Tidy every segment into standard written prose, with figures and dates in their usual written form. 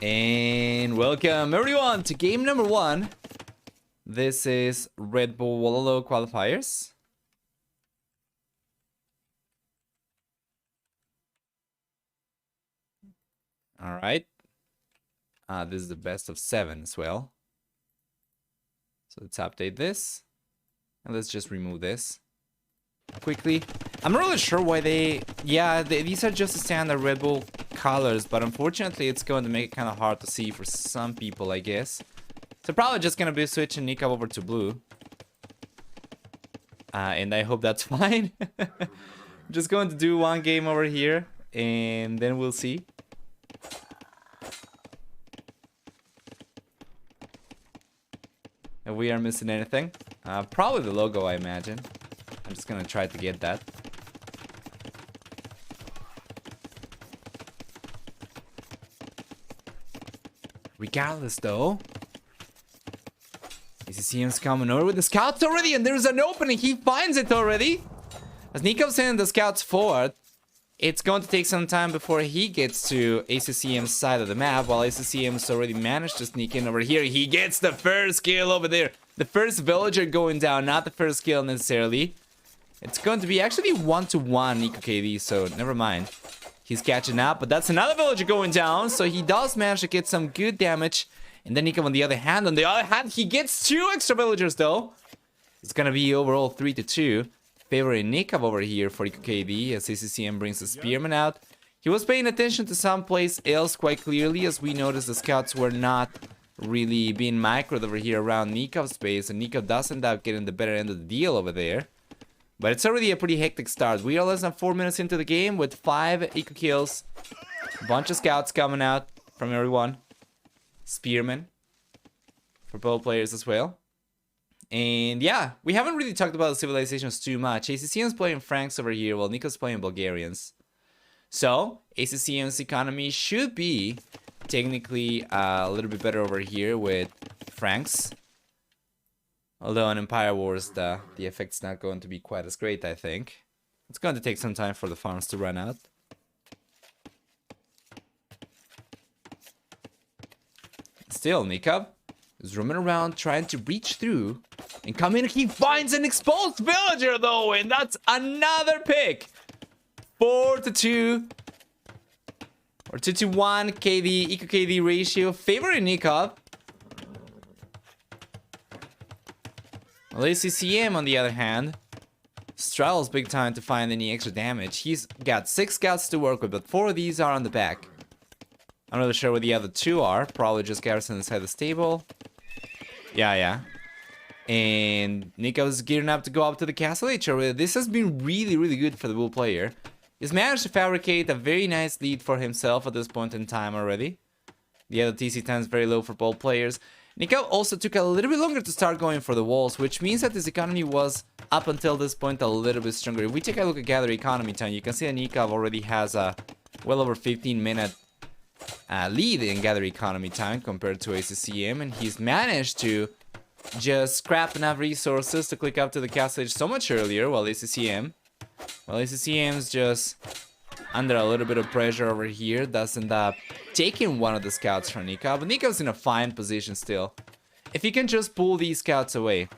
And welcome everyone to game number 1. This is Red Bull Wololo qualifiers. Alright. This is the best of 7 as well. So let's update this. And let's just remove this quickly. I'm not really sure why these are just the standard Red Bull colors, but unfortunately it's going to make it kind of hard to see for some people, I guess. So probably just going to be switching Nicov over to blue. And I hope that's fine. I'm just going to do one game over here, and then we'll see. If we are missing anything. Probably the logo, I imagine. I'm just gonna try to get that. Regardless, though, ACCM's coming over with the scouts already, and there's an opening. He finds it already. As Nicov's sending the scouts forward, it's going to take some time before he gets to ACCM's side of the map, while ACCM's already managed to sneak in over here. He gets the first kill over there. The first villager going down, not the first kill necessarily. It's going to be actually 1-to-1 Nicov KD, so never mind. He's catching up, but that's another villager going down, so he does manage to get some good damage. And then Nicov on the other hand, he gets 2 extra villagers though. It's gonna be overall 3-2. Favoring Nicov over here for Nicov KD as ACCM brings the spearman out. He was paying attention to someplace else quite clearly, as we noticed the scouts were not really being microed over here around Nikov's space, and Nicov does end up getting the better end of the deal over there. But it's already a pretty hectic start. We are less than 4 minutes into the game with 5 eco kills. A bunch of scouts coming out from everyone. Spearmen for both players as well. And yeah, we haven't really talked about the civilizations too much. ACCM's playing Franks over here, while Nicov's playing Bulgarians. So, ACCM's economy should be technically a little bit better over here with Franks. Although in Empire Wars, the effect's not going to be quite as great, I think. It's going to take some time for the farms to run out. Still, Nicov is roaming around trying to reach through and come in. He finds an exposed villager though, and that's another pick. 4-2 or 2-1 KD, eco KD ratio favoring Nicov. Well, ACCM, on the other hand, struggles big time to find any extra damage. He's got 6 scouts to work with, but 4 of these are on the back. I'm not really sure where the other 2 are. Probably just garrison inside the stable. Yeah. And Nicov's gearing up to go up to the Castle H. This has been really good for the Bull player. He's managed to fabricate a very nice lead for himself at this point in time already. The other TC10 is very low for both players. Nicov also took a little bit longer to start going for the walls, which means that his economy was, up until this point, a little bit stronger. If we take a look at gather economy time, you can see that Nicov already has a well over 15-minute lead in gather economy time compared to ACCM, and he's managed to just scrap enough resources to click up to the castle edge so much earlier, while ACCM's just under a little bit of pressure over here, does end up taking one of the scouts from Nicov. But Nicov's in a fine position still. If he can just pull these scouts away,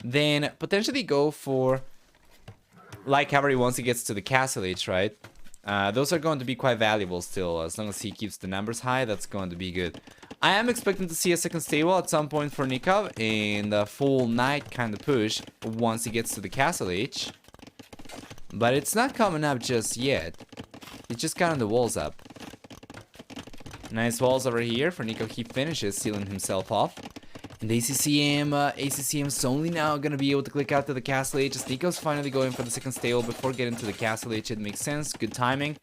then potentially go for like cavalry once he gets to the castle age, right? Those are going to be quite valuable still. As long as he keeps the numbers high, that's going to be good. I am expecting to see a second stable at some point for Nicov and a full knight kind of push once he gets to the castle age. But it's not coming up just yet. He's just gotten the walls up. Nice walls over here for Nicov. He finishes sealing himself off. And ACCM's only now gonna be able to click out to the castle age. As Nicov's finally going for the second stable before getting to the castle age. It makes sense. Good timing.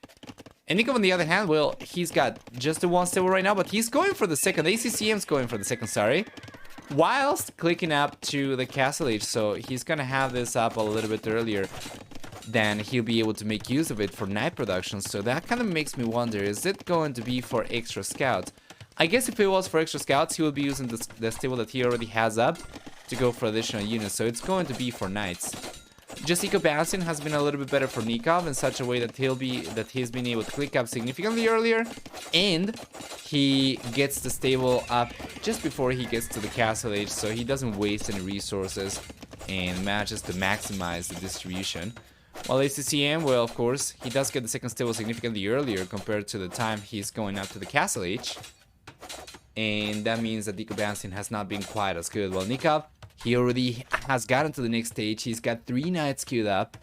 And Nicov on the other hand, well, he's got just the 1 stable right now, but he's going for the second. ACCM's going for the second, sorry. Whilst clicking up to the castle age. So he's gonna have this up a little bit earlier then he'll be able to make use of it for night production. So that kind of makes me wonder, is it going to be for extra scouts? I guess if it was for extra scouts, he will be using the stable that he already has up to go for additional units. So it's going to be for knights. Just eco balancing has been a little bit better for Nicov in such a way that he's been able to click up significantly earlier, and he gets the stable up just before he gets to the castle age, so he doesn't waste any resources and manages to maximize the distribution. While ACCM, well, of course, he does get the second stable significantly earlier compared to the time he's going up to the castle age. And that means that Nicov has not been quite as good. Well, Nicov, he already has gotten to the next stage. He's got 3 knights queued up.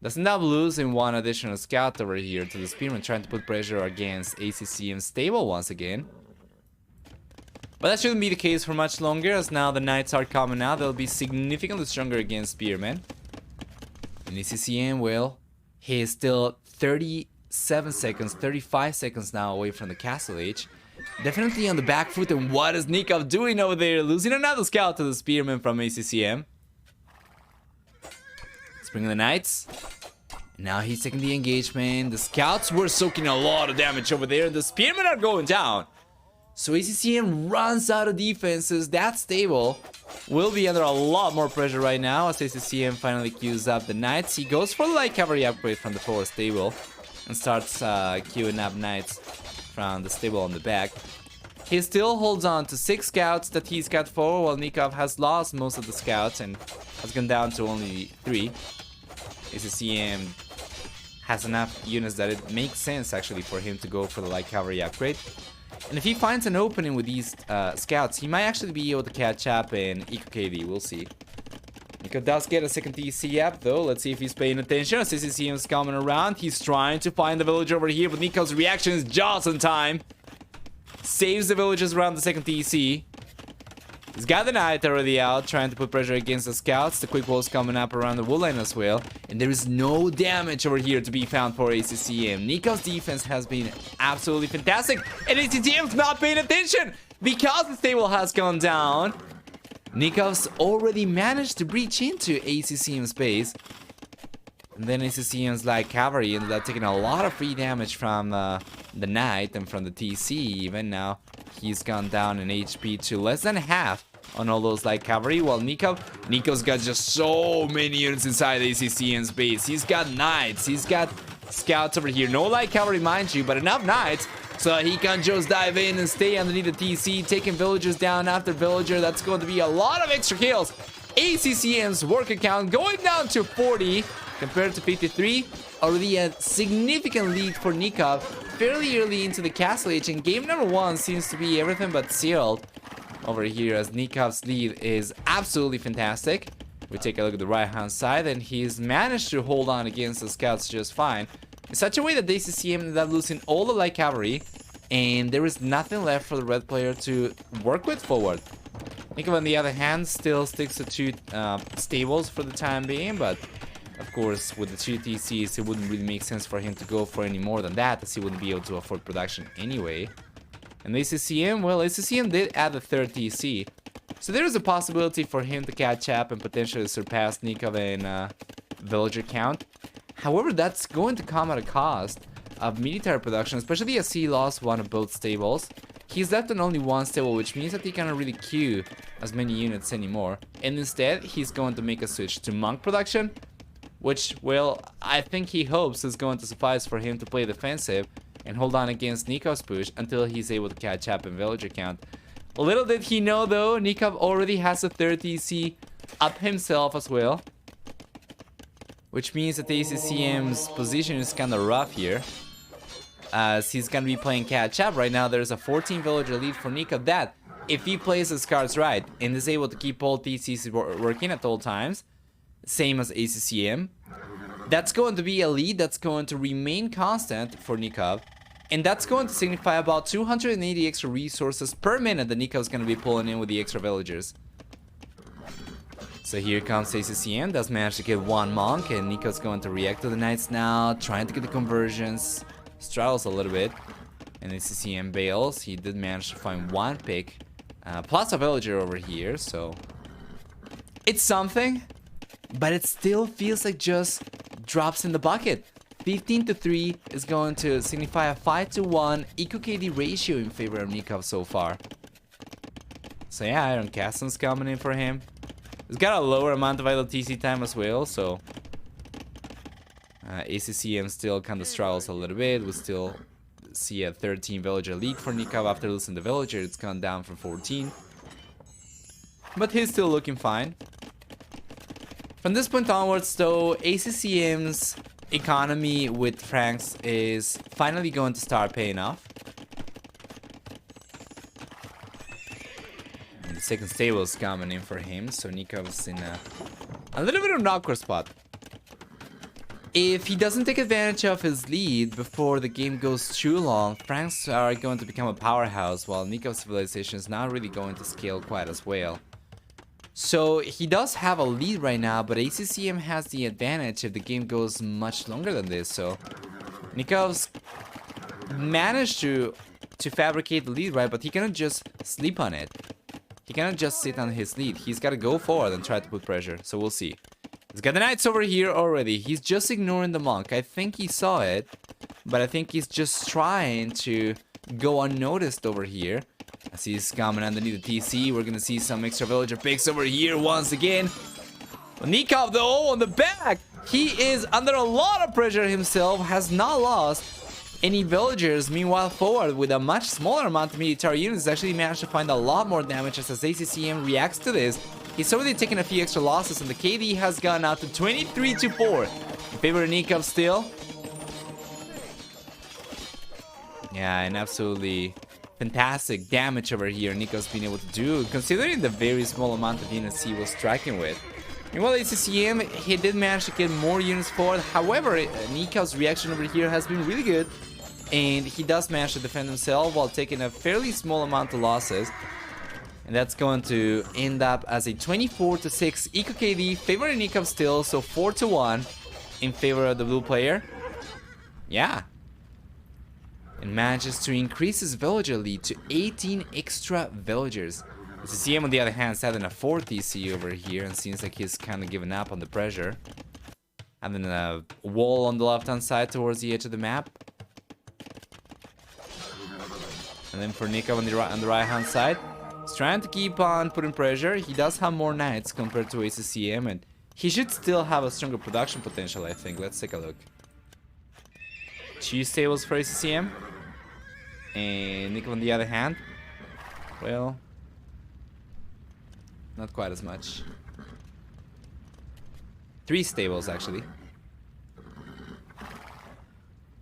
Does end up losing 1 additional scout over here to the spearman, trying to put pressure against ACCM's stable once again. But that shouldn't be the case for much longer, as now the knights are coming out. They'll be significantly stronger against spearmen. And ACCM, well, he is still 37 seconds, 35 seconds now away from the castle age. Definitely on the back foot, and what is Nicov doing over there? Losing another scout to the spearman from ACCM. Let's bring in the knights. Now he's taking the engagement. The scouts were soaking a lot of damage over there, and the spearmen are going down. So ACCM runs out of defenses. That stable will be under a lot more pressure right now as ACCM finally queues up the knights. He goes for the light cavalry upgrade from the forward stable and starts queuing up knights from the stable on the back. He still holds on to 6 scouts that he's got forward, while Nicov has lost most of the scouts and has gone down to only 3. ACCM has enough units that it makes sense actually for him to go for the light cavalry upgrade. And if he finds an opening with these scouts, he might actually be able to catch up in EcoKD. We'll see. Nicov does get a second TC up though. Let's see if he's paying attention. As ACCM is coming around, he's trying to find the village over here, but Nicov's reaction is just in time. Saves the villagers around the second TC. He's got the knight already out, trying to put pressure against the scouts. The quick wall's coming up around the wood line as well. And there is no damage over here to be found for ACCM. Nicov's defense has been absolutely fantastic. And ACCM's not paying attention because the stable has gone down. Nicov's already managed to breach into ACCM's base. And then ACCM's light cavalry ended up taking a lot of free damage from the knight and from the TC even. Now he's gone down in HP to less than half on all those light cavalry, while Nicov's got just so many units inside ACCM's base. He's got knights, he's got scouts over here. No light cavalry, mind you, but enough knights so he can just dive in and stay underneath the TC, taking villagers down after villager. That's going to be a lot of extra kills. ACCM's worker count going down to 40 compared to 53. Already a significant lead for Nicov fairly early into the castle age, and game number 1 seems to be everything but sealed over here, as Nikov's lead is absolutely fantastic. We take a look at the right hand side, and he's managed to hold on against the scouts just fine, in such a way that the ACCM ended up losing all the light cavalry, and there is nothing left for the red player to work with forward. Nicov, on the other hand, still sticks to 2 stables for the time being, but of course, with the 2 TCs, it wouldn't really make sense for him to go for any more than that, as he wouldn't be able to afford production anyway. And ACCM, well, ACCM did add a 3rd TC, so there is a possibility for him to catch up and potentially surpass Nicov in villager count. However, that's going to come at a cost of military production, especially as he lost one of both stables. He's left on only 1 stable, which means that he cannot really queue as many units anymore. And instead, he's going to make a switch to monk production, which, well, I think he hopes is going to suffice for him to play defensive and hold on against Nikov's push until he's able to catch up in villager count. Little did he know, though, Nicov already has a 3rd TC up himself as well, which means that ACCM's position is kind of rough here, as he's going to be playing catch up. Right now, there's a 14 villager lead for Nicov that, if he plays his cards right and is able to keep all TCs working at all times, same as ACCM, that's going to be a lead that's going to remain constant for Nicov, and that's going to signify about 280 extra resources per minute that Nikov's going to be pulling in with the extra villagers. So here comes ACCM, does manage to get 1 monk, and Nikov's going to react to the knights now, trying to get the conversions, straddles a little bit, and ACCM bails. He did manage to find 1 pick, plus a villager over here, so it's something. But it still feels like just drops in the bucket. 15-3 is going to signify a 5-to-1 EcoKD ratio in favor of Nicov so far. So yeah, Iron Caston's coming in for him. He's got a lower amount of idle TC time as well, so ACCM still kind of struggles a little bit. With still see a 13 villager lead for Nicov after losing the villager. It's gone down from 14. But he's still looking fine. From this point onwards, though, ACCM's economy with francs is finally going to start paying off. And the second stable is coming in for him, so Nikov's in a little bit of an awkward spot. If he doesn't take advantage of his lead before the game goes too long, francs are going to become a powerhouse, while Nikov's civilization is not really going to scale quite as well. So he does have a lead right now, but ACCM has the advantage if the game goes much longer than this. So Nikov's managed to fabricate the lead, right? But he cannot just sleep on it. He cannot just sit on his lead. He's got to go forward and try to put pressure. So we'll see. He's got the knights over here already. He's just ignoring the monk. I think he saw it, but I think he's just trying to go unnoticed over here. As he's coming underneath the TC, we're gonna see some extra villager picks over here once again. Nicov, though, on the back, he is under a lot of pressure himself, has not lost any villagers. Meanwhile, forward with a much smaller amount of military units, actually managed to find a lot more damage as ACCM reacts to this. He's already taken a few extra losses, and the KD has gone out to 23-4 in favor of Nicov still. Yeah, and absolutely fantastic damage over here Nicov's been able to do, considering the very small amount of units he was striking with. Meanwhile, ACCM, he did manage to get more units forward. However, Nikov's reaction over here has been really good, and he does manage to defend himself while taking a fairly small amount of losses. And that's going to end up as a 24-6 Eco KD favoring Nicov still, so 4-1 in favor of the blue player. Yeah. And manages to increase his villager lead to 18 extra villagers. ACCM, on the other hand, is having a 4 TC over here, and seems like he's kind of giving up on the pressure. Having a wall on the left-hand side towards the edge of the map. And then for Nicov on the right-hand side, he's trying to keep on putting pressure. He does have more knights compared to ACCM, and he should still have a stronger production potential, I think. Let's take a look. 2 stables for ACCM. And Nicov on the other hand, well, not quite as much. 3 stables, actually.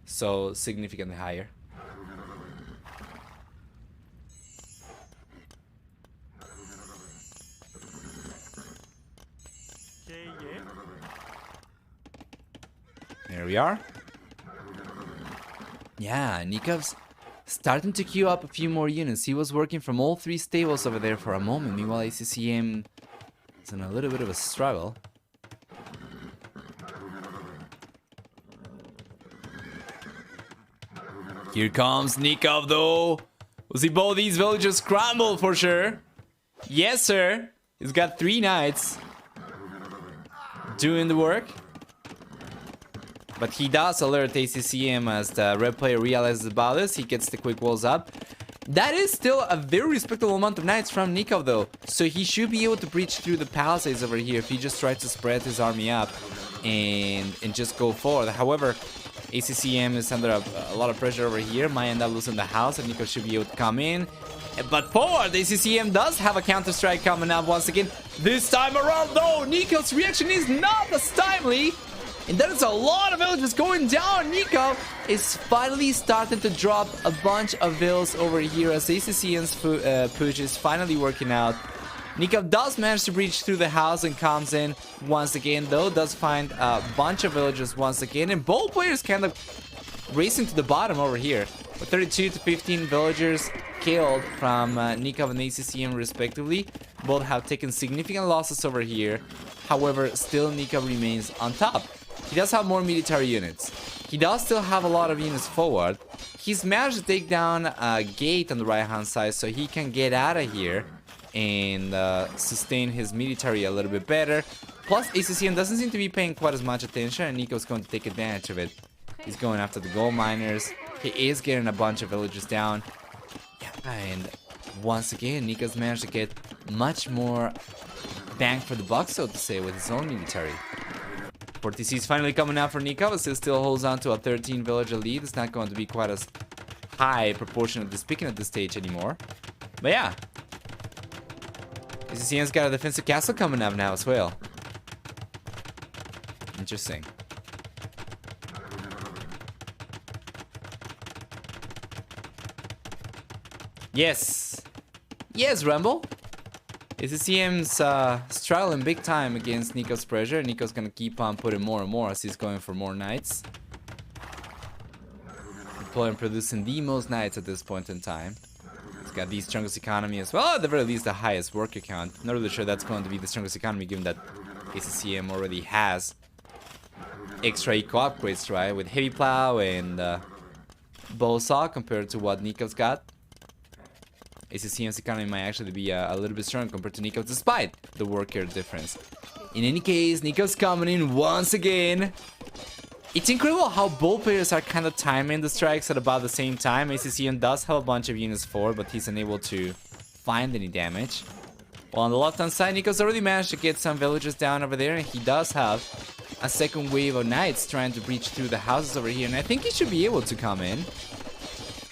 So, significantly higher. There we are. Yeah, Nikov's starting to queue up a few more units. He was working from all 3 stables over there for a moment. Meanwhile, ACCM is in a little bit of a struggle. Here comes Nicov, though. We'll see both these villagers scramble for sure. Yes, sir. He's got 3 knights doing the work. But he does alert ACCM as the red player realizes about this. He gets the quick walls up. That is still a very respectable amount of knights from Nicov, though. So he should be able to breach through the palisades over here if he just tries to spread his army up and just go forward. However, ACCM is under a lot of pressure over here. Might end up losing the house, and Nicov should be able to come in. But forward, ACCM does have a counter-strike coming up once again. This time around, though, Nikov's reaction is not as timely. And that is a lot of villages going down. Nicov is finally starting to drop a bunch of vills over here as ACCM's push is finally working out. Nicov does manage to breach through the house and comes in once again, though. Does find a bunch of villagers once again. And both players kind of racing to the bottom over here. With 32 to 15 villagers killed from Nicov and ACCM respectively. Both have taken significant losses over here. However, still Nicov remains on top. He does have more military units. He does still have a lot of units forward. He's managed to take down a gate on the right hand side so he can get out of here and sustain his military a little bit better. Plus, ACCM doesn't seem to be paying quite as much attention, and Nicov's going to take advantage of it. He's going after the gold miners. He is getting a bunch of villagers down. Yeah, and once again, Nicov's managed to get much more bang for the buck, so to say, with his own military. 4TC is finally coming out for Nicov, as he still holds on to a 13 villager lead. It's not going to be quite as high proportion of this picking at this stage anymore. But yeah. ACCM's got a defensive castle coming up now as well. Interesting. Yes. Yes, Rumble. ACCM's struggling big time against Nicov's pressure. Nicov's gonna keep on putting more and more as he's going for more knights. Deploying, producing the most knights at this point in time. He's got the strongest economy as well. At the very least, the highest worker count. Not really sure that's going to be the strongest economy given that ACCM already has extra eco upgrades, right? With heavy plow and bow saw compared to what Nikov's got. ACCM's economy might actually be a little bit stronger compared to Nicov despite the worker difference. In any case, Nikov's coming in once again. It's incredible how both players are kind of timing the strikes at about the same time. ACCM does have a bunch of units forward, but he's unable to find any damage. While on the left-hand side, Nikov's already managed to get some villagers down over there, and he does have a second wave of knights trying to breach through the houses over here, and I think he should be able to come in.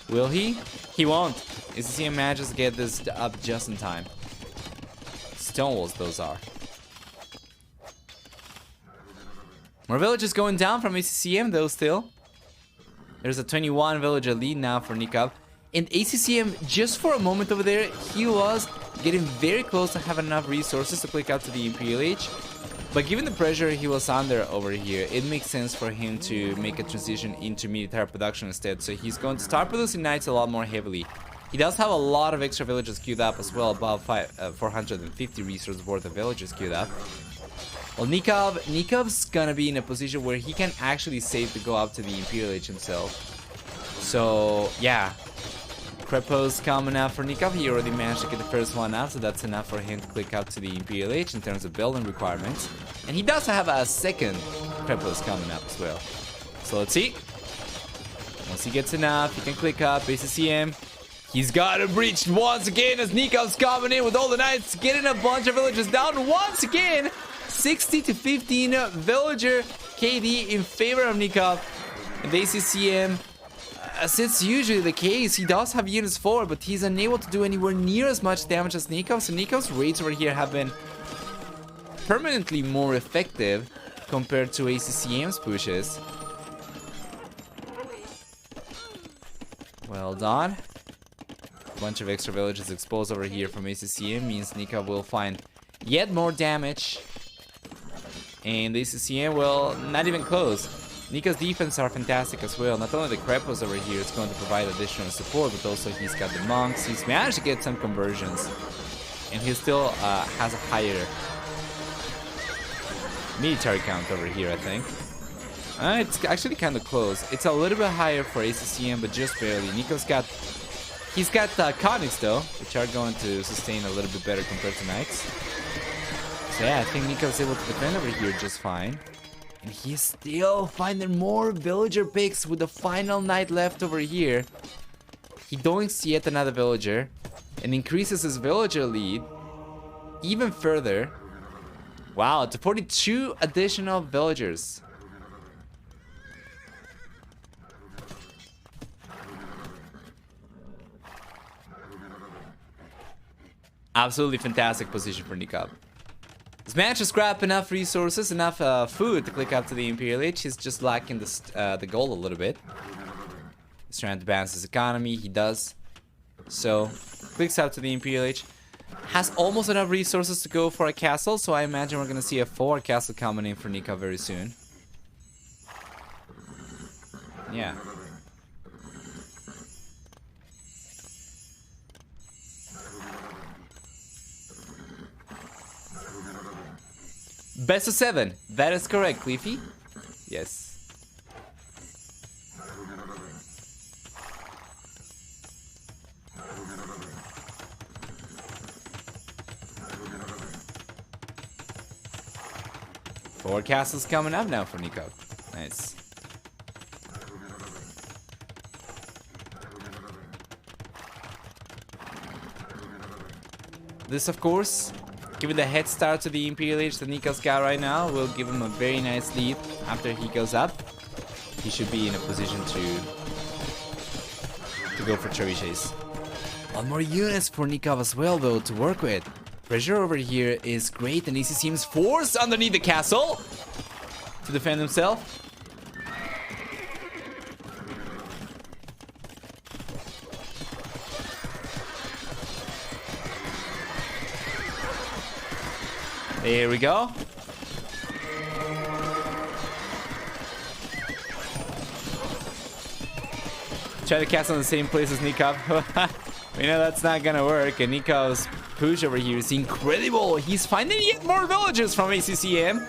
Will he? He won't. ACCM manages to get this up just in time. Stone walls those are. More villagers going down from ACCM though still. There's a 21 villager lead now for Nicov. And ACCM, just for a moment over there, he was getting very close to having enough resources to click out to the Imperial Age. But given the pressure he was under over here, it makes sense for him to make a transition into military production instead. So he's going to start producing knights a lot more heavily. He does have a lot of extra villagers queued up as well, about 450 resources worth of villagers queued up. Well, Nikov's gonna be in a position where he can actually save to go up to the Imperial Age himself. So, yeah. Crepos coming out for Nicov. He already managed to get the first one out, so that's enough for him to click up to the Imperial Age in terms of building requirements. And he does have a second Crepos coming up as well. So let's see. Once he gets enough, he can click up. ACCM. He's got a breach once again as Nikov's coming in with all the knights, getting a bunch of villagers down once again. 60 to 15 villager KD in favor of Nicov. And the ACCM, as it's usually the case, he does have units forward, but he's unable to do anywhere near as much damage as Nicov. So Nikov's raids over here have been permanently more effective compared to ACCM's pushes. Well done. Bunch of extra villages exposed over here from ACCM means Nicov will find yet more damage. And the ACCM will not even close. Nicov's defense are fantastic as well. Not only the Crepos over here is going to provide additional support, but also he's got the monks. He's managed to get some conversions. And he still has a higher military count over here, I think. It's actually kind of close. It's a little bit higher for ACCM, but just barely. Nikov's got... He's got conics though, which are going to sustain a little bit better compared to knights. So yeah, I think Nikov's able to defend over here just fine. And he's still finding more villager picks with the final knight left over here. He doinks yet another villager and increases his villager lead even further. Wow, to 42 additional villagers. Absolutely fantastic position for Nicov. He's managed to scrap enough resources, enough food to click up to the Imperial Age. He's just lacking the gold a little bit. He's trying to balance his economy. He does. So, clicks up to the Imperial Age. Has almost enough resources to go for a castle, so I imagine we're going to see a 4 castle coming in for Nicov very soon. Yeah. Best of 7. That is correct, Leafy. Yes. Four castles coming up now for Nicov. Nice. This, of course, given the head start to the Imperial Age that Nicov's got right now, will give him a very nice lead after he goes up. He should be in a position to go for trebuchets. One more units for Nicov as well, though, to work with. Pressure over here is great, and ACCM's forced underneath the castle to defend himself. There we go. Try to cast on the same place as Nicov. We know that's not gonna work, and Nikov's push over here is incredible. He's finding yet more villages from ACCM.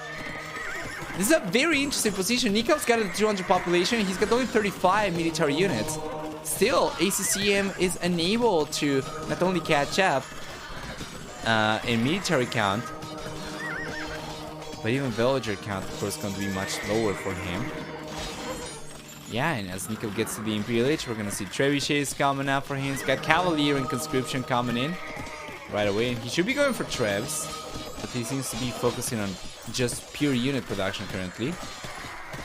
This is a very interesting position. Nikov's got a 200 population. He's got only 35 military units. Still, ACCM is unable to not only catch up in military count, but even villager count, of course, going to be much lower for him. Yeah, and as Nicov gets to the Imperial Age, we're going to see trebuchets coming up for him. He's got Cavalier and Conscription coming in right away. And he should be going for trebs, but he seems to be focusing on just pure unit production currently.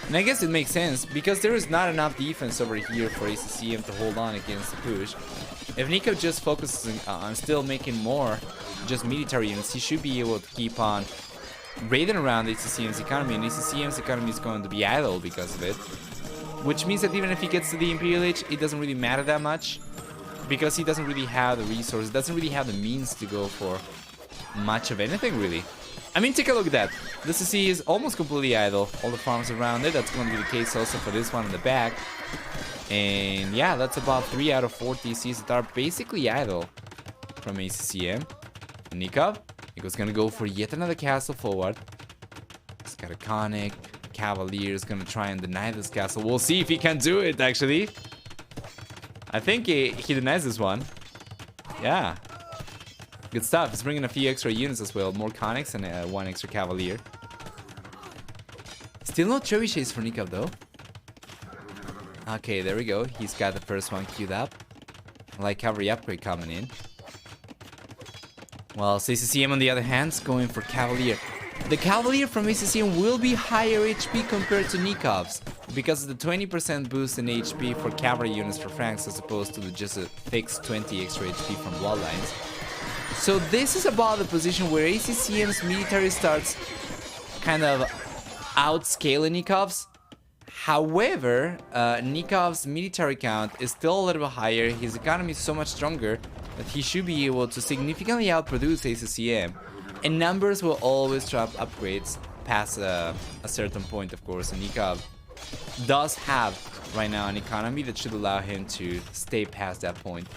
And I guess it makes sense, because there is not enough defense over here for ACCM to hold on against the push. If Nicov just focuses on still making more just military units, he should be able to keep on raiding around ACCM's economy, and ACCM's economy is going to be idle because of it. Which means that even if he gets to the Imperial Age, it doesn't really matter that much, because he doesn't really have the resources, doesn't really have the means to go for much of anything, really. I mean, take a look at that. The CC is almost completely idle. All the farms around it, that's going to be the case also for this one in the back. And yeah, that's about 3 out of 4 TCs that are basically idle from ACCM. Nicov is going to go for yet another castle forward. He's got a Conic. Cavalier is going to try and deny this castle. We'll see if he can do it, actually. I think he denies this one. Yeah. Good stuff. He's bringing a few extra units as well. More Conics and 1 extra Cavalier. Still no trebuchets for Nicov, though. Okay, there we go. He's got the first one queued up. Like cavalry upgrade coming in. Well, ACCM on the other hand is going for Cavalier. The Cavalier from ACCM will be higher HP compared to Nikov's, because of the 20% boost in HP for cavalry units for Franks as opposed to just a fixed 20 extra HP from Bloodlines. So this is about the position where ACCM's military starts kind of outscaling Nikov's. However, Nikov's military count is still a little bit higher. His economy is so much stronger that he should be able to significantly outproduce ACCM. And numbers will always drop upgrades past a certain point, of course. And Nicov does have right now an economy that should allow him to stay past that point.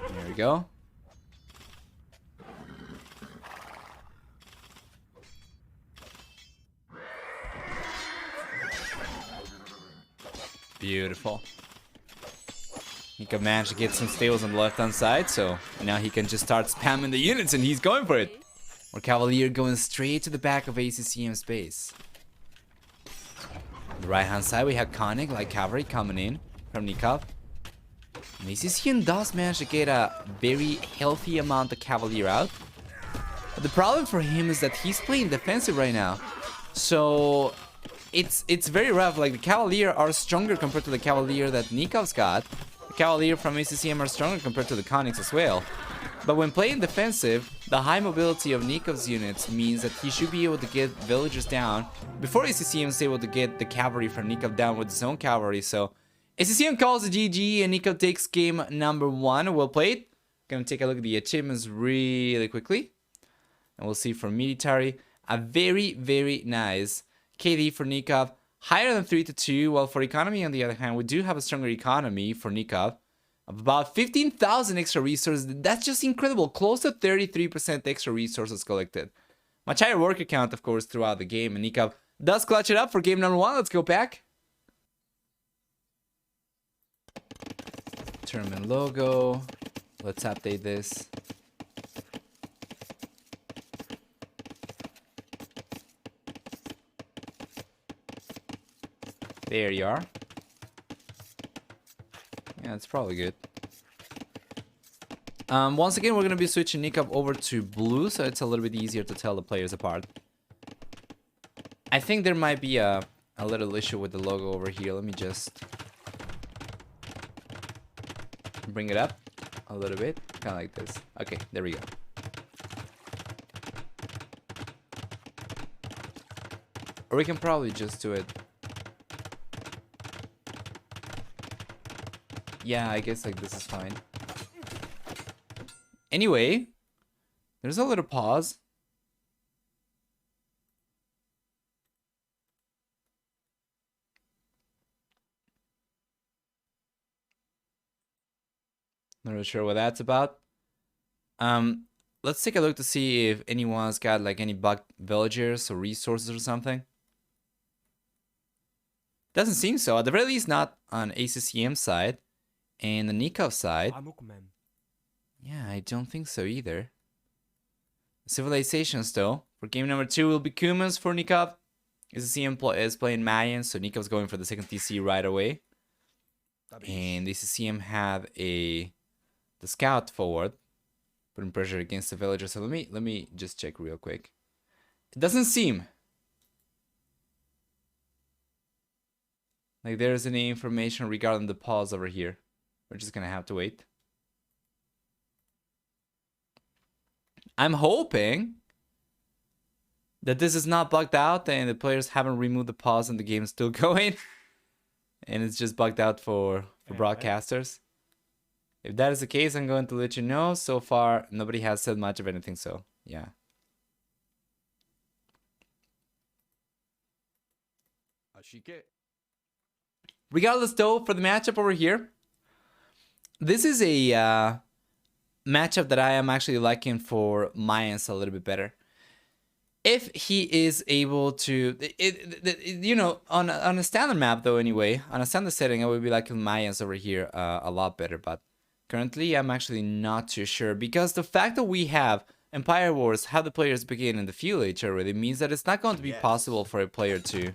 There we go. Beautiful. Nicov managed to get some stables on the left-hand side, so now he can just start spamming the units, and he's going for it. Or Cavalier going straight to the back of ACCM's base. On the right-hand side, we have Conic, like cavalry, coming in from Nicov. And ACCM does manage to get a very healthy amount of Cavalier out. But the problem for him is that he's playing defensive right now. So it's very rough. Like, the Cavalier are stronger compared to the Cavalier that Nikov's got. The Cavalier from ACCM are stronger compared to the Conics as well. But when playing defensive, the high mobility of Nikov's units means that he should be able to get villagers down before ACCM is able to get the cavalry from Nicov down with his own cavalry. So ACCM calls the GG, and Nicov takes game number 1. Well played. Gonna take a look at the achievements really quickly. And we'll see for military, a very, very nice KD for Nicov, higher than 3-2, while for economy, on the other hand, we do have a stronger economy for Nicov of about 15,000 extra resources. That's just incredible. Close to 33% extra resources collected. Much higher worker count, of course, throughout the game, and Nicov does clutch it up for game number 1. Let's go back. Tournament logo. Let's update this. There you are. Yeah, it's probably good. Once again, we're going to be switching Nicov over to blue, so it's a little bit easier to tell the players apart. I think there might be a little issue with the logo over here. Let me just bring it up a little bit, kind of like this. Okay, there we go. Or we can probably just do it. Yeah, I guess like this is fine. Anyway, there's a little pause. Not really sure what that's about. Let's take a look to see if anyone's got like any bugged villagers or resources or something. Doesn't seem so. At the very least, not on ACCM side. And the Nicov side. Yeah, I don't think so either. Civilizations though. For game number 2 will be Kumans for Nicov. ACCM is playing Mayan, so Nikov's going for the second TC right away. And ACCM have the scout forward, putting pressure against the villager. So let me just check real quick. It doesn't seem like there's any information regarding the pause over here. We're just gonna have to wait. I'm hoping that this is not bugged out and the players haven't removed the pause and the game is still going. And it's just bugged out for broadcasters. If that is the case, I'm going to let you know. So far, nobody has said much of anything, so yeah. Regardless though, for the matchup over here, this is a matchup that I am actually liking for Mayans a little bit better. If he is able to, you know, on a standard map though anyway, on a standard setting, I would be liking Mayans over here a lot better. But currently, I'm actually not too sure, because the fact that we have Empire Wars, how the players begin in the Fuel Age already, means that it's not going to be possible for a player to...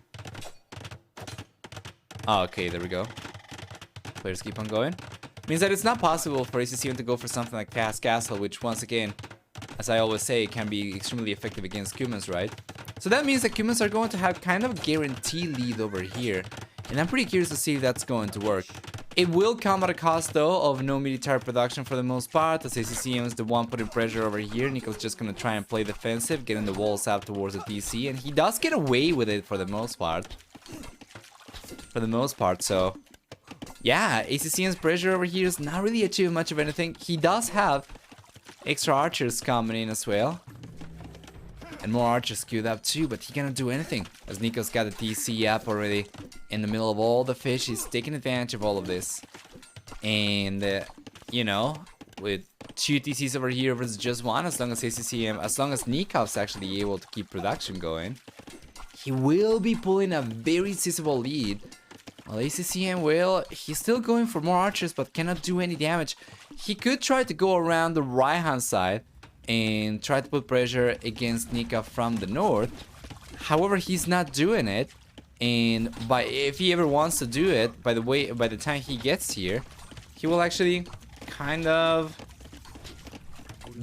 Oh, okay, there we go. Players keep on going. Means that it's not possible for ACCM to go for something like Fast Castle, which once again, as I always say, can be extremely effective against Kumans, right? So that means that Kumans are going to have kind of a guaranteed lead over here. And I'm pretty curious to see if that's going to work. It will come at a cost though of no military production for the most part, as ACCM is the one putting pressure over here. Nico's just gonna try and play defensive, getting the walls out towards the DC, and he does get away with it for the most part. So yeah, ACCM's pressure over here is not really achieving much of anything. He does have extra archers coming in as well. And more archers queued up too, but he cannot do anything. As Nico's got the TC up already in the middle of all the fish. He's taking advantage of all of this. And, you know, with 2 TCs over here versus just 1, as long as ACCM, as long as Nicov's actually able to keep production going, he will be pulling a very sizable lead. Well, ACCM will, he's still going for more archers, but cannot do any damage. He could try to go around the right-hand side and try to put pressure against Nicov from the north. However, he's not doing it. And if he ever wants to do it, by the time he gets here, he will actually kind of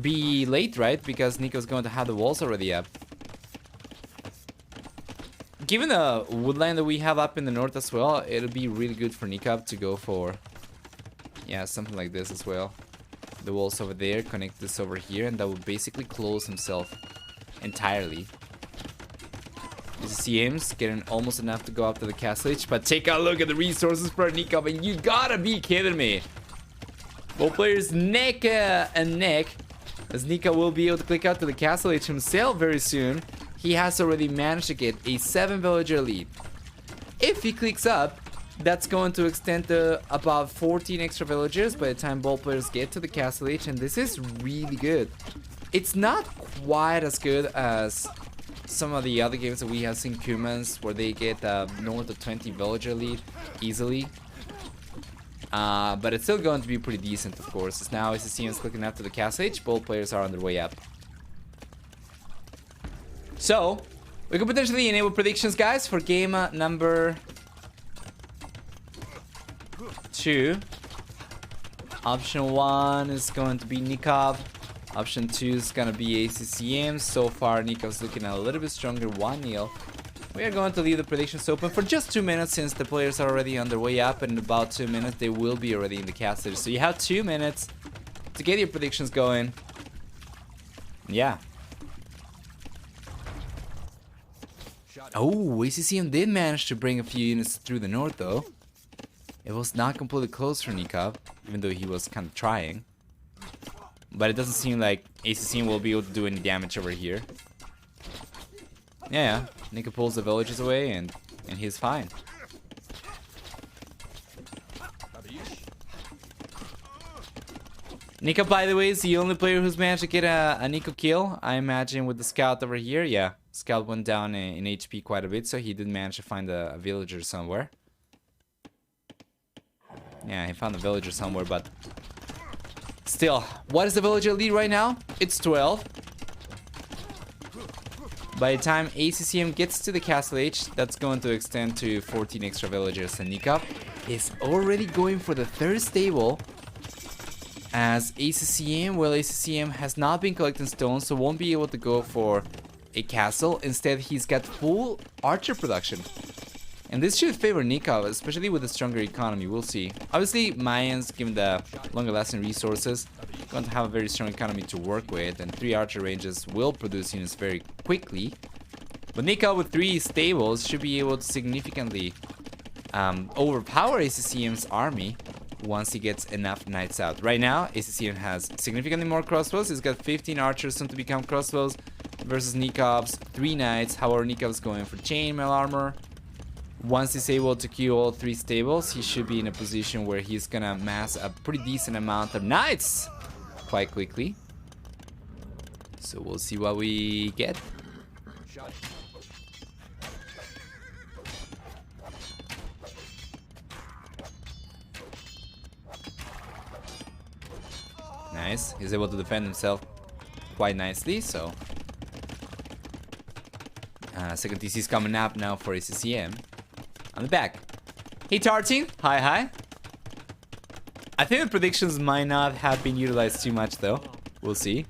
be late, right? Because Nicov's going to have the walls already up. Given the woodland that we have up in the north as well, it'll be really good for Nicov to go for, yeah, something like this as well. The walls over there, connect this over here, and that will basically close himself entirely. ACCM's getting almost enough to go up to the castle edge, but take a look at the resources for Nicov, and you gotta be kidding me. Both players neck and neck, as Nicov will be able to click out to the castle edge himself very soon. He has already managed to get a 7 villager lead. If he clicks up, that's going to extend to about 14 extra villagers by the time ball players get to the castle edge, and this is really good. It's not quite as good as some of the other games that we have seen Kumans, where they get north of 20 villager lead easily. But it's still going to be pretty decent, of course. As now ACCM is clicking up to the castle edge, ball players are on their way up. So, we could potentially enable predictions, guys, for game number 2. Option 1 is going to be Nicov. Option 2 is going to be ACCM. So far, Nikov's looking a little bit stronger, 1-0. We are going to leave the predictions open for just 2 minutes since the players are already on their way up, and in about 2 minutes they will be already in the castle. So you have 2 minutes to get your predictions going. Yeah. Oh, ACCM did manage to bring a few units through the north though. It was not completely close for Nicov, even though he was kind of trying. But it doesn't seem like ACCM will be able to do any damage over here. Yeah, Nicov pulls the villagers away and he's fine. Nicov, by the way, is the only player who's managed to get a Nicov kill, I imagine, with the scout over here. Yeah, scout went down in HP quite a bit, so he did manage to find a villager somewhere. Yeah, he found a villager somewhere, but still, what is the villager lead right now? It's 12. By the time ACCM gets to the castle age, that's going to extend to 14 extra villagers, and Nicov is already going for the third stable. As ACCM, well, ACCM has not been collecting stones, so won't be able to go for a castle. Instead, he's got full archer production. And this should favor Nicov, especially with a stronger economy. We'll see. Obviously, Mayans, given the longer lasting resources, going to have a very strong economy to work with, and 3 archer ranges will produce units very quickly. But Nicov with 3 stables should be able to significantly overpower ACCM's army once he gets enough knights out. Right now, ACCM has significantly more crossbows. He's got 15 archers soon to become crossbows versus Nikov's 3 knights. However, Nikov's going for chainmail armor. Once he's able to queue all 3 stables, he should be in a position where he's gonna amass a pretty decent amount of knights quite quickly. So we'll see what we get. Nice. He's able to defend himself quite nicely, so second TC is coming up now for ACCM. On the back. Hey Tartine, hi. I think the predictions might not have been utilized too much though. We'll see.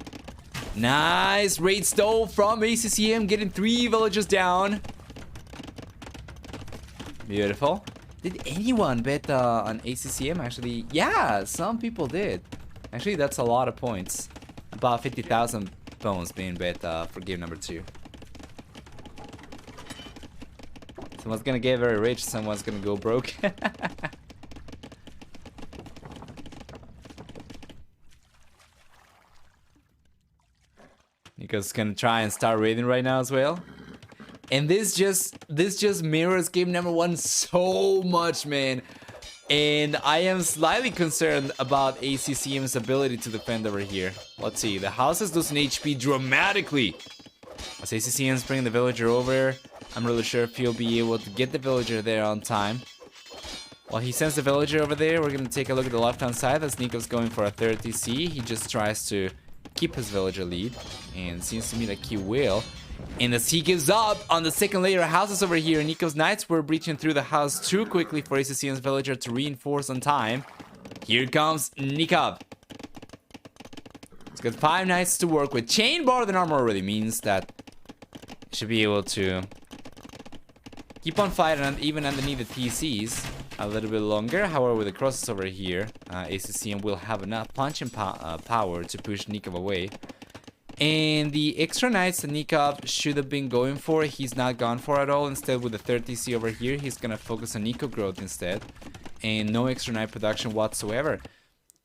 Nice raid stole from ACCM, getting 3 villagers down. Beautiful. Did anyone bet on ACCM actually? Yeah, some people did. Actually, that's a lot of points. About 50,000 bones being bet for game number 2. Someone's gonna get very rich, someone's gonna go broke. Nico's gonna try and start raiding right now as well. And this just mirrors game number 1 so much, man. And I am slightly concerned about ACCM's ability to defend over here. Let's see, the house is losing HP dramatically. As ACCM's bringing the villager over, I'm really sure if he'll be able to get the villager there on time. While he sends the villager over there, we're going to take a look at the left-hand side as Nico's going for a third TC. He just tries to keep his villager lead, and it seems to me like he will. And as he gives up on the second layer of houses over here, Nico's knights were breaching through the house too quickly for ACCM's villager to reinforce on time. Here comes Nicov. He's got 5 knights to work with. Chain bar than armor already means that he should be able to keep on fighting even underneath the TCs a little bit longer. However, with the crosses over here, ACCM will have enough punching power to push Nicov away. And the extra knights that Nicov should have been going for, he's not gone for at all. Instead, with the third TC over here, he's gonna focus on Nicov growth instead. And no extra knight production whatsoever.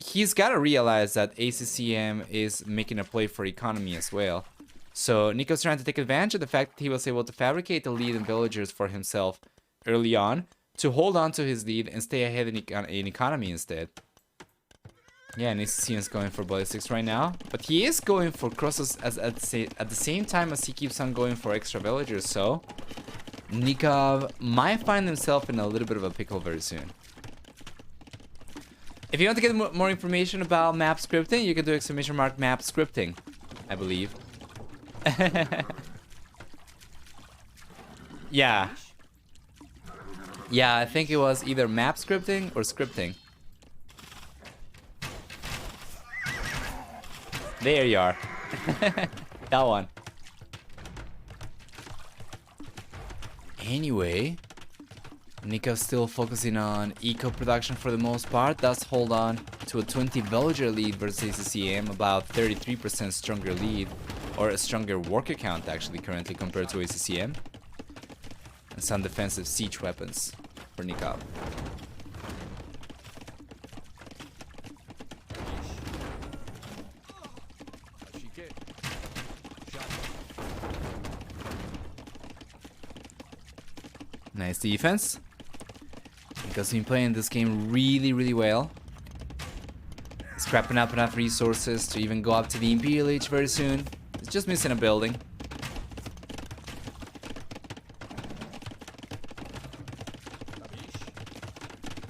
He's gotta realize that ACCM is making a play for economy as well. So Nicov's trying to take advantage of the fact that he was able to fabricate the lead in villagers for himself early on to hold on to his lead and stay ahead in economy instead. Yeah, and ACCM is going for ballistics right now, but he is going for crosses at the same time as he keeps on going for extra villagers, so Nicov might find himself in a little bit of a pickle very soon. If you want to get more information about map scripting, you can do !map scripting, I believe. Yeah, I think it was either map scripting or scripting. There you are. That one. Anyway, Nicov's still focusing on eco production for the most part, thus hold on to a 20 villager lead versus ACCM, about 33% stronger lead, or a stronger worker count actually currently compared to ACCM. And some defensive siege weapons for Nicov. Nice defense. Nicov's been playing this game really well. Scrapping up enough resources to even go up to the Imperial Age very soon. It's just missing a building.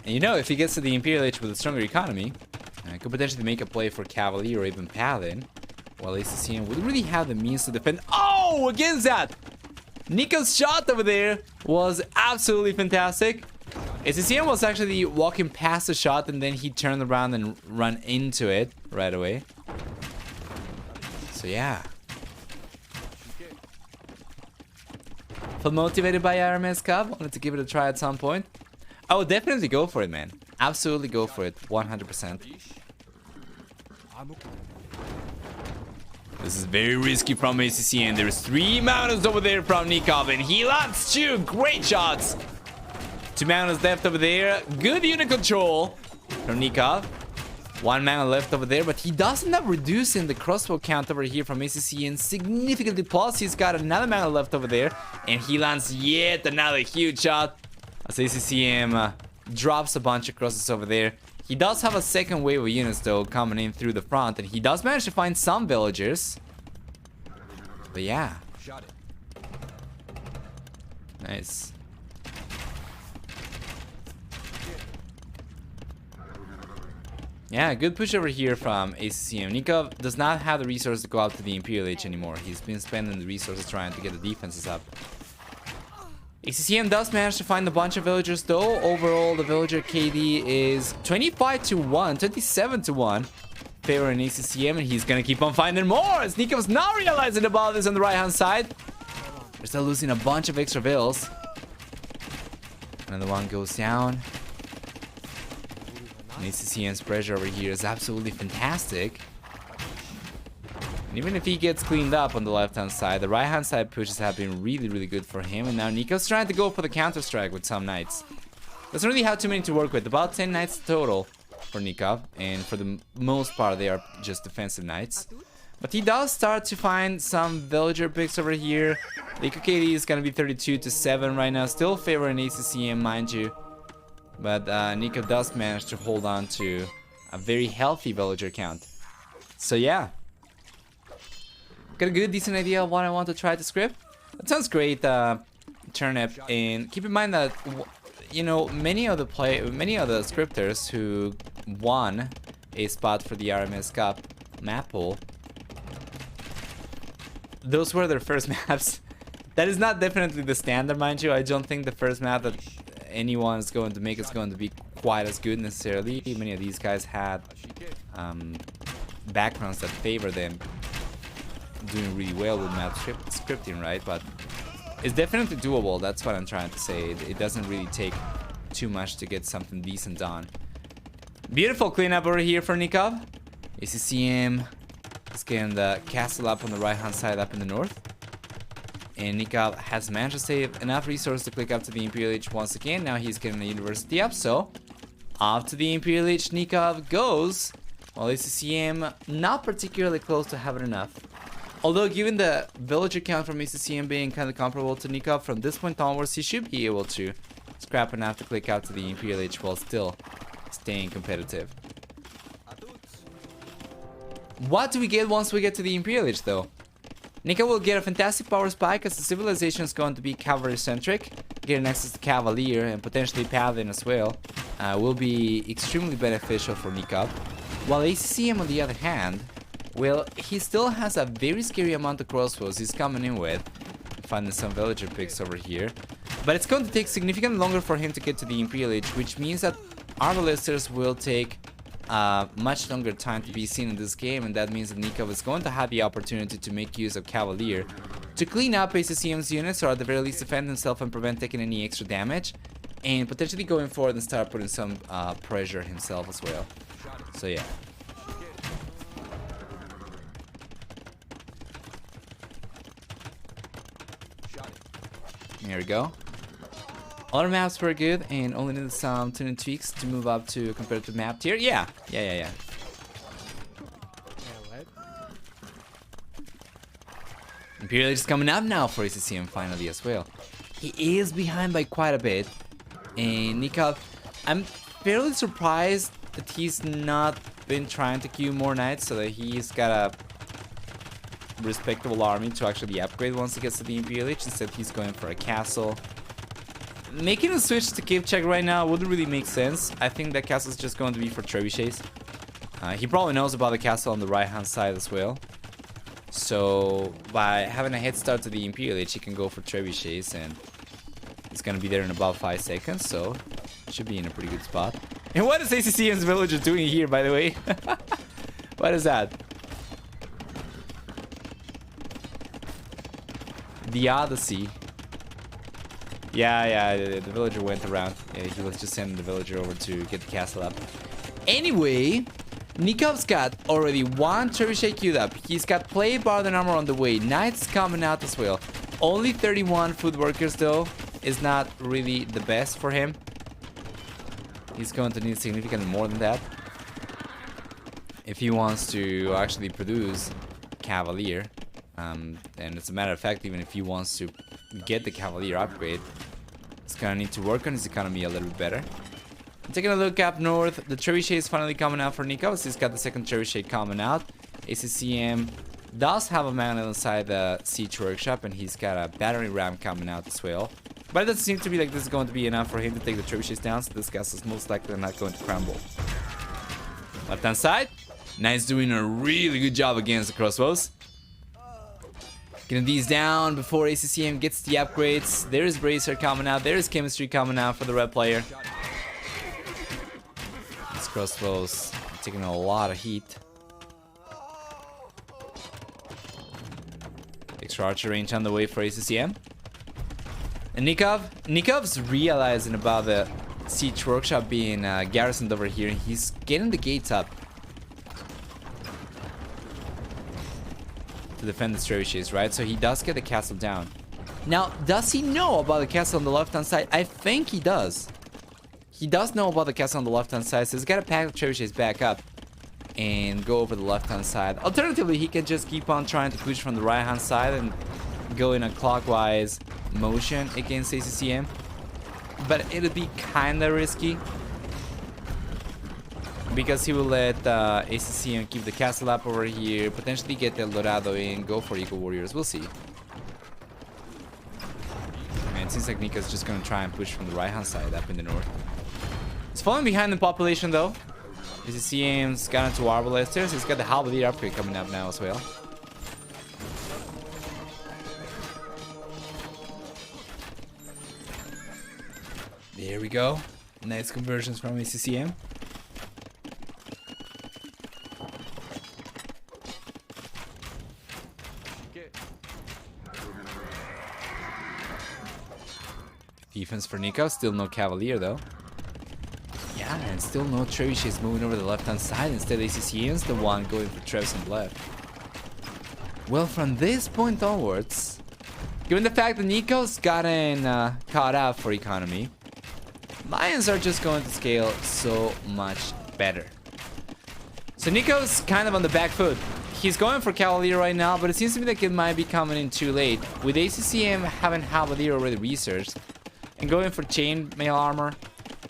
And you know, if he gets to the Imperial Age with a stronger economy, could potentially make a play for Cavalier or even Paladin, while ACCM would really have the means to defend. Oh, against that! Nicov's shot over there was absolutely fantastic. ACCM was actually walking past the shot and then he turned around and ran into it right away. So yeah. Felt motivated by RMS Cup. Wanted to give it a try at some point. I would definitely go for it, man. Absolutely go for it. 100%. This is very risky from ACCM. There's 3 mountains over there from Nicov, and he lands 2 great shots. 2 mountains left over there. Good unit control from Nicov. 1 mountain left over there, but he does end up reducing the crossbow count over here from ACCM significantly. Plus, he's got another mountain left over there, and he lands yet another huge shot as ACCM drops a bunch of crosses over there. He does have a second wave of units though coming in through the front, and he does manage to find some villagers. But yeah. Nice. Yeah, good push over here from ACCM. Nicov does not have the resources to go out to the Imperial Age anymore. He's been spending the resources trying to get the defenses up. ACCM does manage to find a bunch of villagers though. Overall, the villager KD is 25 to 1, 27 to 1. Favoring ACCM, and he's gonna keep on finding more as Nicov's not realizing about this on the right hand side. They're still losing a bunch of extra vills. Another one goes down. And ACCM's pressure over here is absolutely fantastic. And even if he gets cleaned up on the left-hand side, the right-hand side pushes have been really good for him. And now Nicov's trying to go for the counter-strike with some knights. Doesn't really have too many to work with. About 10 knights total for Nicov. And for the most part, they are just defensive knights. But he does start to find some villager picks over here. The KD is going to be 32 to 7 right now. Still favoring ACCM, mind you. But Nicov does manage to hold on to a very healthy villager count. So yeah. Got a good, decent idea of what I want to try to script. That sounds great, Turnip. And keep in mind that, you know, many of the scripters who won a spot for the RMS Cup map pool, those were their first maps. That is not definitely the standard, mind you. I don't think the first map that anyone is going to make is going to be quite as good necessarily. Many of these guys had backgrounds that favor them doing really well with map scripting, right? But it's definitely doable. That's what I'm trying to say. It doesn't really take too much to get something decent done. Beautiful cleanup over here for Nicov. ACCM is getting the castle up on the right hand side up in the north. And Nicov has managed to save enough resources to click up to the Imperial Age once again. Now he's getting the university up, so up to the Imperial Age Nicov goes. While ACCM not particularly close to having enough. Although given the villager count from ACCM being kind of comparable to Nicov, from this point onwards he should be able to scrap enough to click out to the Imperial Age while still staying competitive. What do we get once we get to the Imperial Age though? Nicov will get a fantastic power spike as the civilization is going to be cavalry centric. Getting access to Cavalier and potentially Paladin as well will be extremely beneficial for Nicov. While ACCM on the other hand, well, he still has a very scary amount of crossbows he's coming in with. Finding some villager picks over here. But it's going to take significantly longer for him to get to the Imperial Age, which means that our listers will take much longer time to be seen in this game, and that means that Nicov is going to have the opportunity to make use of Cavalier to clean up ACCM's units, or at the very least defend himself and prevent taking any extra damage, and potentially going forward and start putting some pressure himself as well. So yeah. There we go. Other maps were good and only needed some tuning tweaks to move up to competitive map tier. Yeah. Imperial is coming up now for ACCM finally as well. He is behind by quite a bit. And Nicov, I'm fairly surprised that he's not been trying to queue more knights, so that he's got a respectable army to actually upgrade once he gets to the Imperial Age. Instead, he's going for a castle. Making a switch to Cape Check right now wouldn't really make sense. I think that castle is just going to be for trebuchets. He probably knows about the castle on the right hand side as well. So by having a head start to the Imperial Age, he can go for trebuchets, and it's gonna be there in about 5 seconds, so should be in a pretty good spot. And what is ACCM's villager doing here, by the way? What is that? The Odyssey. Yeah, the villager went around. Yeah, he was just sending the villager over to get the castle up. Anyway, Nicov's got already 1 trebuchet queued up. He's got plate, bar, and armor on the way. Knights coming out as well. Only 31 food workers though is not really the best for him. He's going to need significantly more than that if he wants to actually produce Cavalier. And as a matter of fact, even if he wants to get the Cavalier upgrade, he's gonna need to work on his economy a little bit better. Taking a look up north, the trebuchet is finally coming out for Nicov. He's got the second trebuchet coming out. ACCM does have a magnet inside the siege workshop, and he's got a battery ram coming out as well. But it doesn't seem to be like this is going to be enough for him to take the trebuchets down, so this castle is most likely not going to crumble. Left hand side, Knight's doing a really good job against the crossbows. Getting these down before ACCM gets the upgrades. There's Bracer coming out. There's Chemistry coming out for the red player. These crossbows are taking a lot of heat. Extra archer range on the way for ACCM. And Nikov's realizing about the siege workshop being garrisoned over here. He's getting the gates up to defend the trebuchets, right? So he does get the castle down. Now, does he know about the castle on the left-hand side? I think he does. He does know about the castle on the left-hand side, so he's got to pack the trebuchets back up and go over the left-hand side. Alternatively, he can just keep on trying to push from the right-hand side and go in a clockwise motion against ACCM. But it'll be kind of risky, because he will let ACCM keep the castle up over here, potentially get El Dorado in, go for Eagle Warriors. We'll see. Man, it seems like Nico's just going to try and push from the right-hand side up in the north. He's falling behind in population, though. ACCM's got into Arbalesters. He's got the Halberdier upgrade coming up now as well. There we go. Nice conversions from ACCM. Defense for Nicov, still no Cavalier though. Yeah, and still no trebuchets moving over the left-hand side. Instead, ACCM's the one going for Trebs on the left. Well, from this point onwards, given the fact that Nicov's gotten caught up for economy, Lions are just going to scale so much better. So Nicov's kind of on the back foot. He's going for Cavalier right now, but it seems to me like it might be coming in too late. With ACCM having Cavalier already researched and going for chainmail armor,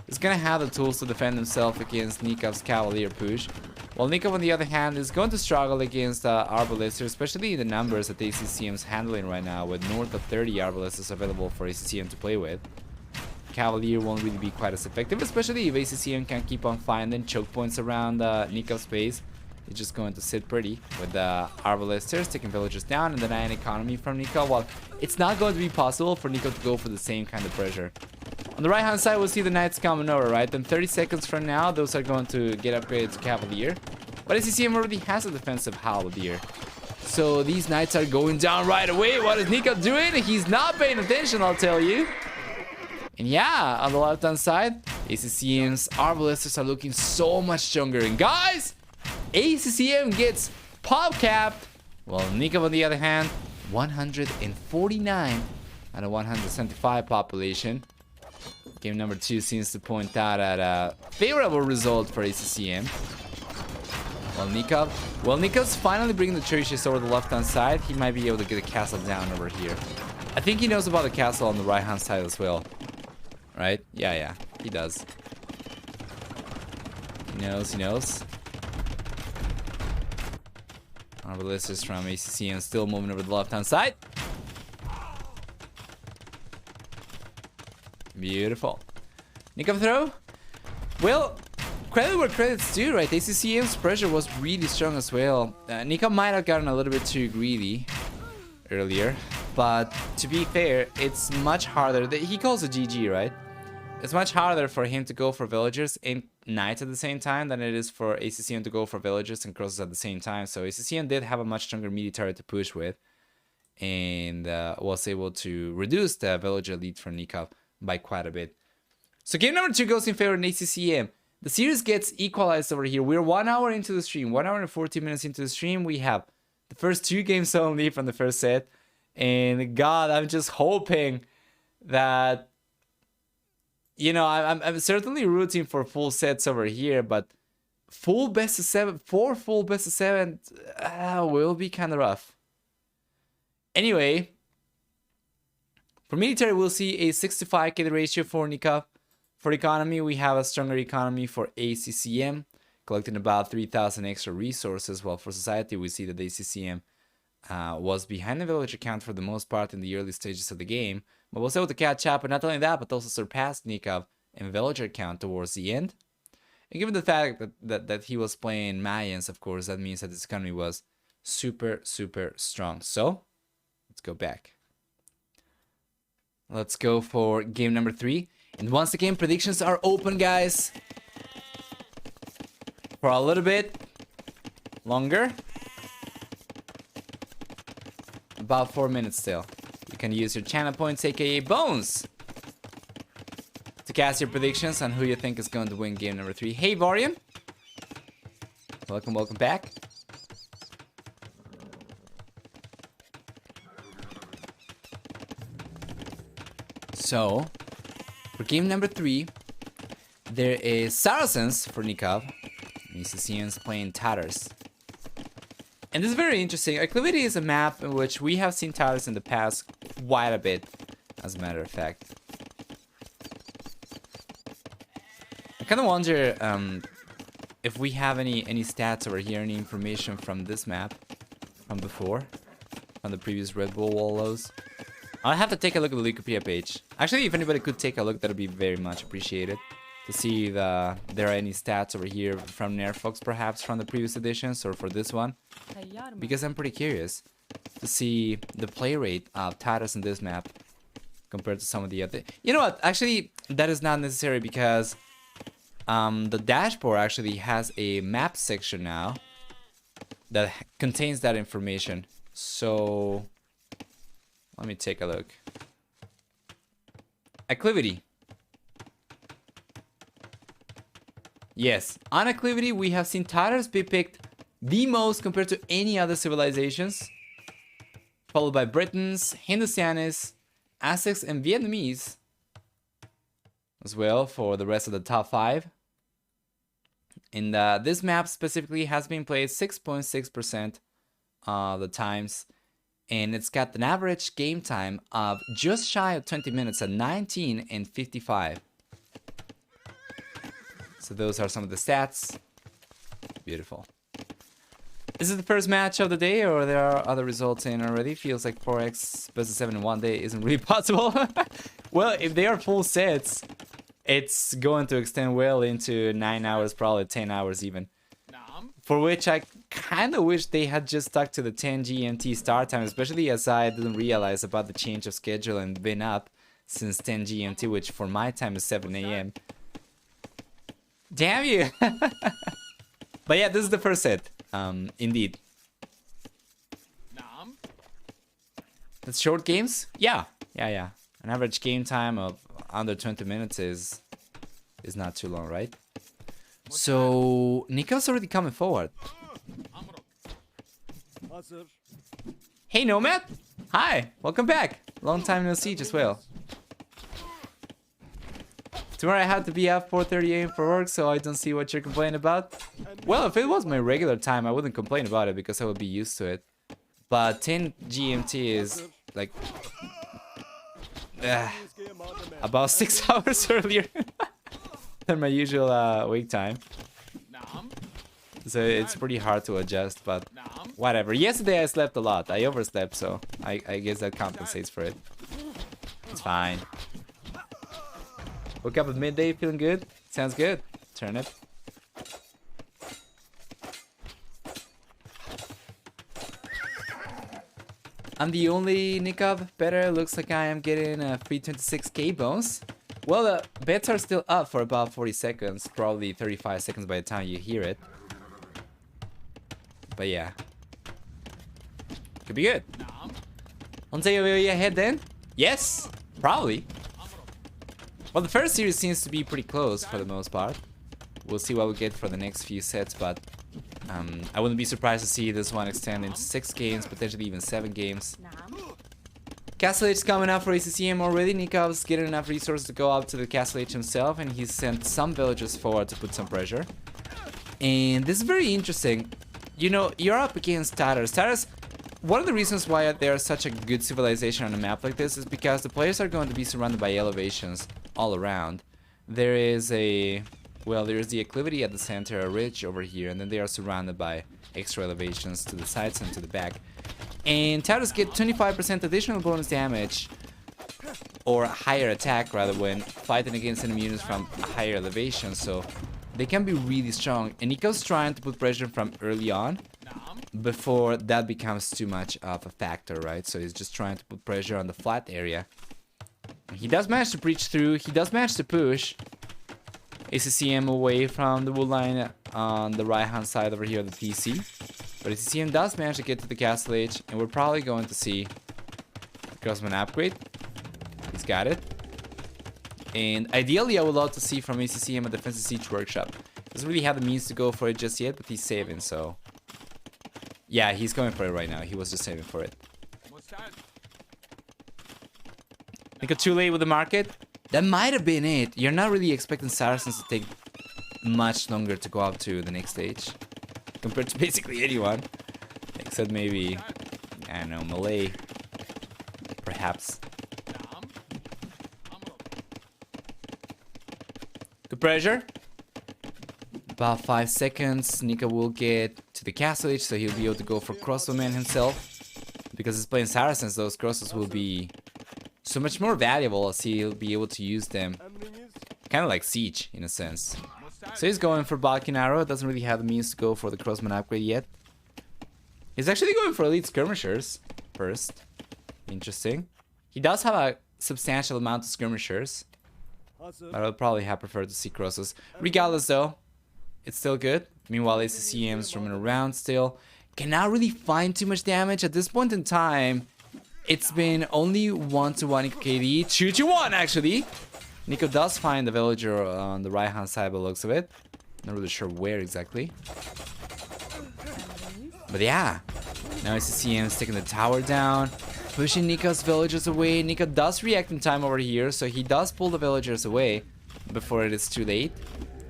he's gonna have the tools to defend himself against Nikov's Cavalier push. While Nicov, on the other hand, is going to struggle against Arbalesters, especially in the numbers that ACCM's handling right now, with north of 30 Arbalesters available for ACCM to play with. Cavalier won't really be quite as effective, especially if ACCM can keep on finding choke points around Nikov's base. He's just going to sit pretty with Arbalesters, taking villagers down and denying economy from Nicov. Well, it's not going to be possible for Nicov to go for the same kind of pressure On the right hand side, we'll see the Knights coming over, right? Then 30 seconds from now, those are going to get upgraded to Cavalier. But ACCM already has a defensive Halberdier. So these Knights are going down right away. What is Nicov doing? He's not paying attention, I'll tell you. And yeah, on the left hand side, ACCM's Arbalesters are looking so much stronger. And guys, ACCM gets pop capped. Well, Nicov on the other hand, 149 out of 175 population. Game number 2 seems to point out at a favorable result for ACCM. Well, Nicov's finally bringing the churches over the left-hand side. He might be able to get a castle down over here. I think he knows about the castle on the right-hand side as well. Right? Yeah, he does. He knows. Arbalesters from ACCM still moving over the left-hand side. Beautiful. Nicov throw. Well, credit where credit's due, right? ACCM's pressure was really strong as well. Nicov might have gotten a little bit too greedy earlier, but to be fair, it's much harder. He calls it GG, right? It's much harder for him to go for villagers and knights at the same time than it is for ACCM to go for villagers and crosses at the same time. So ACCM did have a much stronger military to push with, and was able to reduce the villager lead for Nicov by quite a bit. So game number 2 goes in favor of ACCM. The series gets equalized over here. We're 1 hour into the stream, 1 hour and 14 minutes into the stream. We have the first 2 games only from the first set. And God, I'm just hoping that, you know, I'm certainly rooting for full sets over here, but full best of 7, 4 full best of 7 will be kind of rough. Anyway, for military, we'll see a 65k ratio for Nicov. For economy, we have a stronger economy for ACCM, collecting about 3,000 extra resources, while for society, we see that ACCM was behind the villager count for the most part in the early stages of the game, but was able to catch up, and not only that, but also surpassed Nicov in villager count towards the end. And given the fact that he was playing Mayans, of course, that means that his economy was super, super strong. So, let's go back. Let's go for game number 3. And once again, predictions are open, guys. For a little bit longer. About 4 minutes still. You can use your channel points, aka bones, to cast your predictions on who you think is going to win game number 3. Hey, Varian. Welcome back. So, for game number 3, there is Saracens for Nicov. ACCM's playing Tatars. And this is very interesting. Acclivity is a map in which we have seen Tatars in the past quite a bit, as a matter of fact. I kind of wonder if we have any stats over here, any information from this map, from before, from the previous Red Bull Wololos. I'll have to take a look at the Wikipedia page. Actually, if anybody could take a look, that would be very much appreciated. To see if there are any stats over here from Nerfox, perhaps from the previous editions, or for this one. Because I'm pretty curious to see the play rate of Tatars in this map compared to some of the other. You know what? Actually, that is not necessary because the dashboard actually has a map section now that contains that information. So let me take a look. Acclivity. Yes, on Acclivity, we have seen Tatars be picked the most compared to any other civilizations, followed by Britons, Hindustanis, Aztecs, and Vietnamese as well for the rest of the top 5. And this map specifically has been played 6.6% of the times, and it's got an average game time of just shy of 20 minutes at 19 and 55. So those are some of the stats. Beautiful. Is it the first match of the day, or there are other results in already? Feels like 4x best of 7 in 1 day isn't really possible. Well, if they are full sets, it's going to extend well into 9 hours, probably 10 hours even. For which I kind of wish they had just stuck to the 10 GMT start time, especially as I didn't realize about the change of schedule and been up since 10 GMT, which for my time is 7 a.m. Damn you! But yeah, this is the first set. Indeed. That's short games? Yeah. An average game time of under 20 minutes is not too long, right? So Nicov's already coming forward. Hey Nomad! Hi! Welcome back! Long time no see as well. Tomorrow I have to be up 4:30 a.m. for work, so I don't see what you're complaining about. Well, if it was my regular time, I wouldn't complain about it because I would be used to it. But 10 GMT is like about 6 hours earlier than my usual wake time. So it's pretty hard to adjust, but whatever. Yesterday I slept a lot. I overslept, so I guess that compensates for it. It's fine. Woke up at midday, feeling good? Sounds good. Turn it. I'm the only Nicov better. Looks like I am getting a free 26k bonus. Well, the bets are still up for about 40 seconds. Probably 35 seconds by the time you hear it. But yeah. Could be good. On take ahead then? Yes, probably. Well, the first series seems to be pretty close for the most part. We'll see what we get for the next few sets, but I wouldn't be surprised to see this one extend into 6 games, potentially even 7 games. Castle Age is coming up for ACCM already. Nikov's getting enough resources to go up to the Castle Age himself, and he's sent some villagers forward to put some pressure. And this is very interesting. You know, you're up against Tatars. Tatars, one of the reasons why they're such a good civilization on a map like this is because the players are going to be surrounded by elevations all around. There is a... well, there's the acclivity at the center, a ridge over here, and then they are surrounded by extra elevations to the sides and to the back. And Tatars get 25% additional bonus damage, or higher attack rather, when fighting against enemy units from a higher elevation, so they can be really strong. And Nikov's trying to put pressure from early on, before that becomes too much of a factor, right? So he's just trying to put pressure on the flat area. He does manage to breach through, he does manage to push ACCM away from the wood line on the right hand side over here of the PC. But ACCM does manage to get to the Castle Age, and we're probably going to see Crossman upgrade. He's got it. And ideally I would love to see from ACCM a defensive siege workshop. Doesn't really have the means to go for it just yet, but he's saving, so... yeah, he's going for it right now. He was just saving for it. Think too late with the market? That might have been it. You're not really expecting Saracens to take much longer to go up to the next stage. Compared to basically anyone. Except maybe, I don't know, Malay. Perhaps. Good pressure. About 5 seconds. Nika will get to the Castle Age, so he'll be able to go for crossbowman himself. Because he's playing Saracens, those crosses will be so much more valuable, as he'll be able to use them kind of like siege in a sense. So he's going for Balkan Arrow. Doesn't really have the means to go for the crossman upgrade yet. He's actually going for elite skirmishers first. Interesting. He does have a substantial amount of skirmishers, but I would probably have preferred to see crosses. Regardless though, it's still good. Meanwhile, ACCM's roaming around still. Cannot really find too much damage at this point in time. It's been only 1-to-1 KD, 2-to-1 actually. Nico does find the villager on the right hand side by the looks of it. Not really sure where exactly. But yeah, now ACCM's taking the tower down, pushing Nico's villagers away. Nico does react in time over here, so he does pull the villagers away before it is too late.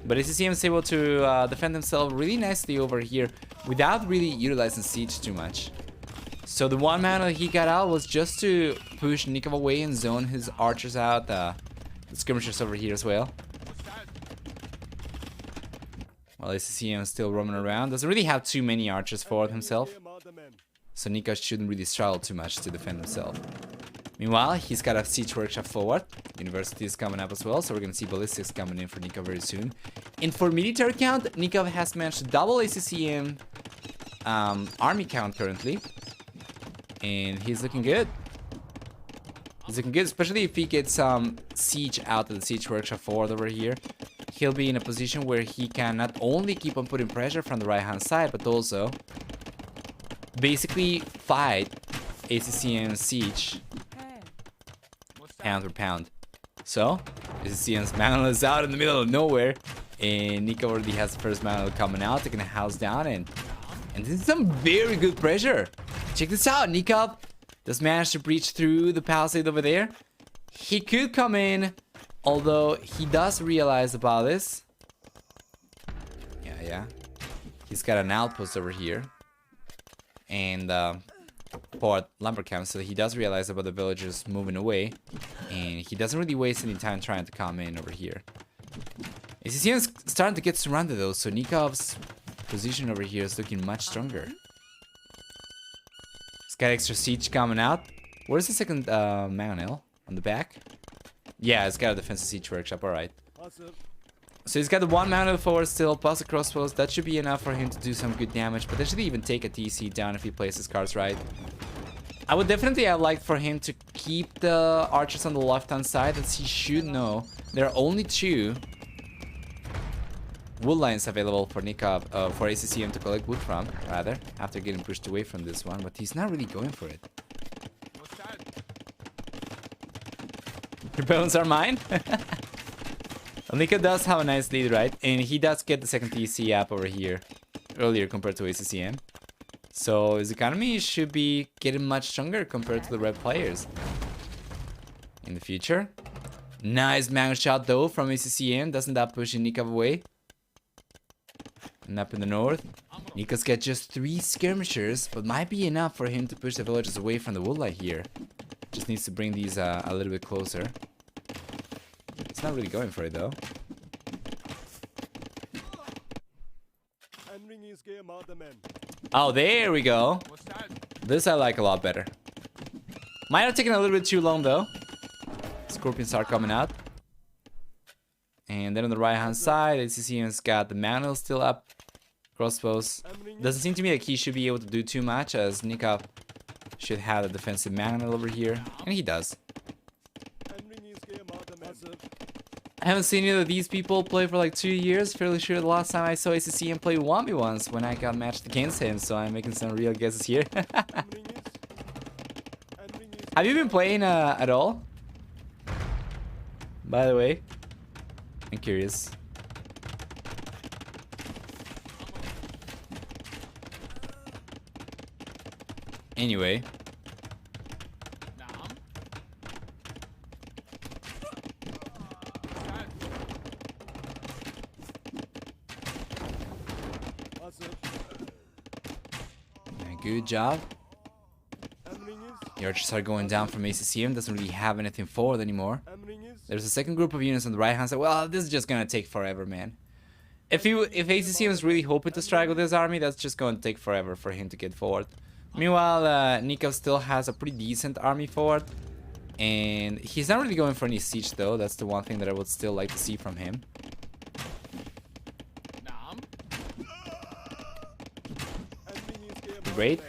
But ACCM is able to defend himself really nicely over here without really utilizing siege too much. So the one mana that he got out was just to push Nicov away and zone his archers out. The skirmishers over here as well. While ACCM is still roaming around. Doesn't really have too many archers forward himself. So Nicov shouldn't really struggle too much to defend himself. Meanwhile, he's got a siege workshop forward. University is coming up as well, so we're going to see ballistics coming in for Nicov very soon. And for military count, Nicov has managed to double ACCM army count currently. And he's looking good. He's looking good, especially if he gets some siege out of the siege workshop forward over here. He'll be in a position where he can not only keep on putting pressure from the right hand side, but also basically fight ACCM siege pound for pound. So ACCM's Mantle is out in the middle of nowhere, and Nicov already has the first Mantle coming out, taking a house down, and this is some very good pressure. Check this out, Nicov does manage to breach through the palisade over there. He could come in, although he does realize about this. Yeah. He's got an outpost over here. And port lumber camp, so he does realize about the villagers moving away. And he doesn't really waste any time trying to come in over here. ACCM is starting to get surrounded though, so Nikov's position over here is looking much stronger. Got extra siege coming out. Where's the second Manel? On the back? Yeah, it's got a defensive siege workshop, alright. So he's got the one Manel forward still, plus the crossbows. That should be enough for him to do some good damage, potentially even take a TC down if he plays his cards right. I would definitely have liked for him to keep the archers on the left hand side, as he should know there are only 2 wood lines available for Nicov, for ACCM to collect wood from, rather, after getting pushed away from this one, but he's not really going for it. Your bones are mine? Nicov does have a nice lead, right? And he does get the second TC up over here earlier compared to ACCM. So his economy should be getting much stronger compared to the red players in the future. Nice mango shot though from ACCM, doesn't that push Nicov away? And up in the north, Nicov's got just 3 skirmishers, but might be enough for him to push the villagers away from the woodlight here. Just needs to bring these a little bit closer. It's not really going for it though. Oh, there we go. This I like a lot better. Might have taken a little bit too long though. Scorpions are coming out. And then on the right hand side, ACCM's got the Mantle still up. Crossbows. Doesn't seem to me like he should be able to do too much, as Nicov should have a defensive Mantle over here. And he does. I haven't seen either of these people play for like 2 years. Fairly sure the last time I saw ACCM play 1v1s when I got matched against him, so I'm making some real guesses here. Have you been playing at all? By the way, I'm curious. Anyway. Good job. The archers are going down from ACCM. Doesn't really have anything forward anymore. There's a second group of units on the right hand side. Well, this is just gonna take forever, man. If ACCM is really hoping to strike with this army, that's just going to take forever for him to get forward. Meanwhile, Nicov still has a pretty decent army forward. And he's not really going for any siege though. That's the one thing that I would still like to see from him. Great.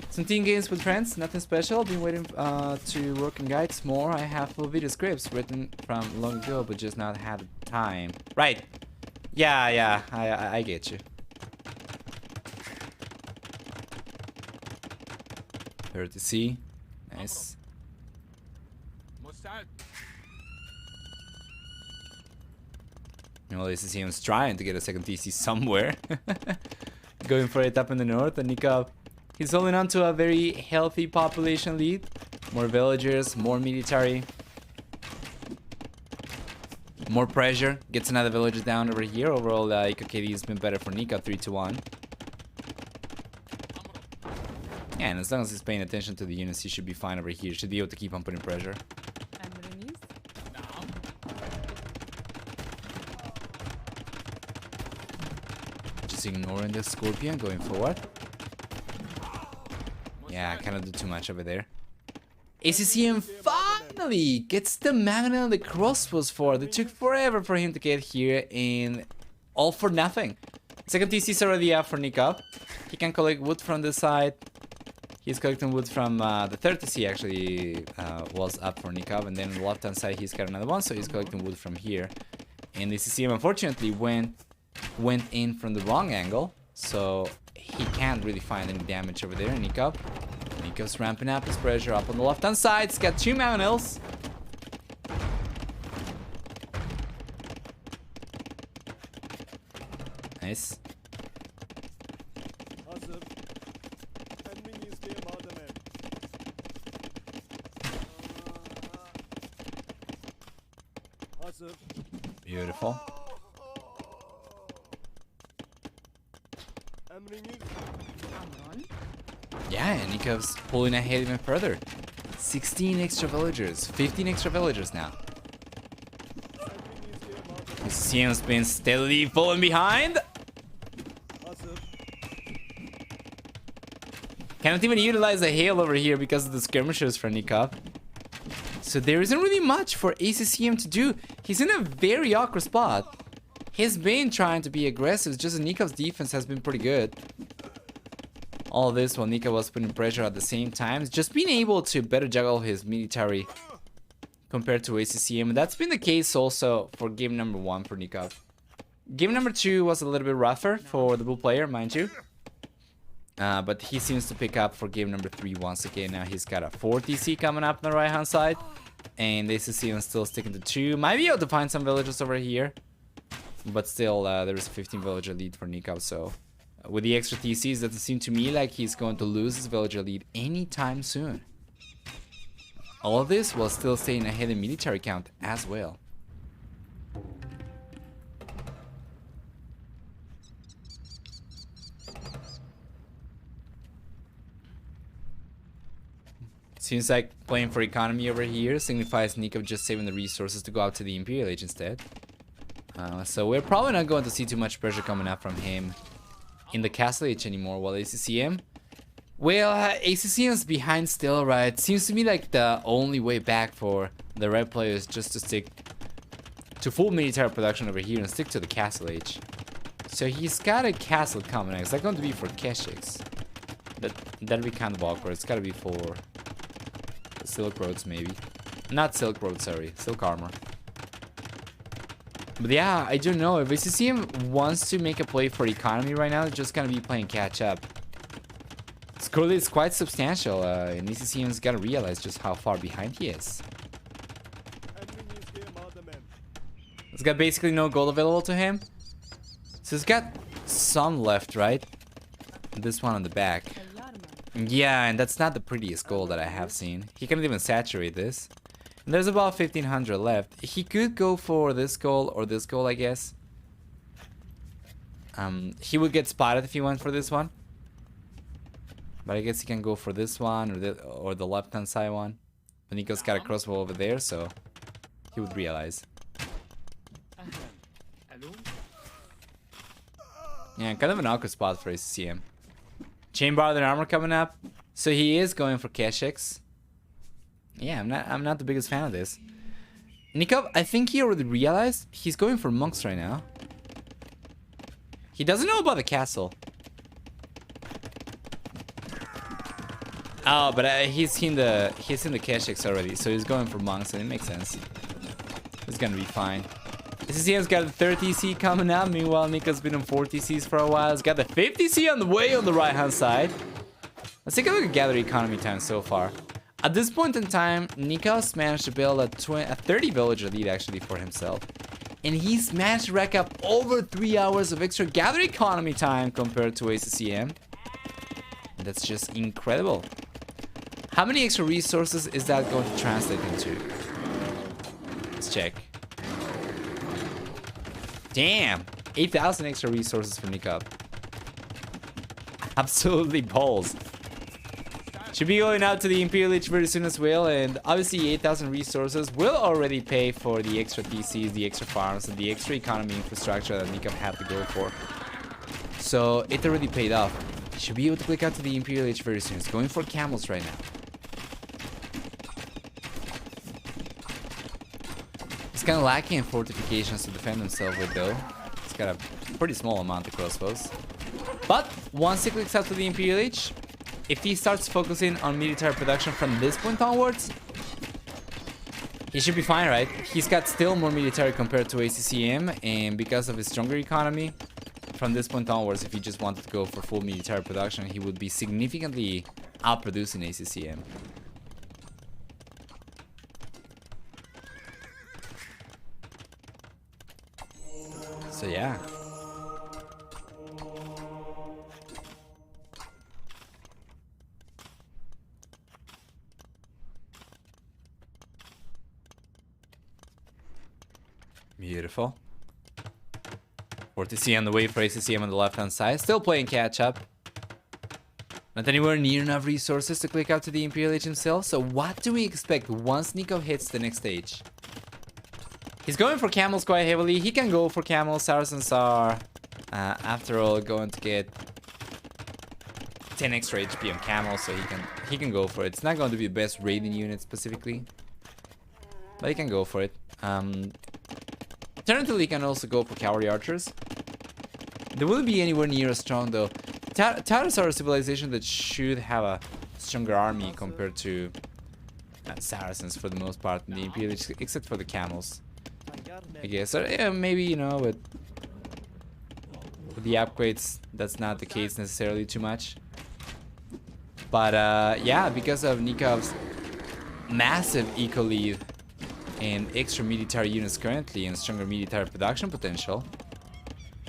Some team games with friends, nothing special. Been waiting to work on guides more. I have full video scripts written from long ago, but just not had time. Right. Yeah, I get you. 30C. Nice. Well, ACCM's trying to get a second TC somewhere. Going for it up in the north, and Nicov, he's holding on to a very healthy population lead. More villagers, more military. More pressure. Gets another villager down over here. Overall, EcoKD has been better for Nicov, 3-1. Yeah, and as long as he's paying attention to the units, he should be fine over here. Should be able to keep on putting pressure. Ignoring the Scorpion, going forward. Yeah, I kind of do too much over there. ACCM finally gets the magnet and the crossbows forward. It took forever for him to get here, and all for nothing. Second TC is already up for Nicov. He can collect wood from the side. He's collecting wood from the 30C actually was up for Nicov, and then on the left hand side he's got another one, so he's collecting wood from here. And the ACCM unfortunately went in from the wrong angle, so he can't really find any damage over there. Nicov. Nicov's ramping up his pressure up on the left hand side. He's got 2 Magnils. Nice. Beautiful. Yeah, and Nikov's pulling ahead even further. 16 extra villagers, 15 extra villagers now. ACCM's been steadily falling behind. Cannot even utilize the hail over here because of the skirmishers for Nicov. So there isn't really much for ACCM to do. He's in a very awkward spot. He's been trying to be aggressive, just Nikov's defense has been pretty good. All this while Nicov was putting pressure at the same time. Just being able to better juggle his military compared to ACCM. That's been the case also for game number 1 for Nicov. Game number 2 was a little bit rougher for the blue player, mind you. But he seems to pick up for game number 3 once again. Now he's got a 4 TC coming up on the right hand side. And ACCM is still sticking to 2. Might be able to find some villagers over here. But still, there is a 15 villager lead for Nicov. So with the extra TCs, it doesn't seem to me like he's going to lose his villager lead anytime soon. All of this while still staying ahead in military count as well. Seems like playing for economy over here signifies Nicov just saving the resources to go out to the Imperial Age instead. So we're probably not going to see too much pressure coming up from him in the Castle Age anymore, while ACCM... Well, ACCM's behind still, right? Seems to me like the only way back for the red players just to stick to full military production over here and stick to the Castle Age. So he's got a castle coming. Is that going to be for Keshiks? That'd be kind of awkward. It's gotta be for the Silk Roads, maybe. Not Silk Road, sorry. Silk Armor. But yeah, I don't know. If ACCM wants to make a play for economy right now, it's just gonna be playing catch up. Score is quite substantial, and ACCM's gotta realize just how far behind he is. He's got basically no gold available to him. So he's got some left, right? This one on the back. Yeah, and that's not the prettiest gold that I have seen. He can't even saturate this. And there's about 1500 left. He could go for this gold or this gold, I guess. He would get spotted if he went for this one. But I guess he can go for this one or the left-hand side one. But Nico's got a crossbow over there, so he would realize. Yeah, kind of an awkward spot for ACCM. Chain bar and armor coming up, so he is going for Keshiks. Yeah, I'm not the biggest fan of this. Nicov, I think he already realized he's going for monks right now. He doesn't know about the castle. Oh, but he's seen the Keshiks already, so he's going for monks, and it makes sense. It's gonna be fine. ACCM's got the 30C coming up. Meanwhile, Nicov's been on 40Cs for a while. He's got the 50C on the way on the right-hand side. Let's take a look at gather economy time so far. At this point in time, Nicov's managed to build a 30 villager lead actually for himself. And he's managed to rack up over 3 hours of extra gather economy time compared to ACCM. That's just incredible. How many extra resources is that going to translate into? Let's check. Damn! 8,000 extra resources for Nicov. Absolutely balls. Should be going out to the Imperial Age very soon as well, and obviously 8,000 resources will already pay for the extra TCs, the extra farms, and the extra economy infrastructure that Nicov had to go for. So it already paid off. Should be able to click out to the Imperial Age very soon. It's going for camels right now. He's kind of lacking in fortifications to defend himself with, though. He's got a pretty small amount of crossbows. But once he clicks out to the Imperial Age, if he starts focusing on military production from this point onwards, he should be fine, right? He's got still more military compared to ACCM, and because of his stronger economy, from this point onwards, if he just wanted to go for full military production, he would be significantly outproducing ACCM. So yeah. Beautiful. 40C on the way for ACCM on the left-hand side. Still playing catch-up. Not anywhere near enough resources to click out to the Imperial Age himself. So what do we expect once Nicov hits the next stage? He's going for camels quite heavily. He can go for camels. Saracens are, after all, going to get 10 extra HP on camels, so he can go for it. It's not going to be the best raiding unit specifically, but he can go for it. Alternatively, he can also go for cavalry archers. They wouldn't be anywhere near as strong though. Tatars are a civilization that should have a stronger army compared to Saracens for the most part in the Imperial, except for the camels, I guess. Or yeah, maybe, you know, with the upgrades, that's not the case necessarily too much. But yeah, because of Nikov's massive eco lead and extra military units currently and stronger military production potential,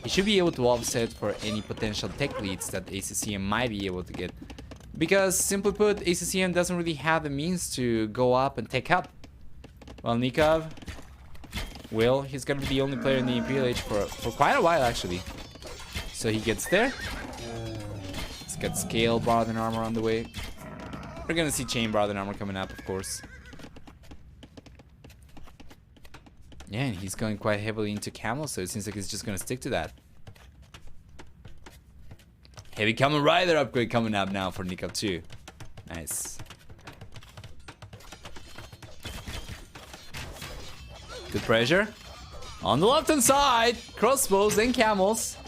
he should be able to offset for any potential tech leads that ACCM might be able to get. Because, simply put, ACCM doesn't really have the means to go up and take up. Well, Nicov, well, he's gonna be the only player in the Imperial Age for quite a while, actually. So he gets there. He's got scale, bar, and armor on the way. We're gonna see chain, bar, and armor coming up, of course. Yeah, and he's going quite heavily into camel, so it seems like he's just gonna stick to that. Heavy Camel Rider upgrade coming up now for Nicov too. Nice. Good pressure. On the left-hand side, crossbows and camels.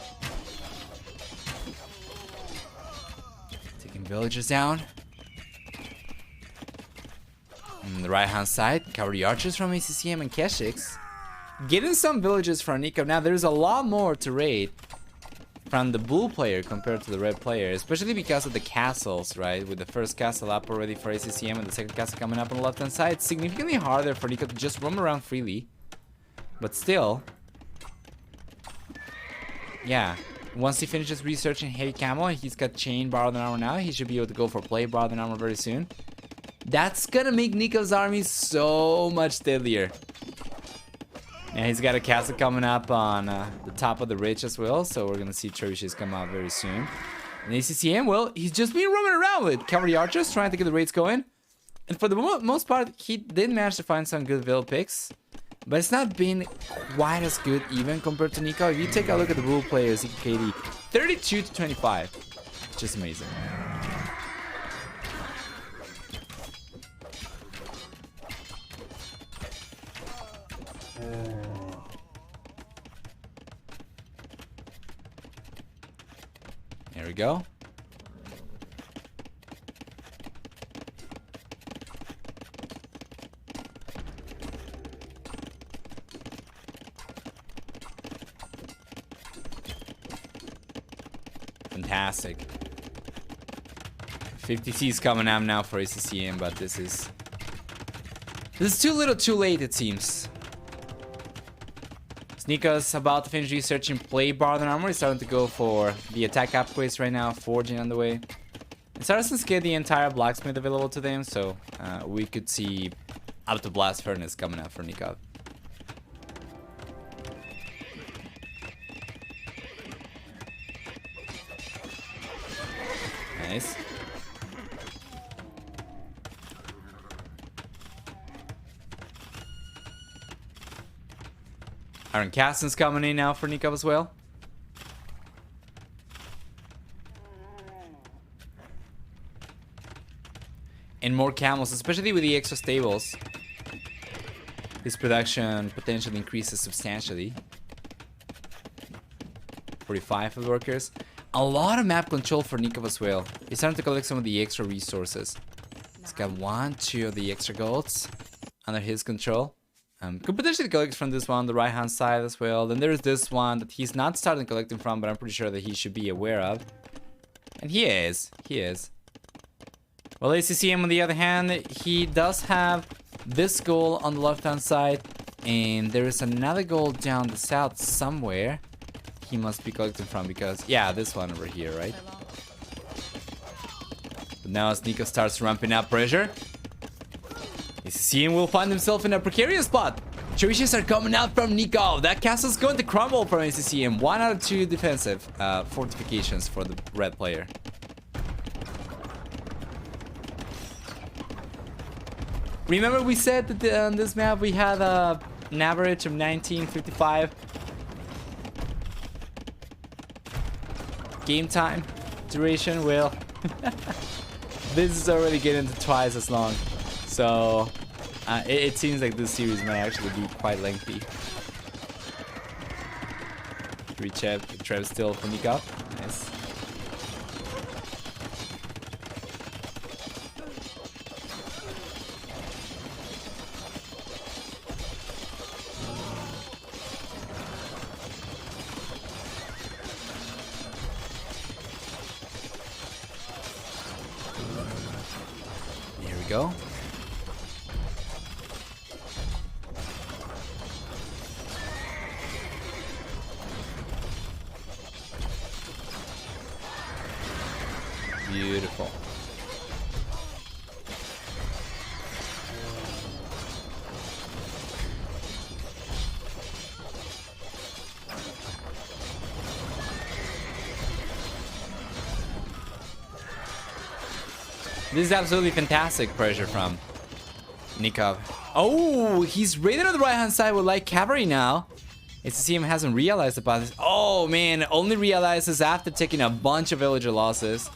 Taking villagers down. On the right-hand side, cavalry archers from ACCM and Keshiks. Getting some villages from Nicov. Now, there's a lot more to raid from the blue player compared to the red player, especially because of the castles, right? With the first castle up already for ACCM and the second castle coming up on the left-hand side, it's significantly harder for Nicov to just roam around freely. But still, yeah, once he finishes researching heavy camo and he's got chain, borrowed armor now, he should be able to go for plate, borrowed armor very soon. That's gonna make Nikov's army so much deadlier. Yeah, he's got a castle coming up on the top of the ridge as well, so we're gonna see trebuchets come out very soon. And ACCM, well, he's just been roaming around with cavalry archers, trying to get the raids going. And for the most part, he did manage to find some good vill picks, but it's not been quite as good even compared to Nicov. If you take a look at the blue players, KD 32 to 25, just amazing. There we go. Fantastic. 50C's coming up now for ACCM, but this is too little too late, it seems. Nikov's about to finish researching plate, bar, and armor. He's starting to go for the attack upgrades right now, forging on the way. And Saracens get the entire blacksmith available to them, so we could see up to blast furnace coming out for Nicov. Nice. Iron Caston's coming in now for Nicov as well. And more camels, especially with the extra stables. His production potentially increases substantially. 45 for workers. A lot of map control for Nicov as well. He's starting to collect some of the extra resources. He's got 1, 2 of the extra golds under his control. Could potentially collect from this one on the right hand side as well. Then there's this one that he's not starting collecting from, but I'm pretty sure that he should be aware of. And he is. He is. Well, ACCM on the other hand, he does have this goal on the left hand side. And there is another goal down the south somewhere. He must be collecting from because, yeah, this one over here, right? But now as Nicov starts ramping up pressure, ACCM will find himself in a precarious spot. Choices are coming out from Nicov. That castle's going to crumble from ACCM. 1 out of 2 defensive fortifications for the red player. Remember we said that on this map we had an average of 1955 game time duration. Well, this is already getting to twice as long, so it seems like this series might actually be quite lengthy. Trev still for Nicov. Nice. Go. Beautiful. This is absolutely fantastic pressure from Nicov. Oh, he's raided on the right hand side with light cavalry now. ACCM hasn't realized about this. Oh man, only realizes after taking a bunch of villager losses.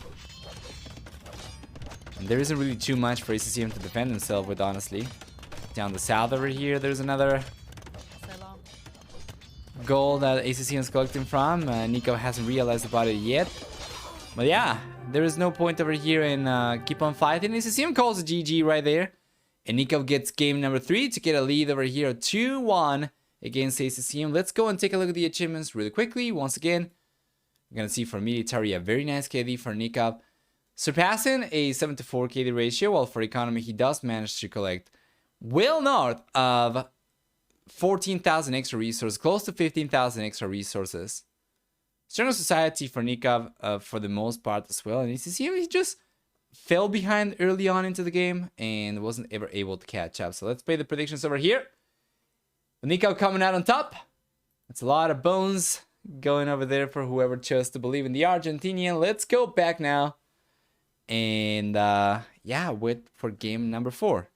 And there isn't really too much for ACCM to defend himself with, honestly. Down the south over here, there's another goal that ACCM is collecting from. Nicov hasn't realized about it yet. But yeah, there is no point over here in keep on fighting. ACCM calls a GG right there. And Nicov gets game number 3 to get a lead over here 2-1 against ACCM. Let's go and take a look at the achievements really quickly. Once again, we're going to see for military a very nice KD for Nicov, surpassing a 7-to-4 KD ratio, while for economy he does manage to collect well north of 14,000 extra resources, close to 15,000 extra resources. Stronger society for Nicov for the most part as well. And ACCM, he just fell behind early on into the game and wasn't ever able to catch up. So let's play the predictions over here. Nicov coming out on top. That's a lot of bones going over there for whoever chose to believe in the Argentinian. Let's go back now. And yeah, wait for game number 4.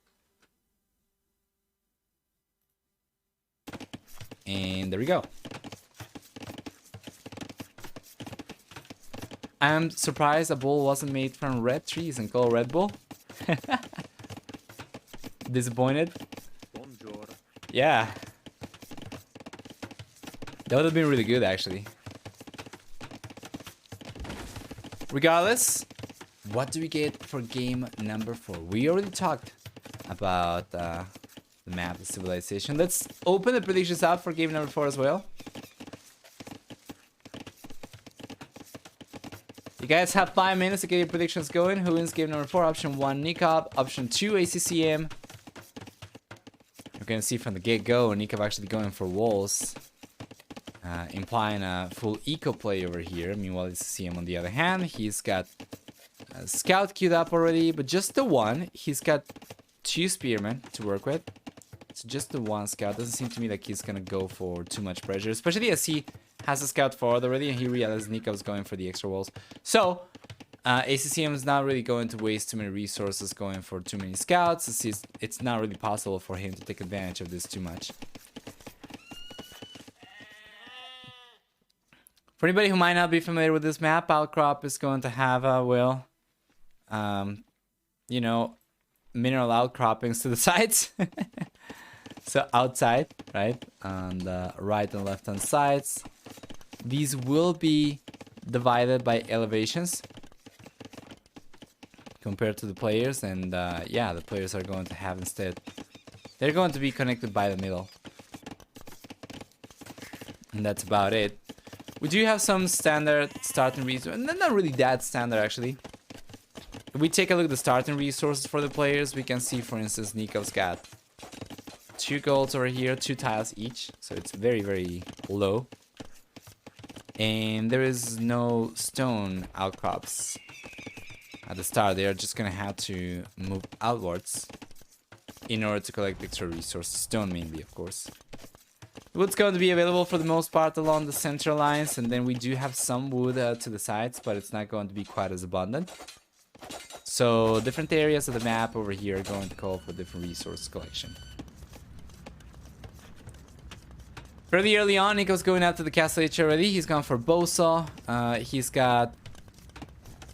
And there we go. I'm surprised a bull wasn't made from red trees and called Red Bull. Disappointed? Bonjour. Yeah. That would have been really good, actually. Regardless, what do we get for game number 4? We already talked about the map of civilization. Let's open the predictions out for game number 4 as well. You guys have 5 minutes to get your predictions going. Who wins game number 4? Option 1, Nicov. Option 2, ACCM. You're going to see from the get-go, Nicov actually going for walls. Implying a full eco play over here. Meanwhile, ACCM on the other hand, he's got a scout queued up already, but just the one. He's got 2 spearmen to work with. So just the 1 scout. Doesn't seem to me like he's going to go for too much pressure, especially as he has a scout forward already, and he realizes Nicov's going for the extra walls. So, ACCM is not really going to waste too many resources going for too many scouts. It's not really possible for him to take advantage of this too much. For anybody who might not be familiar with this map, Outcrop is going to have, you know, mineral outcroppings to the sides. So outside, right, on the right and left hand sides. These will be divided by elevations compared to the players, and yeah, the players are going to have instead, they're going to be connected by the middle, and that's about it. We do have some standard starting resources, not really that standard actually. If we take a look at the starting resources for the players, we can see, for instance, Nicov's got 2 golds over here, 2 tiles each, so it's very, very low. And there is no stone outcrops at the start. They are just gonna have to move outwards in order to collect extra resources, stone mainly, of course. Wood's going to be available for the most part along the central lines, and then we do have some wood to the sides, but it's not going to be quite as abundant. So different areas of the map over here are going to call for different resource collection. Fairly early on, Nico's going after the Castle H already. He's gone for Bowsaw. He's got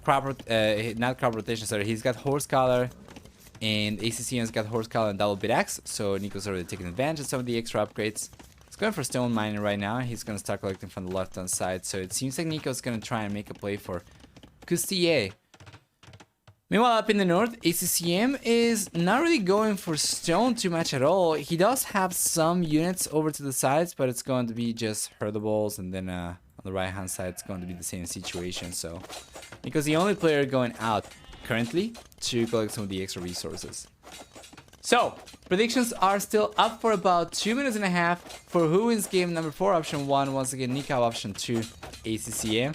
not crop rotation, sorry. He's got Horse Collar, and ACCM's got Horse Collar and Double Bit Axe. So Nico's already taking advantage of some of the extra upgrades. He's going for Stone Mining right now. He's going to start collecting from the left-hand side. So it seems like Nico's going to try and make a play for Custiller. Meanwhile, up in the north, ACCM is not really going for stone too much at all. He does have some units over to the sides, but it's going to be just herdables, and then on the right-hand side, it's going to be the same situation. So, because the only player going out currently to collect some of the extra resources. So, predictions are still up for about 2.5 minutes for who wins game number 4, option 1. Once again, Nicov, option 2, ACCM.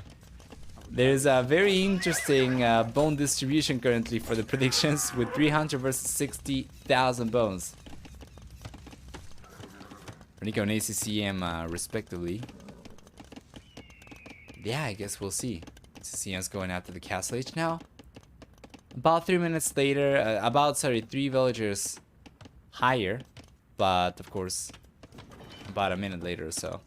There's a very interesting bone distribution currently for the predictions, with 300 versus 60,000 bones. For Nicov and ACCM, respectively. Yeah, I guess we'll see. ACCM's going after the Castle Age now. About 3 minutes later, 3 villagers higher, but of course, about a minute later or so.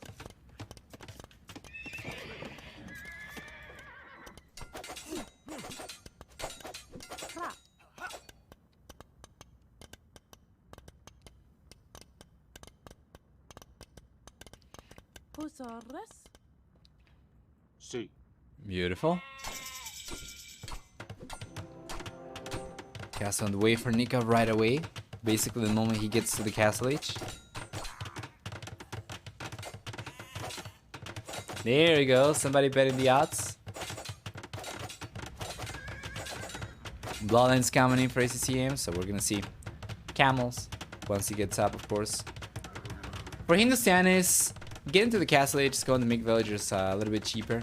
Beautiful. Castle on the way for Nicov right away. Basically the moment he gets to the Castle Age. There we go. Somebody betting the odds. Bloodline's coming in for ACCM, so we're gonna see camels once he gets up, of course. For Hindustan is getting to the Castle Age is going to make villagers a little bit cheaper.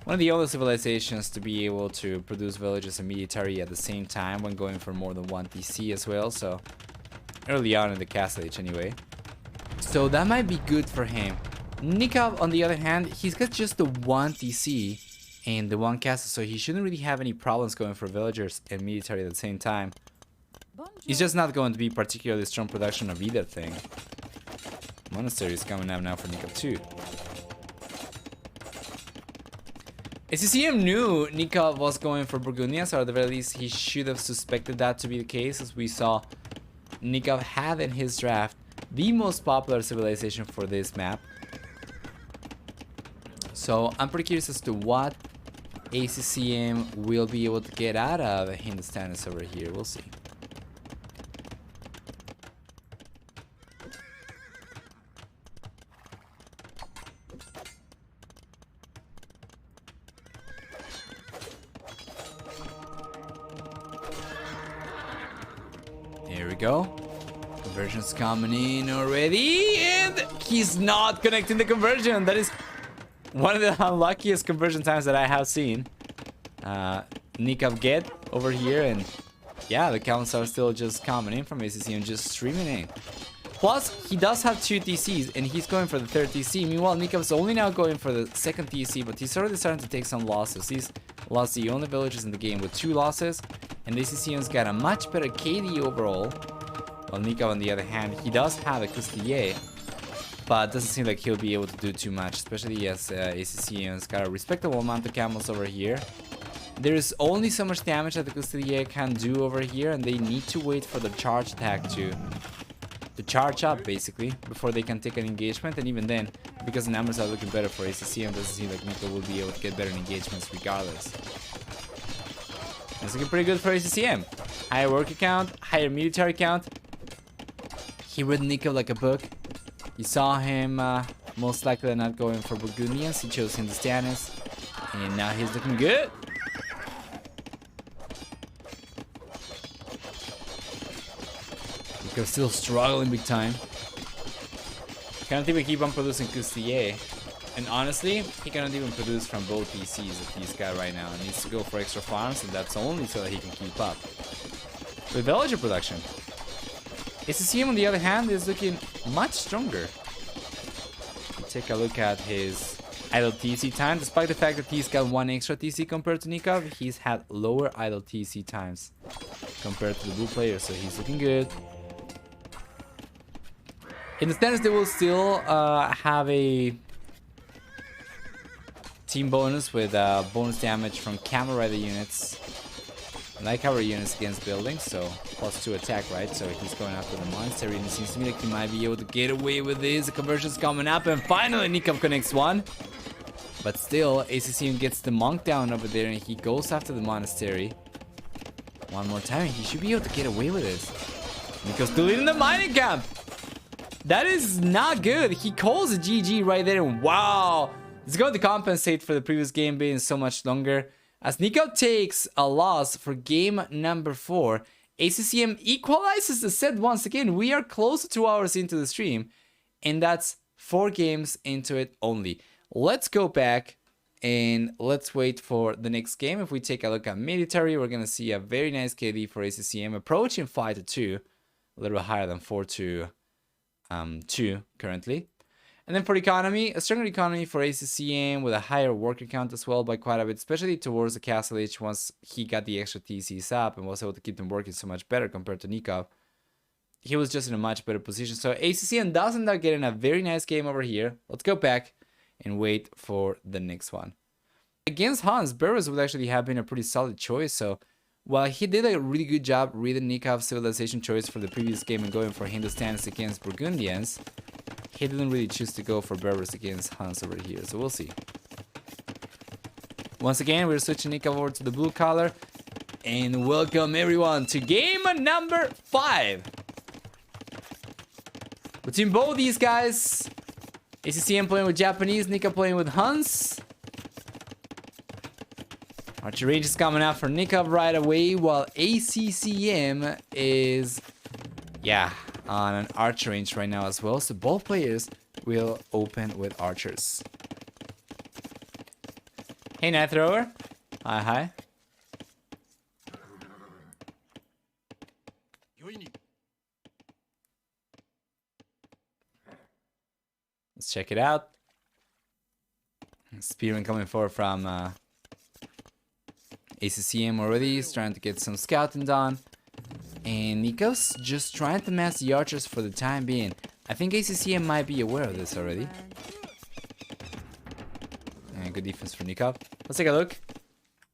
One of the only civilizations to be able to produce villagers and military at the same time when going for more than 1 TC as well, so early on in the Castle Age anyway. So that might be good for him. Nicov, on the other hand, he's got just the 1 TC and the 1 castle, so he shouldn't really have any problems going for villagers and military at the same time. He's just not going to be particularly strong production of either thing. Monastery is coming up now for Nicov too. ACCM knew Nicov was going for Burgundia, so at the very least he should have suspected that to be the case, as we saw Nicov had in his draft the most popular civilization for this map. So I'm pretty curious as to what ACCM will be able to get out of Hindustanis over here. We'll see. There we go. Conversion's coming in already, and he's not connecting the conversion. That is one of the unluckiest conversion times that I have seen. Nicov get over here, and yeah, the counts are still just coming in from ACC and just streaming in. Plus, he does have 2 TCs, and he's going for the 3rd TC. Meanwhile, Nikov's only now going for the 2nd TC, but he's already starting to take some losses. He's lost the only villagers in the game with 2 losses, and ACCM's got a much better KD overall. While Nicov, on the other hand, he does have a Custiller, but doesn't seem like he'll be able to do too much, especially as ACCM's got a respectable amount of camels over here. There is only so much damage that the Custiller can do over here, and they need to wait for the charge attack to charge up, basically, before they can take an engagement. And even then, because the numbers are looking better for ACCM, doesn't seem like Nicov will be able to get better engagements regardless. It's looking pretty good for ACCM. Higher worker count, higher military count. He read Nicov like a book. He saw him most likely not going for Burgundians. He chose Hindustanis. And now he's looking good. Nicov still struggling big time. Can't even keep on producing Coutier. And honestly, he cannot even produce from both DCs that he's got right now. He needs to go for extra farms, and that's only so that he can keep up with villager production. ACCM, on the other hand, is looking much stronger. Take a look at his idle TC time. Despite the fact that he's got 1 extra TC compared to Nicov, he's had lower idle TC times compared to the blue players, so he's looking good. In the standards, they will still have a team bonus with bonus damage from camel rider units, like our units against buildings, so +2 attack, right? So he's going after the monster, and it seems to me like he might be able to get away with this. The conversion's coming up, and finally Nicov connects one. But still, ACCM gets the monk down over there, and he goes after the monastery one more time, and he should be able to get away with this. Nicov's still in the mining camp. That is not good. He calls a GG right there, and wow, it's going to compensate for the previous game being so much longer. As Nicov takes a loss for game number 4, ACCM equalizes the set once again. We are close to 2 hours into the stream, and that's 4 games into it only. Let's go back and let's wait for the next game. If we take a look at military, we're going to see a very nice KD for ACCM, approaching 5-2, a little bit higher than 4-2 currently. And then for economy, a stronger economy for ACCM with a higher worker count as well by quite a bit, especially towards the castle age once he got the extra TCs up and was able to keep them working so much better compared to Nicov. He was just in a much better position. So ACCM does end up getting a very nice game over here. Let's go back and wait for the next one. Against Hans, Burris would actually have been a pretty solid choice. So while he did a really good job reading Nikov's civilization choice for the previous game and going for Hindustanis against Burgundians, he didn't really choose to go for Berbers against Hans over here, so we'll see. Once again, we're switching Nicov over to the blue color, and welcome everyone to game number 5. Between both these guys, ACCM playing with Japanese, Nicov playing with Hans. Archer range is coming out for Nicov right away, while ACCM is, on an archer range right now as well. So both players will open with archers. Hey, Night Thrower. Hi. Let's check it out. Spearman coming forward from ACCM already. He's trying to get some scouting done. And Nicov's just trying to mass the archers for the time being. I think ACCM might be aware of this already. And good defense from Nicov. Let's take a look.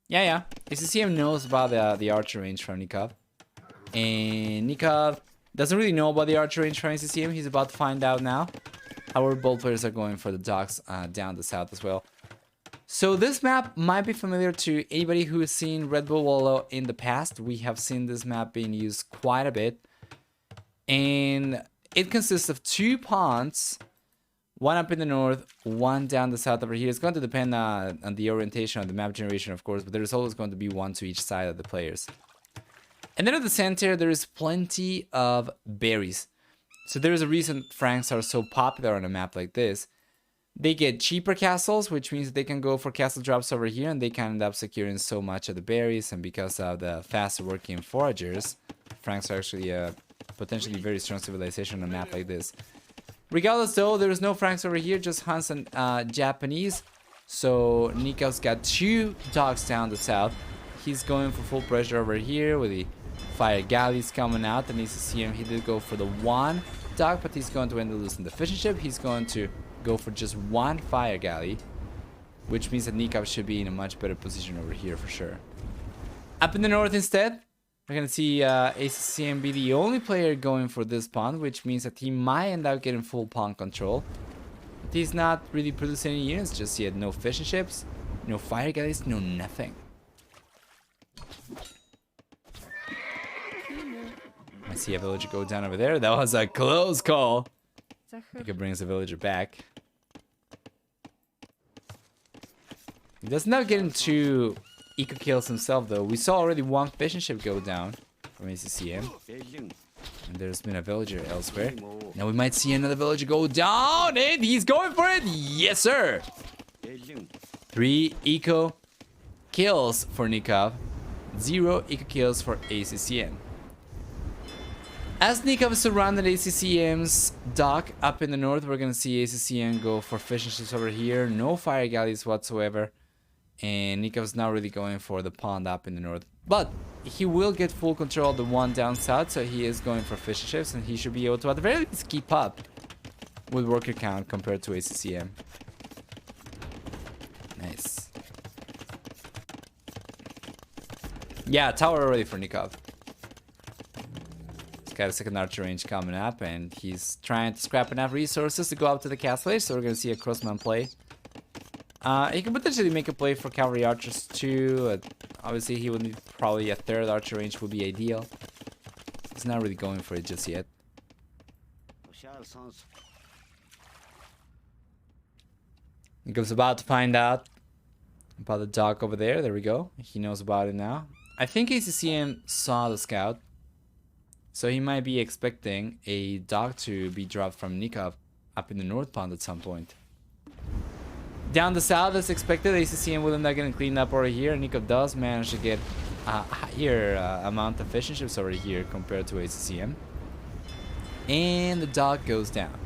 Yeah. ACCM knows about the archer range from Nicov. And Nicov doesn't really know about the archer range from ACCM. He's about to find out now. However, both players are going for the docks down the south as well. So this map might be familiar to anybody who has seen Red Bull Wololo in the past. We have seen this map being used quite a bit. And it consists of 2 ponds, one up in the north, one down the south over here. It's going to depend on the orientation of the map generation, of course, but there's always going to be one to each side of the players. And then at the center, there is plenty of berries. So there's a reason Franks are so popular on a map like this. They get cheaper castles, which means they can go for castle drops over here, and they can end up securing so much of the berries. And because of the faster working foragers, Franks are actually a potentially very strong civilization on a map like this. Regardless though, there's no Franks over here, just Hans and Japanese. So Nikov's got 2 docks down the south. He's going for full pressure over here with the fire galleys coming out. And ACCM, he did go for the 1 dock, but he's going to end up losing the fishing ship. He's going to go for just 1 fire galley, which means that Nicov should be in a much better position over here for sure. Up in the north instead, we're going to see ACCM be the only player going for this pond, which means that he might end up getting full pond control. he's not really producing any units just yet. No fishing ships, no fire galleys, no nothing. I see a villager go down over there. That was a close call. He brings the villager back. He does not get into eco kills himself though. We saw already one fishing ship go down from ACCM. And there's been a villager elsewhere. Now we might see another villager go down, and he's going for it. Yes, sir. 3 eco kills for Nicov. 0 eco kills for ACCM. As Nicov is surrounded ACCM's dock up in the north, we're going to see ACCM go for fishing ships over here. No fire galleys whatsoever. And Nicov's not really going for the pond up in the north. But he will get full control of the one down south, so he is going for fishing ships, and he should be able to at the very least keep up with worker count compared to ACCM. Nice. Yeah, tower already for Nicov. He's got a second archer range coming up, and he's trying to scrap enough resources to go up to the castle age, so we're going to see a crossman play. He can potentially make a play for cavalry archers too. Obviously, he would need probably a third archer range would be ideal. He's not really going for it just yet. Nicov's about to find out about the dock over there. There we go. He knows about it now. I think ACCM saw the scout, so he might be expecting a dock to be dropped from Nicov up in the north pond at some point. Down the south, as expected, ACCM will end up getting cleaned up over here. Nicov does manage to get a higher amount of fishing ships over here compared to ACCM. And the dock goes down.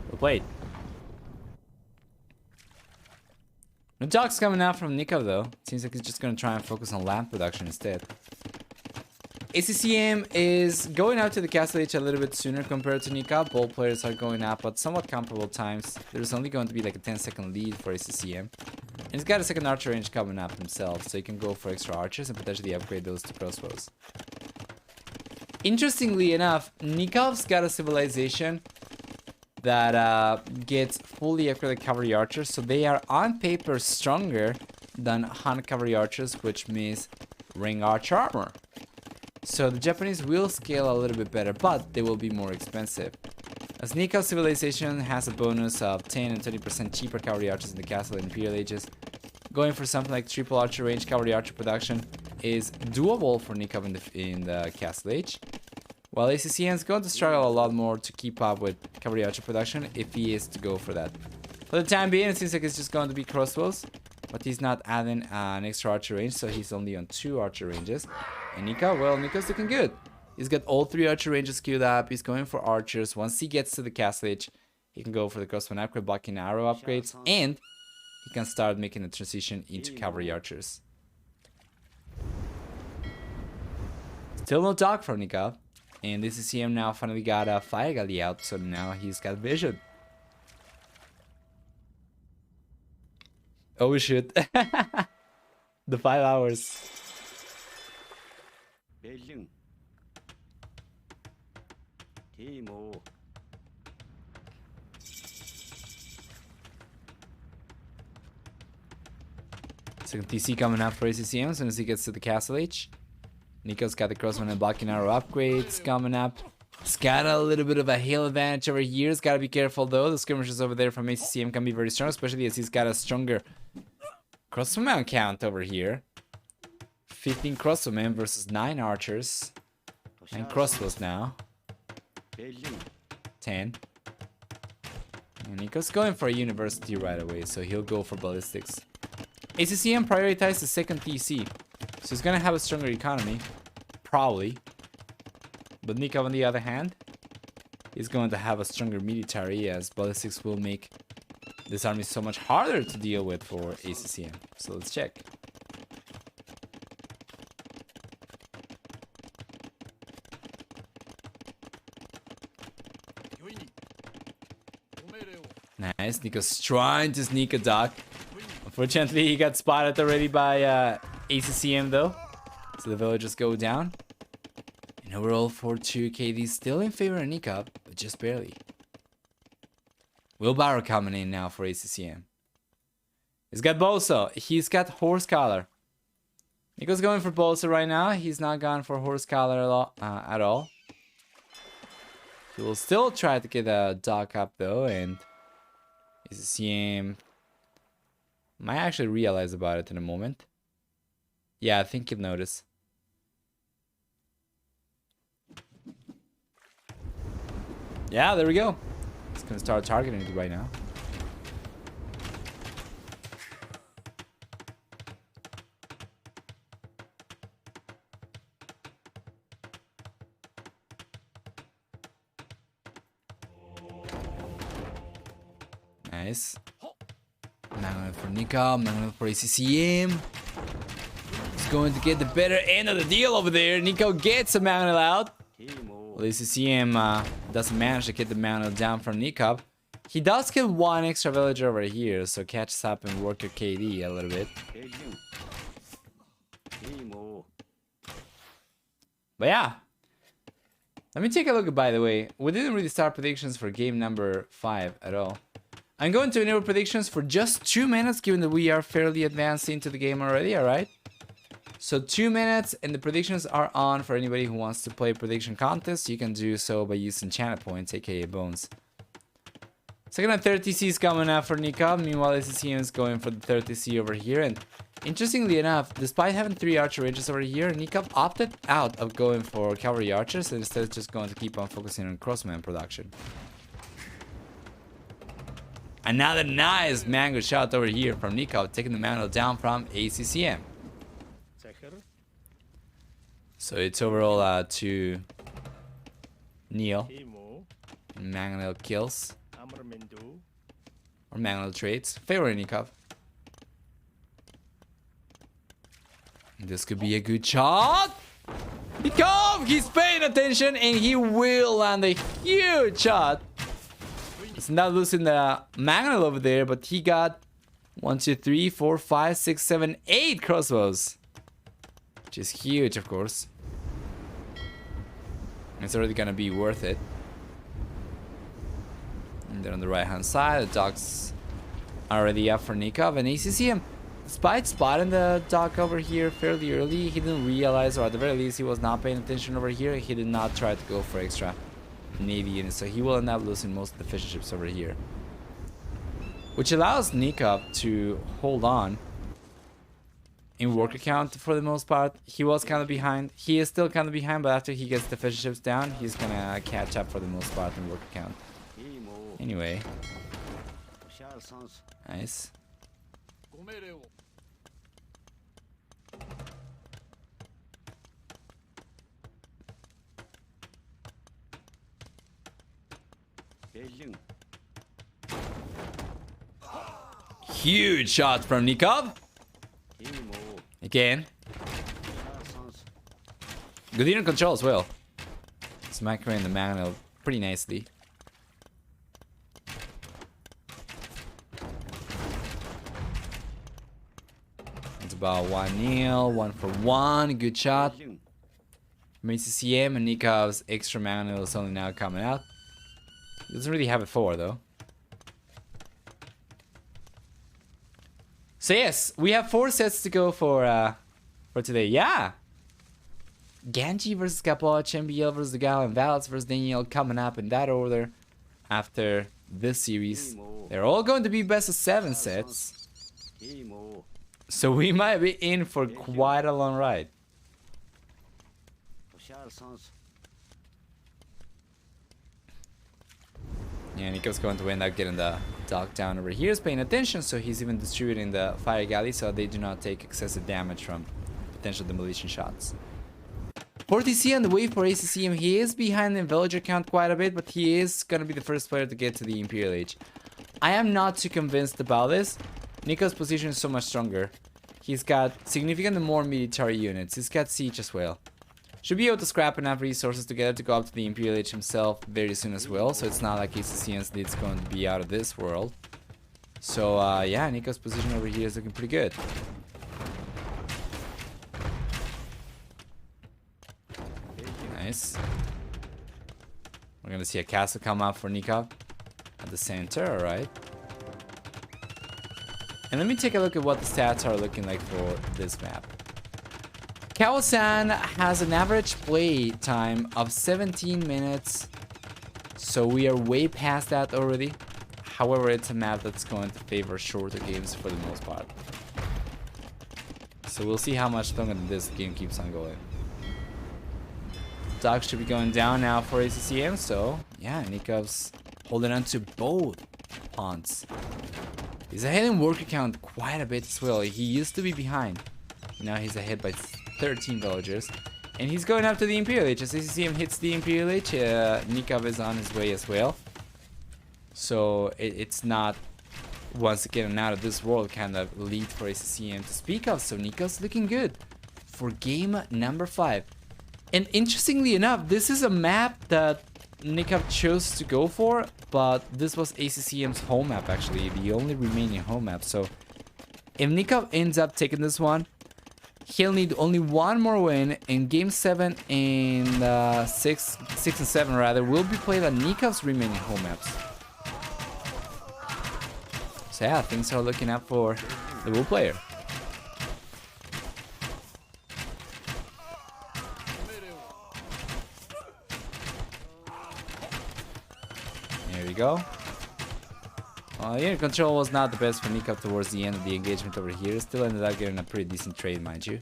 Well played. No dock's coming out from Nicov though. Seems like he's just going to try and focus on land production instead. ACCM is going out to the castle age a little bit sooner compared to Nicov. Both players are going up at somewhat comparable times. There's only going to be like a 10-second lead for ACCM. And he's got a second archer range coming up himself, so he can go for extra archers and potentially upgrade those to crossbows. Interestingly enough, Nikov's got a civilization that gets fully upgraded cavalry archers, so they are on paper stronger than Han cavalry archers, which means ring arch armor. So the Japanese will scale a little bit better, but they will be more expensive. As Nikov's civilization has a bonus of 10 and 20% cheaper cavalry archers in the castle in Imperial Ages, going for something like triple archer range cavalry archer production is doable for Nicov in the castle age. While ACCM is going to struggle a lot more to keep up with cavalry archer production if he is to go for that. For the time being, it seems like it's just going to be crossbows, but he's not adding an extra archer range, so he's only on 2 archer ranges. And Nicov, well, Nicov's looking good. He's got all 3 archer ranges queued up. He's going for archers. Once he gets to the castle age, he can go for the crossbow upgrade, blocking arrow upgrades, and he can start making the transition into cavalry archers. Still no dock for Nicov. And this is him now finally got a fire galley out, so now he's got vision. Oh shit. The 5 hours. Second TC coming up for ACCM as soon as he gets to the castle age. Nico's got the crossman and blocking arrow upgrades coming up. He's got a little bit of a hail advantage over here. He's got to be careful though. The skirmishes over there from ACCM can be very strong, especially as he's got a stronger crossman count over here. 15 crossbowmen versus 9 archers. 9 crossbows now. 10. And Nico's going for a university right away, so he'll go for ballistics. ACCM prioritized the second TC, so he's gonna have a stronger economy, probably. But Nicov, on the other hand, is going to have a stronger military, as ballistics will make this army so much harder to deal with for ACCM. So let's check. Nice, Nico's trying to sneak a dock. Unfortunately, he got spotted already by ACCM though. So the villagers go down. And overall for 2 KD still in favor of Nicov, but just barely. Wheelbarrow coming in now for ACCM. He's got Bosa. He's got Horse Collar. Nico's going for Bosa right now. He's not gone for Horse Collar at all. He will still try to get a Dock up though, and ACCM might actually realize about it in a moment. Yeah, I think he'll notice. Yeah, there we go. He's gonna start targeting it right now. Nice. Magnet for Nicov, Magnet for ACCM. He's going to get the better end of the deal over there. Nicov gets a Magnet out. Well, ACCM doesn't manage to get the Magnet down from Nicov. He does get one extra villager over here, so catches up and work your KD a little bit. But yeah. Let me take a look, by the way. We didn't really start predictions for game number 5 at all. I'm going to enable predictions for just 2 minutes, given that we are fairly advanced into the game already, alright? So 2 minutes, and the predictions are on for anybody who wants to play prediction contests. You can do so by using channel points, aka bones. Second and third TC is coming out for Nicov. Meanwhile, ACCM is going for the third TC over here. And interestingly enough, despite having 3 archer ranges over here, Nicov opted out of going for cavalry archers and instead just going to keep on focusing on crossman production. Another nice mango shot over here from Nicov, taking the mantle down from ACCM. So it's overall to Neil. Mangonel kills. Or Mangonel trades. Favor Nicov. This could be a good shot. Nicov! He's paying attention and he will land a huge shot. He's not losing the Mangonel over there, but he got 1, 2, 3, 4, 5, 6, 7, 8 crossbows. Which is huge, of course. It's already gonna be worth it. And then on the right hand side, the docks are already up for Nicov and ACCM. Despite spotting the dock over here fairly early, he didn't realize, or at the very least, he was not paying attention over here. He did not try to go for extra Navy units, so he will end up losing most of the fishing ships over here. Which allows Nicov to hold on in worker count for the most part. He was kind of behind. He is still kind of behind, but after he gets the fishing ships down, he's gonna catch up for the most part in worker count. Anyway. Nice. Huge shot from Nicov. Again. Good unit control as well. Smacking the Mangonel pretty nicely. It's about 1-0, 1 for 1. Good shot. From ACCM, and Nikov's extra Mangonel is only now coming out. Doesn't really have it forward though. So yes, we have 4 sets to go for today. Yeah, Genji versus Capoch, MBL versus the Gal, and Valets versus Daniel coming up in that order after this series. They're all going to be best of 7 sets, so we might be in for quite a long ride. Yeah, Nico's going to end up getting the dock down over here. He's paying attention, so he's even distributing the fire galley so they do not take excessive damage from potential demolition shots. 40C on the way for ACCM. He is behind in villager count quite a bit, but he is going to be the first player to get to the Imperial Age. I am not too convinced about this. Nico's position is so much stronger. He's got significantly more military units. He's got siege as well. Should be able to scrap enough resources together to go up to the Imperial Age himself very soon as well. So it's not like ACCM's lead's going to be out of this world. So yeah, Nico's position over here is looking pretty good. Nice. We're gonna see a castle come up for Nicov. at the center, alright. And let me take a look at what the stats are looking like for this map. Kawasan has an average play time of 17 minutes. So we are way past that already. However, it's a map that's going to favor shorter games for the most part. So we'll see how much longer this game keeps on going. Doc should be going down now for ACCM. So yeah, Nikov's holding on to both pawns. He's ahead in worker count quite a bit as well. He used to be behind. Now he's ahead by 13 villagers. And he's going up to the Imperial Age. As ACCM hits the Imperial Age, Nicov is on his way as well. So it's not, once again, an out of this world kind of lead for ACCM to speak of. So Nikov's looking good for game number 5. And interestingly enough, this is a map that Nicov chose to go for, but this was ACCM's home map actually, the only remaining home map. So if Nicov ends up taking this one, he'll need only one more win, and game 7 and 6 and 7 rather will be played on Nikov's remaining home maps. So yeah, things are looking up for the Bull player. There we go. Unit control was not the best for Nicov towards the end of the engagement over here. Still ended up getting a pretty decent trade, mind you.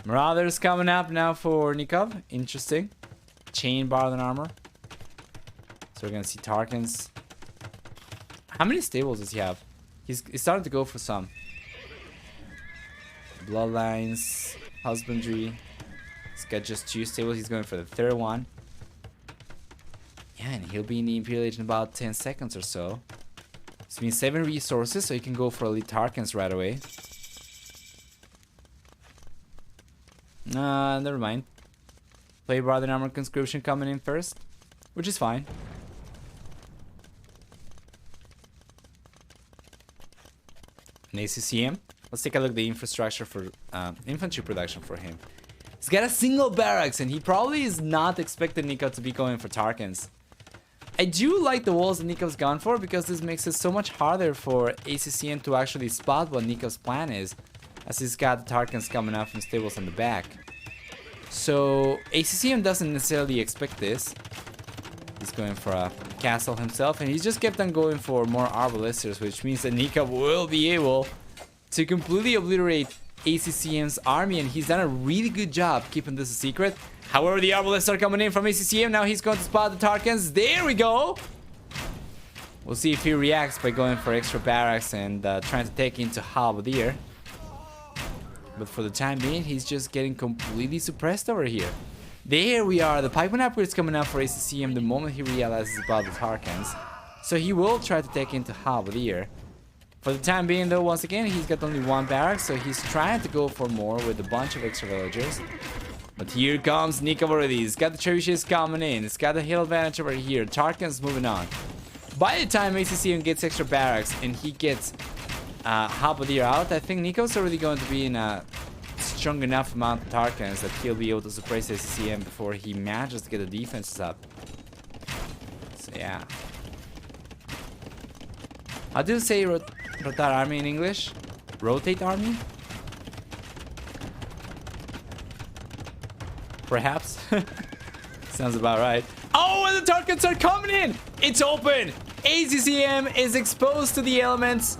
Marauders coming up now for Nicov. Interesting. Chain bar than armor. So we're gonna see Tarkans. How many stables does he have? He's starting to go for some. Bloodlines, husbandry. He's got just 2 stables. He's going for the 3rd one. Yeah, and he'll be in the Imperial Age in about 10 seconds or so. It's been 7 resources, so you can go for elite Tarkans right away. Never mind. Play Brother Armor Conscription coming in first, which is fine. An ACCM. Let's take a look at the infrastructure for infantry production for him. He's got a single barracks, and he probably is not expecting Nicov to be going for Tarkans. I do like the walls that Nikov's gone for, because this makes it so much harder for ACCM to actually spot what Nikov's plan is, as he's got the Tarkans coming out from stables in the back. So ACCM doesn't necessarily expect this. He's going for a castle himself, and he's just kept on going for more Arbalesters, which means that Nicov will be able to completely obliterate ACCM's army, and he's done a really good job keeping this a secret. However, the Arbalests are coming in from ACCM. Now he's going to spot the Tarkans. There we go. We'll see if he reacts by going for extra barracks and trying to take into Halberdier. But for the time being, he's just getting completely suppressed over here. There we are. The pikeman upgrade coming up for ACCM the moment he realizes about the Tarkans. So he will try to take into Halberdier. For the time being though, once again, he's got only 1 barrack, so he's trying to go for more with a bunch of extra villagers. But here comes Nicov already. He's got the trebuchets coming in. It's got the hill advantage over here. Tarkan's moving on. By the time ACCM gets extra barracks and he gets Halberdier out, I think Nicov's already going to be in a strong enough amount of Tarkans that he'll be able to suppress ACCM before he manages to get the defenses up. So yeah. How do you say rotate army in English? Rotate army? Perhaps? Sounds about right. Oh, and the Tarkans are coming in! It's open! ACCM is exposed to the elements.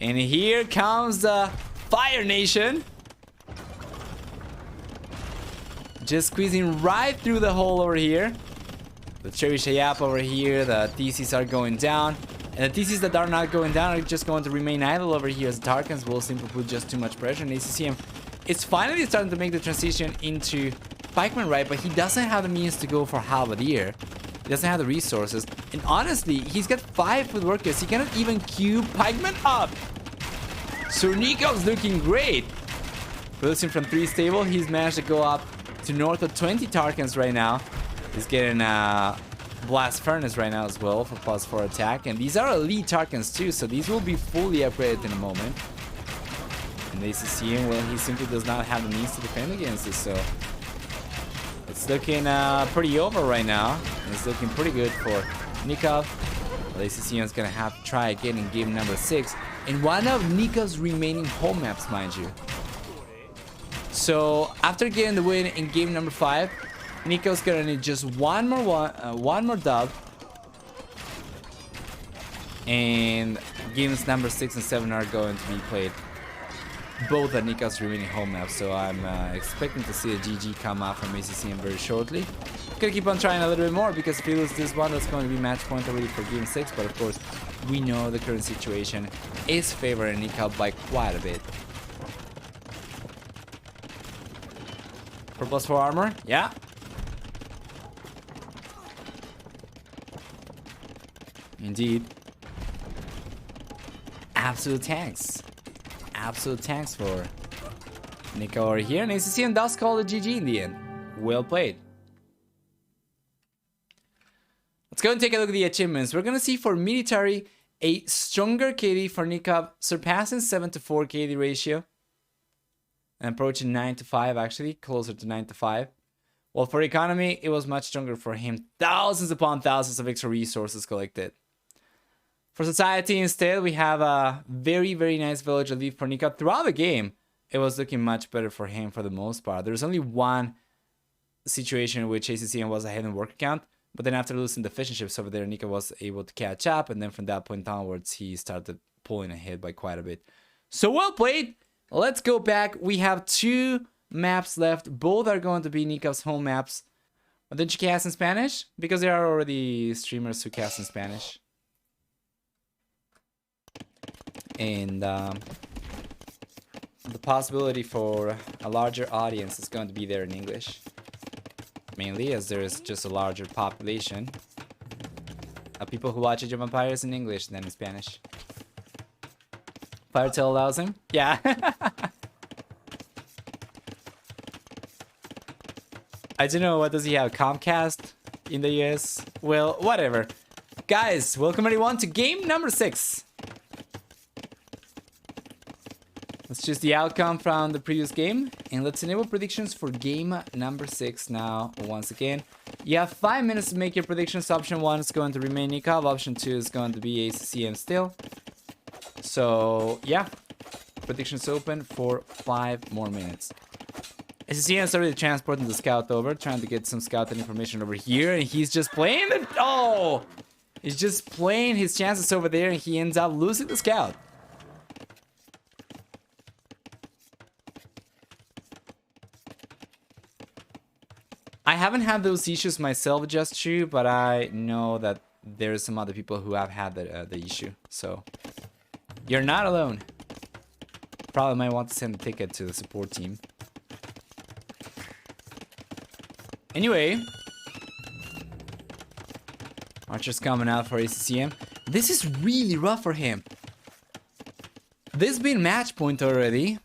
And here comes the Fire Nation. Just squeezing right through the hole over here. The Trebuchet over here, the theses are going down. And the theses that are not going down are just going to remain idle over here, as the Tarkans will simply put just too much pressure on ACCM. It's finally starting to make the transition into pikeman, right? But he doesn't have the means to go for Halberdier. He doesn't have the resources. And honestly, he's got 5 foot workers. He cannot even queue pikeman up. So Nikov's looking great. Producing from 3 stable, he's managed to go up to north of 20 Tarkans right now. He's getting Blast Furnace right now as well for +4 attack. And these are elite Tarkans too, so these will be fully upgraded in a moment. And ACCM, well, he simply does not have the means to defend against this, so It's looking pretty over right now. It's looking pretty good for Nicov. ACCM is gonna have to try again in game number 6 in one of Nicov's remaining home maps, mind you. So after getting the win in game number 5, Nicov's gonna need just one more dub, and games number 6 and 7 are going to be played both at Nicov's remaining home maps. So I'm expecting to see a GG come out from ACCM very shortly. Gonna keep on trying a little bit more, because if he loses this one, that's going to be match point already for game 6. But of course, we know the current situation is favoring Nicov by quite a bit. For +4 armor, yeah. Indeed. Absolute tanks. Absolute tanks for Nicov over here. And ACCM does call it GG in the end. Well played. Let's go and take a look at the achievements. We're going to see for military a stronger KD for Nicov, surpassing 7-to-4 KD ratio. And approaching 9-to-5, actually, closer to 9-to-5. While for economy, it was much stronger for him. Thousands upon thousands of extra resources collected. For society, instead, we have a very, very nice village lead for Nicov. Throughout the game, it was looking much better for him for the most part. There's only one situation in which ACCM was ahead in worker count. But then after losing the fishing ships over there, Nicov was able to catch up. And then from that point onwards, he started pulling ahead by quite a bit. So well played. Let's go back. We have 2 maps left. Both are going to be Nicov's home maps. But did you cast in Spanish? Because there are already streamers who cast in Spanish. And the possibility for a larger audience is going to be there in English. Mainly as there is just a larger population of people who watch Age of Empires in English than in Spanish. Firetail allows him? Yeah. I don't know, what does he have? Comcast in the US? Well, whatever. Guys, welcome everyone to game number 6. Let's choose the outcome from the previous game, and let's enable predictions for game number 6 now. Once again, you have 5 minutes to make your predictions. Option 1 is going to remain Nicov. Option 2 is going to be ACCM still. So yeah, predictions open for 5 more minutes. ACCM is already transporting the scout over, trying to get some scouting information over here, and he's just playing the... Oh! He's just playing his chances over there, and he ends up losing the scout. I haven't had those issues myself, just true, but I know that there's some other people who have had the issue. So you're not alone. Probably might want to send a ticket to the support team. Anyway, Archer's coming out for ACCM. This is really rough for him. This has been match point already,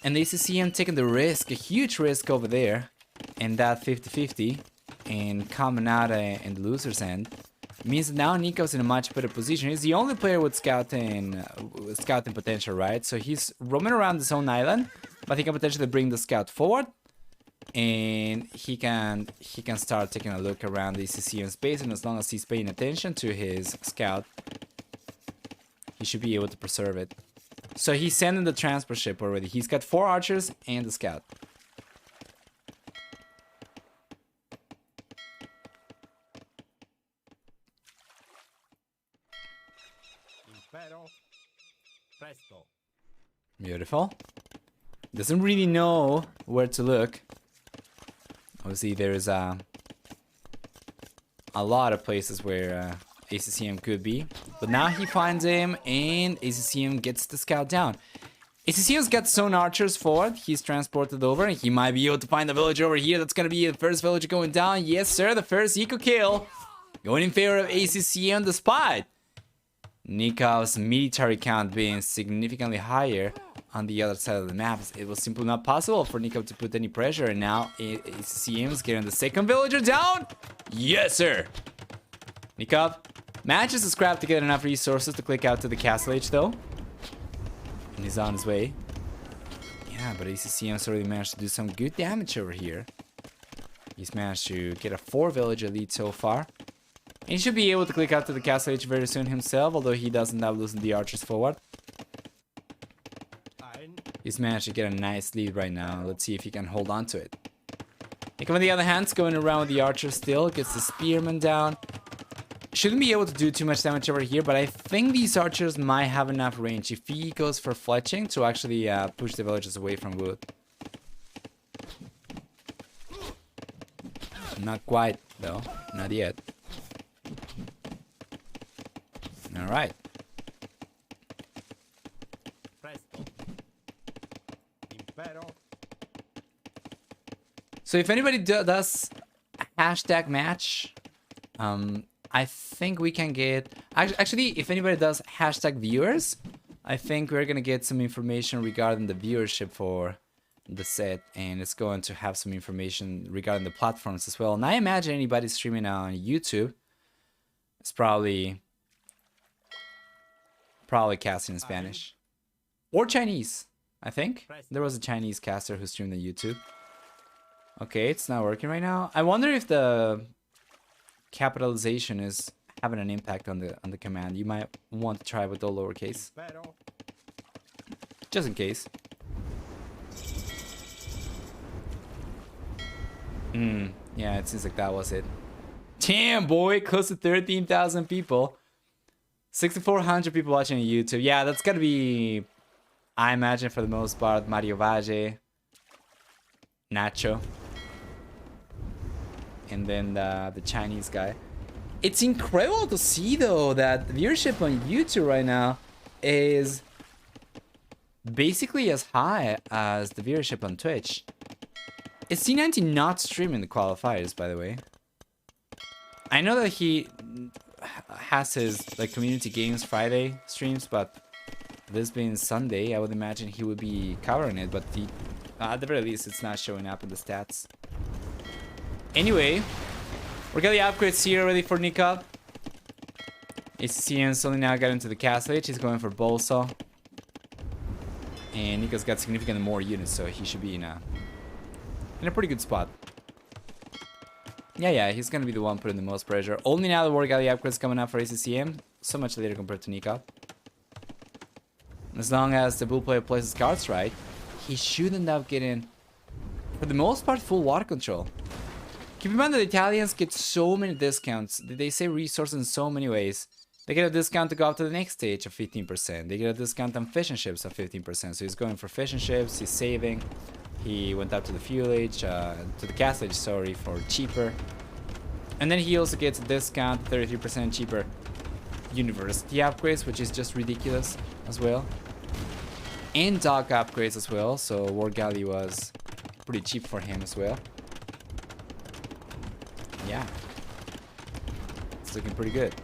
and ACCM taking the risk, a huge risk over there. And that 50-50 and coming out in the loser's end means that now Nicov's in a much better position. He's the only player with scouting potential, right? So he's roaming around his own island, but he can potentially bring the scout forward, and he can start taking a look around the ACCM space. And as long as he's paying attention to his scout, he should be able to preserve it. So he's sending the transport ship already. He's got 4 archers and the scout. Beautiful. Doesn't really know where to look. Obviously, there's a lot of places where ACCM could be. But now he finds him, and ACCM gets the scout down. ACCM's got his own archers forward. He's transported over, and he might be able to find the villager over here. That's going to be the first villager going down. Yes, sir, the first eco kill. Going in favor of ACCM despite Nikov's military count being significantly higher on the other side of the map. It was simply not possible for Nicov to put any pressure, and now ACCM is getting the second villager down. Yes, sir. Nicov manages to scrap to get enough resources to click out to the castle age, though. And he's on his way. Yeah, but ACCM's already managed to do some good damage over here. He's managed to get a 4 villager lead so far. And he should be able to click out to the castle age very soon himself, although he doesn't have losing the archers forward. He's managed to get a nice lead right now. Let's see if he can hold on to it. Nicov on the other hand, going around with the archer still, gets the spearman down. Shouldn't be able to do too much damage over here, but I think these archers might have enough range if he goes for fletching to actually push the villagers away from wood. Not quite, though. Not yet. Alright. So if anybody does hashtag match, I think we can get... Actually, if anybody does hashtag viewers, I think we're gonna get some information regarding the viewership for the set, and it's going to have some information regarding the platforms as well. And I imagine anybody streaming on YouTube is probably casting in Spanish. Or Chinese, I think. There was a Chinese caster who streamed on YouTube. Okay, it's not working right now. I wonder if the capitalization is having an impact on the command. You might want to try with the lowercase. Just in case. Yeah, it seems like that was it. Damn, boy, close to 13,000 people. 6,400 people watching on YouTube. Yeah, that's gotta be, I imagine, for the most part, Mario Valle, Nacho, and then the Chinese guy. It's incredible to see, though, that the viewership on YouTube right now is basically as high as the viewership on Twitch. Is C90 not streaming the qualifiers, by the way? I know that he has his like community games Friday streams, but this being Sunday, I would imagine he would be covering it, but at the very least, it's not showing up in the stats. Anyway, we're getting the upgrades here ready for Nicov. ACCM only now got into the castle age. He's going for Bolsa. And Nicov's got significantly more units, so he should be in a pretty good spot. Yeah, he's gonna be the one putting the most pressure. Only now the War Galley upgrades coming up for ACCM. So much later compared to Nicov. As long as the bull player plays his cards right, he should end up getting, for the most part, full water control. Keep in mind that the Italians get so many discounts. They save resources in so many ways. They get a discount to go up to the next stage of 15%. They get a discount on fishing ships of 15%. So he's going for fishing ships, he's saving. He went up to the fuel age, to the castle age, sorry, for cheaper. And then he also gets a discount, 33% cheaper university upgrades, which is just ridiculous as well. And dock upgrades as well, so War Galley was pretty cheap for him as well. Yeah. It's looking pretty good.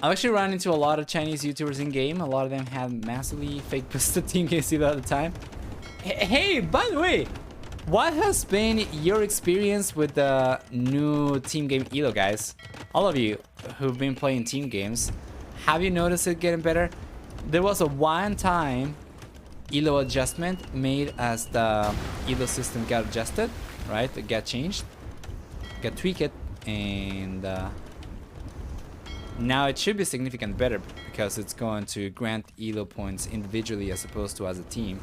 I've actually run into a lot of Chinese YouTubers in game. A lot of them have massively fake boosted team games all the time. Hey, by the way, what has been your experience with the new team game ELO, guys? All of you who've been playing team games, have you noticed it getting better? There was a one-time ELO adjustment made as the ELO system got adjusted, right? It got changed, got tweaked, and now it should be significantly better because it's going to grant ELO points individually as opposed to as a team.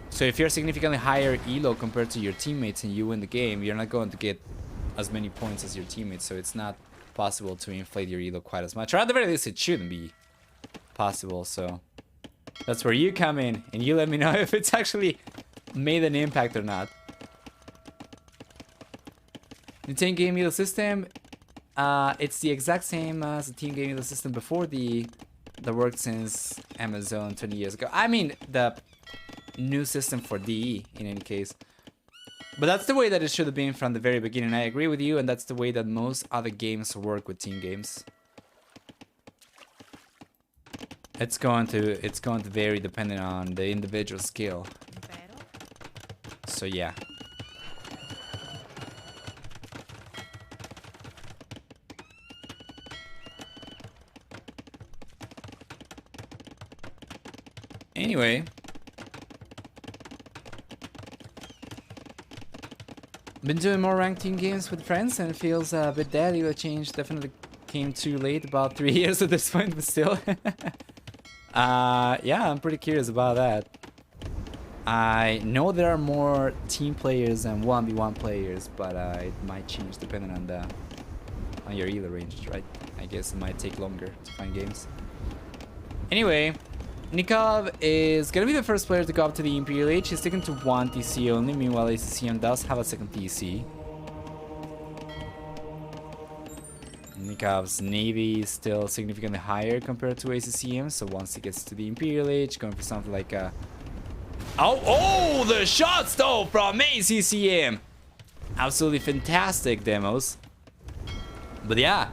So if you're significantly higher ELO compared to your teammates and you win the game, you're not going to get as many points as your teammates, so it's not possible to inflate your ELO quite as much. Or at the very least, it shouldn't be possible, so that's where you come in and you let me know if it's actually made an impact or not. The team game ELO system, it's the exact same as the team game ELO system before the worked since Amazon 20 years ago. I mean, the new system for DE in any case. But that's the way that it should have been from the very beginning. I agree with you, and that's the way that most other games work with team games. It's going to vary depending on the individual skill. So yeah. Anyway, Been doing more ranked team games with friends and it feels a bit dead. Elo change definitely came too late, about 3 years at this point, but still. Yeah, I'm pretty curious about that. I know there are more team players and 1v1 players, but it might change depending on your Elo range, right? I guess it might take longer to find games. Anyway, Nicov is gonna be the first player to go up to the Imperial Age. He's sticking to 1 TC only, meanwhile ACCM does have a second TC. Nikov's Navy is still significantly higher compared to ACCM, so once he gets to the Imperial Age, going for something like a... Oh, the shots though from ACCM! Absolutely fantastic demos. But yeah,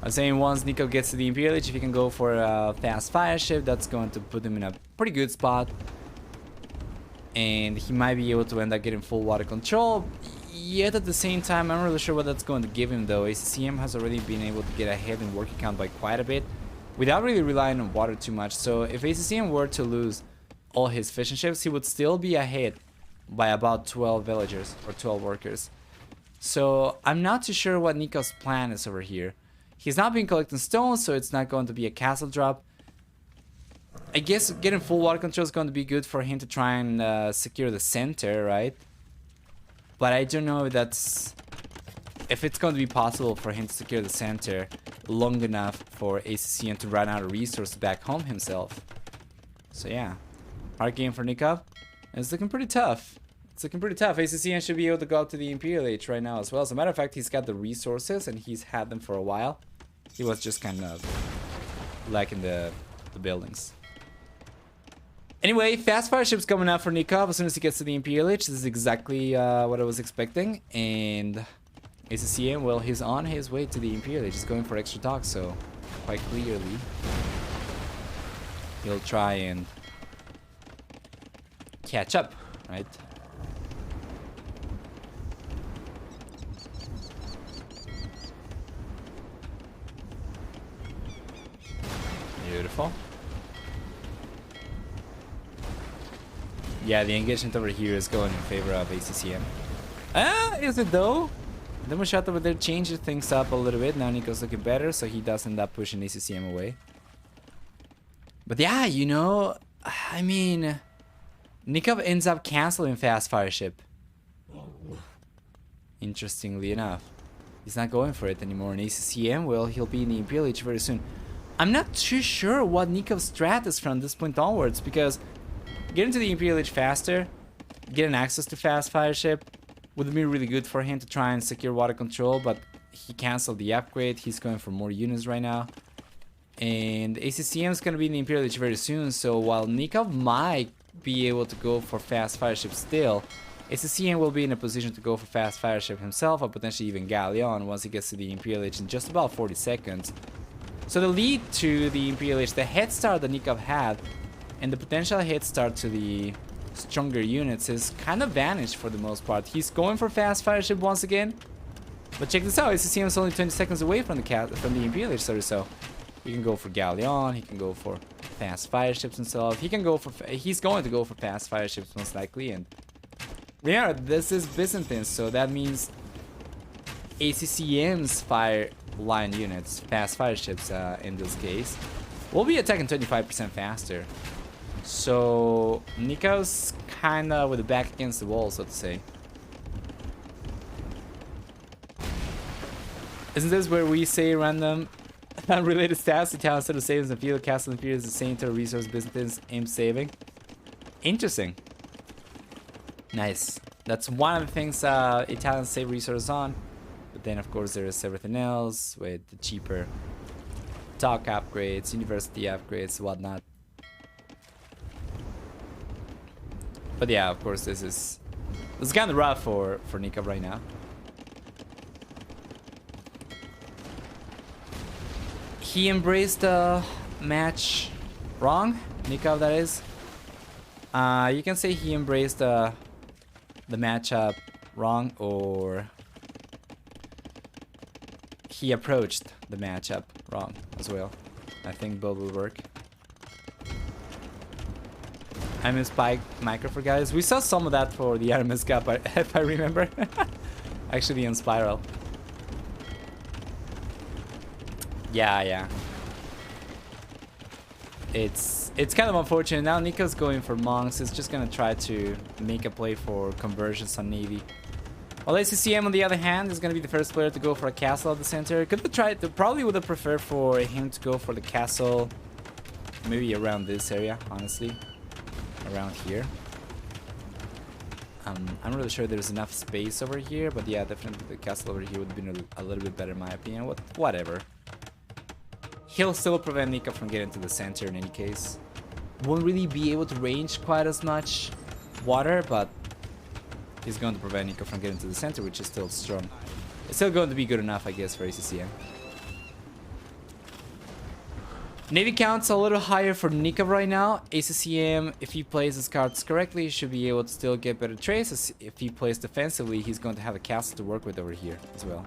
I'm saying once Nicov gets to the Imperial Age, if he can go for a fast fire ship, that's going to put him in a pretty good spot. And he might be able to end up getting full water control. Yet at the same time, I'm not really sure what that's going to give him though. ACCM has already been able to get ahead in working count by quite a bit without really relying on water too much. So if ACCM were to lose all his fishing ships, he would still be ahead by about 12 villagers or 12 workers. So I'm not too sure what Nikov's plan is over here. He's not been collecting stones, so it's not going to be a castle drop. I guess getting full water control is going to be good for him to try and secure the center, right? But I don't know if it's going to be possible for him to secure the center long enough for ACCM to run out of resources back home himself. So yeah, hard game for Nicov. It's looking pretty tough. It's looking pretty tough. ACCM should be able to go up to the Imperial Age right now as well. As a matter of fact, he's got the resources and he's had them for a while. He was just kind of lacking the buildings. Anyway, fast fire ship's coming out for Nicov as soon as he gets to the Imperial Age. This is exactly what I was expecting. And ACCM, well, he's on his way to the Imperial Age. He's going for extra docks, so quite clearly he'll try and catch up, right? Beautiful. Yeah, the engagement over here is going in favor of ACCM. Is it though? Demo shot over there changes things up a little bit. Now Nico's looking better, so he does end up pushing ACCM away. But yeah, you know, I mean, Nicov ends up canceling fast fire ship. Interestingly enough, he's not going for it anymore. And ACCM, well, he'll be in the Imperial Age very soon. I'm not too sure what Nikov's strat is from this point onwards, because getting to the Imperial Age faster, getting access to fast fire ship would be really good for him to try and secure water control, but he canceled the upgrade. He's going for more units right now. And ACCM is going to be in the Imperial Age very soon, so while Nicov might be able to go for fast fire ship still, ACCM will be in a position to go for fast fire ship himself, or potentially even Galleon once he gets to the Imperial Age in just about 40 seconds. So the lead to the Imperial Age, the head start that Nicov had, and the potential head start to the stronger units is kind of vanished for the most part. He's going for fast fire ship once again, but check this out, ACCM is only 20 seconds away from the Imperial Age, so he can go for Galleon, he can go for fast fire ships himself, he's going to go for fast fire ships most likely. And yeah, this is Byzantine, so that means ACCM's fire line units, fast fire ships in this case, will be attacking 25% faster. So Nikov's kinda with the back against the wall, so to say. Isn't this where we say random unrelated stats? Italian set of savings and field castle and is the same total resource Byzantines aim saving. Interesting. Nice. That's one of the things Italians save resources on. But then of course there is everything else with the cheaper dock upgrades, university upgrades, whatnot. But yeah, of course this is kind of rough for Nicov right now. He embraced the match wrong, Nicov that is. You can say he embraced the matchup wrong, or he approached the matchup wrong as well. I think both will work. I miss Spike Micro for guys. We saw some of that for the RMS Cup, if I remember. Actually on Spiral. Yeah. It's kind of unfortunate. Now Nico's going for monks. He's just gonna try to make a play for conversions on Navy. While ACCM on the other hand is gonna be the first player to go for a castle at the center. Could have tried to, probably would have preferred for him to go for the castle maybe around this area, honestly. Around here. I'm not really sure there's enough space over here, but yeah, definitely the castle over here would have been a little bit better in my opinion. Whatever. He'll still prevent Nicov from getting to the center in any case. Won't really be able to range quite as much water, but he's going to prevent Nicov from getting to the center, which is still strong. It's still going to be good enough, I guess, for ACCM. Navy count's a little higher for Nicov right now. ACCM, if he plays his cards correctly, should be able to still get better trades. If he plays defensively, he's going to have a castle to work with over here as well.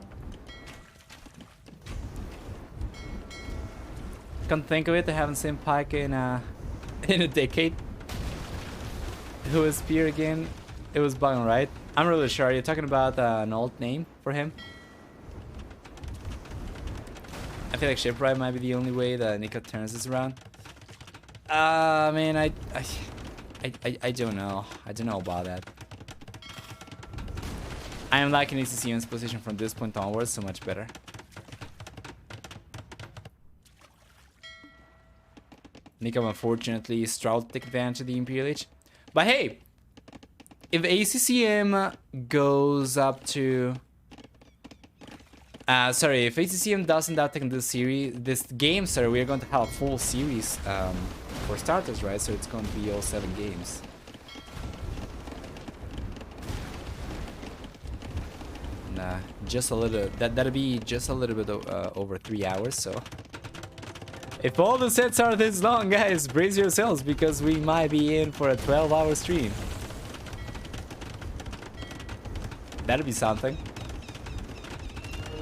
Can't think of it, I haven't seen Pike in a decade. Who is Spear again? It was Bung, right? I'm really sure. You're talking about an old name for him? I feel like Shipwright might be the only way that Nico turns this around. Man, I don't know. I don't know about that. I am liking ACCM's position from this point onwards so much better. Nico, unfortunately, struggled to take advantage of the Imperial Age. But hey, if ACCM goes up to... if ACCM doesn't outtake this game, we are going to have a full series for starters, right? So it's going to be all 7 games. Nah, just a little. That'll be just a little bit over 3 hours. So if all the sets are this long, guys, brace yourselves because we might be in for a 12-hour stream. That'll be something.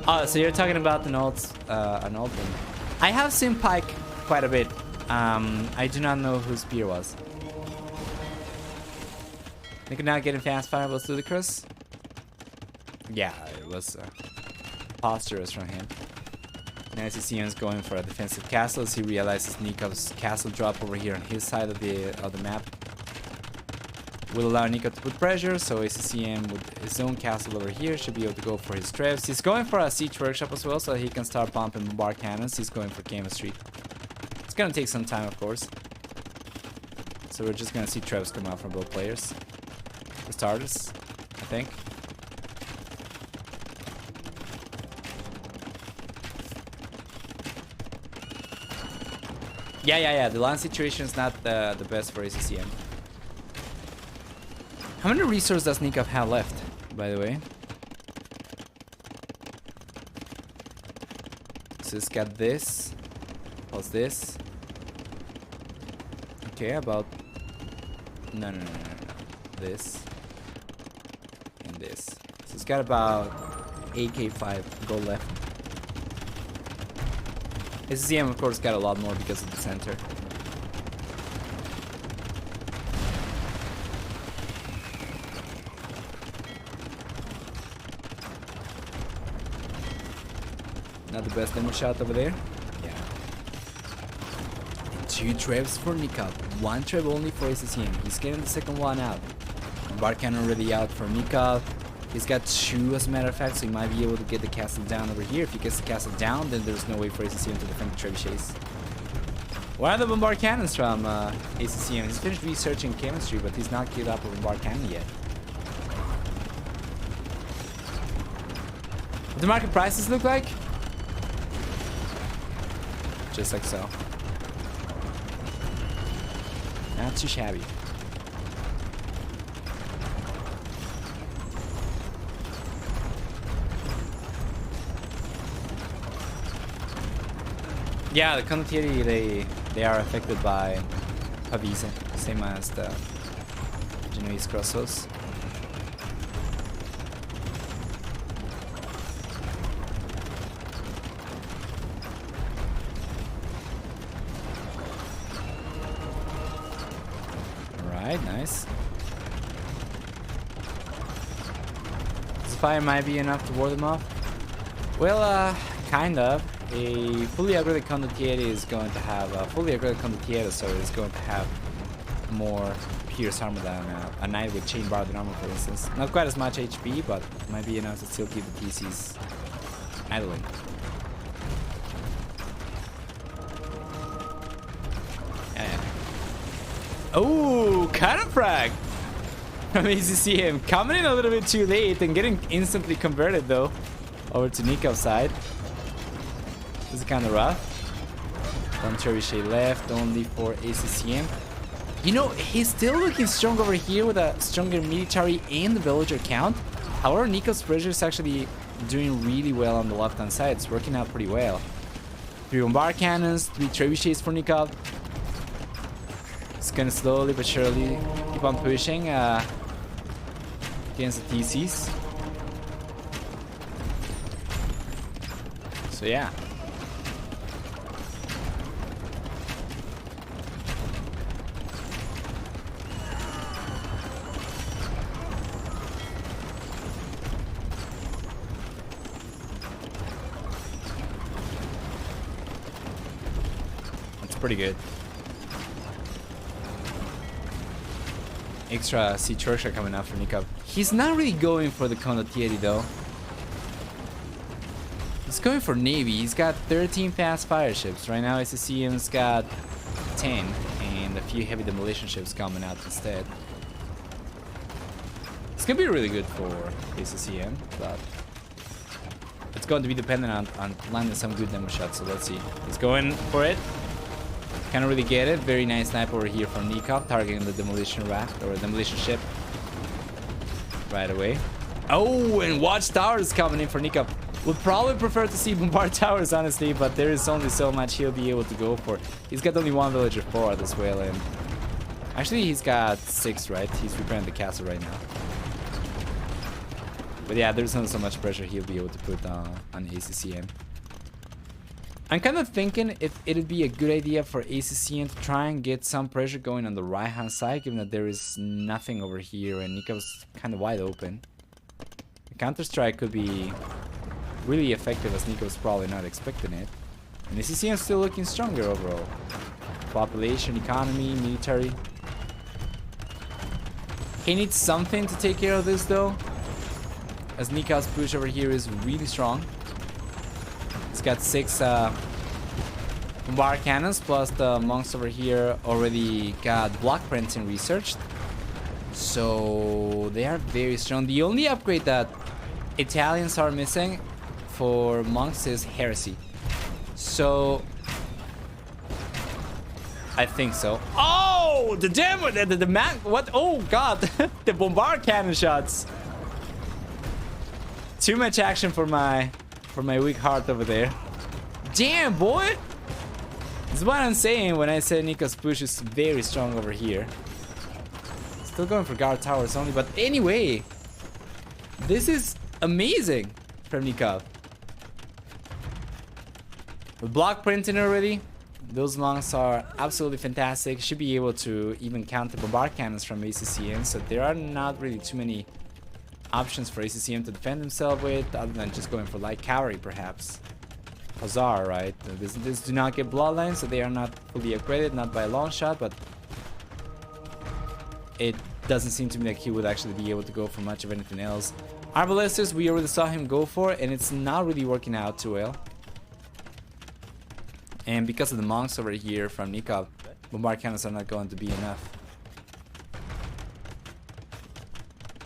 Oh, so you're talking about an old one. I have seen Pike quite a bit. I do not know who Spear was. They could not get in fast fire was ludicrous. Yeah, it was posturous from him. Now ACCM is going for a defensive castle as he realizes Nicov's castle drop over here on his side of the map will allow Nicov to put pressure, so ACCM with his own castle over here should be able to go for his trebs. He's going for a siege workshop as well, so he can start pumping bombard cannons. He's going for chemistry. It's gonna take some time, of course. So we're just gonna see trebs come out from both players. For starters, I think. Yeah. The land situation is not the best for ACCM. How many resources does Nicov have left, by the way? So it's got this, plus this. Okay, about... No. This. And this. So it's got about 8k5 gold left. ACCM, of course, got a lot more because of the center. Not the best demo shot over there. Yeah. 2 trebs for Nicov. 1 treb only for ACCM. He's getting the second one out. Barcan already out for Nicov. He's got 2 as a matter of fact, so he might be able to get the castle down over here. If he gets the castle down, then there's no way for ACCM to defend the trebuchets. Where are the bombard cannons from ACCM? He's finished researching chemistry, but he's not geared up a bombard cannon yet. What do market prices look like? Just like so. Not too shabby. Yeah, the condottieri, they are affected by Pavise, same as the Genoese Crossos. Alright, nice. fire might be enough to ward them off. Well, kind of. A fully upgraded condottiere is going to have is going to have more pierce armor than a knight with chain barded armor, for instance. Not quite as much HP, but might be enough to still keep the TCs idling. Yeah. Oh, counterfrag from ACCM, coming in a little bit too late and getting instantly converted though over to Nicov's side. This is kind of rough. One trebuchet left only for ACCM. You know, he's still looking strong over here with a stronger military and the villager count. However, Nicov's pressure is actually doing really well on the left-hand side. It's working out pretty well. 3 bombard cannons, 3 trebuchets for Nicov. It's gonna slowly but surely keep on pushing against the TCs. So yeah. Pretty good. Extra sea Churcha coming out for Nicov. He's not really going for the condottiere though. He's going for Navy. He's got 13 fast fire ships. Right now ACCM's got 10 and a few heavy demolition ships coming out instead. It's gonna be really good for ACCM, but it's going to be dependent on landing some good demo shots, so let's see. He's going for it. Can't really get it. Very nice snipe over here from Nicov, targeting the demolition raft or demolition ship right away. Oh, and watchtowers coming in for Nicov. Would probably prefer to see bombard towers, honestly, but there is only so much he'll be able to go for. He's got only 1 villager forward as well, and actually he's got 6, right? He's repairing the castle right now. But yeah, there's not so much pressure he'll be able to put on ACCM. I'm kind of thinking if it'd be a good idea for ACCM to try and get some pressure going on the right-hand side, given that there is nothing over here and Nicov's kind of wide open. The counter-strike could be really effective, as Nicov's probably not expecting it. And ACCM's still looking stronger overall. Population, economy, military. He needs something to take care of this though, as Nicov's push over here is really strong. He's got 6 bombard cannons, plus the monks over here already got block printing researched. So they are very strong. The only upgrade that Italians are missing for monks is heresy. So I think so. Oh, the demo, the man, what? Oh God, the bombard cannon shots. Too much action for my weak heart over there. Damn, boy! This is what I'm saying when I say Nicov's push is very strong over here. Still going for guard towers only, but anyway, this is amazing from Nicov. With block printing already, those monks are absolutely fantastic. Should be able to even counter bombard cannons from ACCM, so there are not really too many options for ACCM to defend himself with, other than just going for light cavalry, perhaps. Hussar, right? This do not get bloodlines, so they are not fully upgraded, not by a long shot, but it doesn't seem to me like he would actually be able to go for much of anything else. Arbalesters, we already saw him go for, and it's not really working out too well. And because of the monks over here from Nicov, bombard cannons are not going to be enough.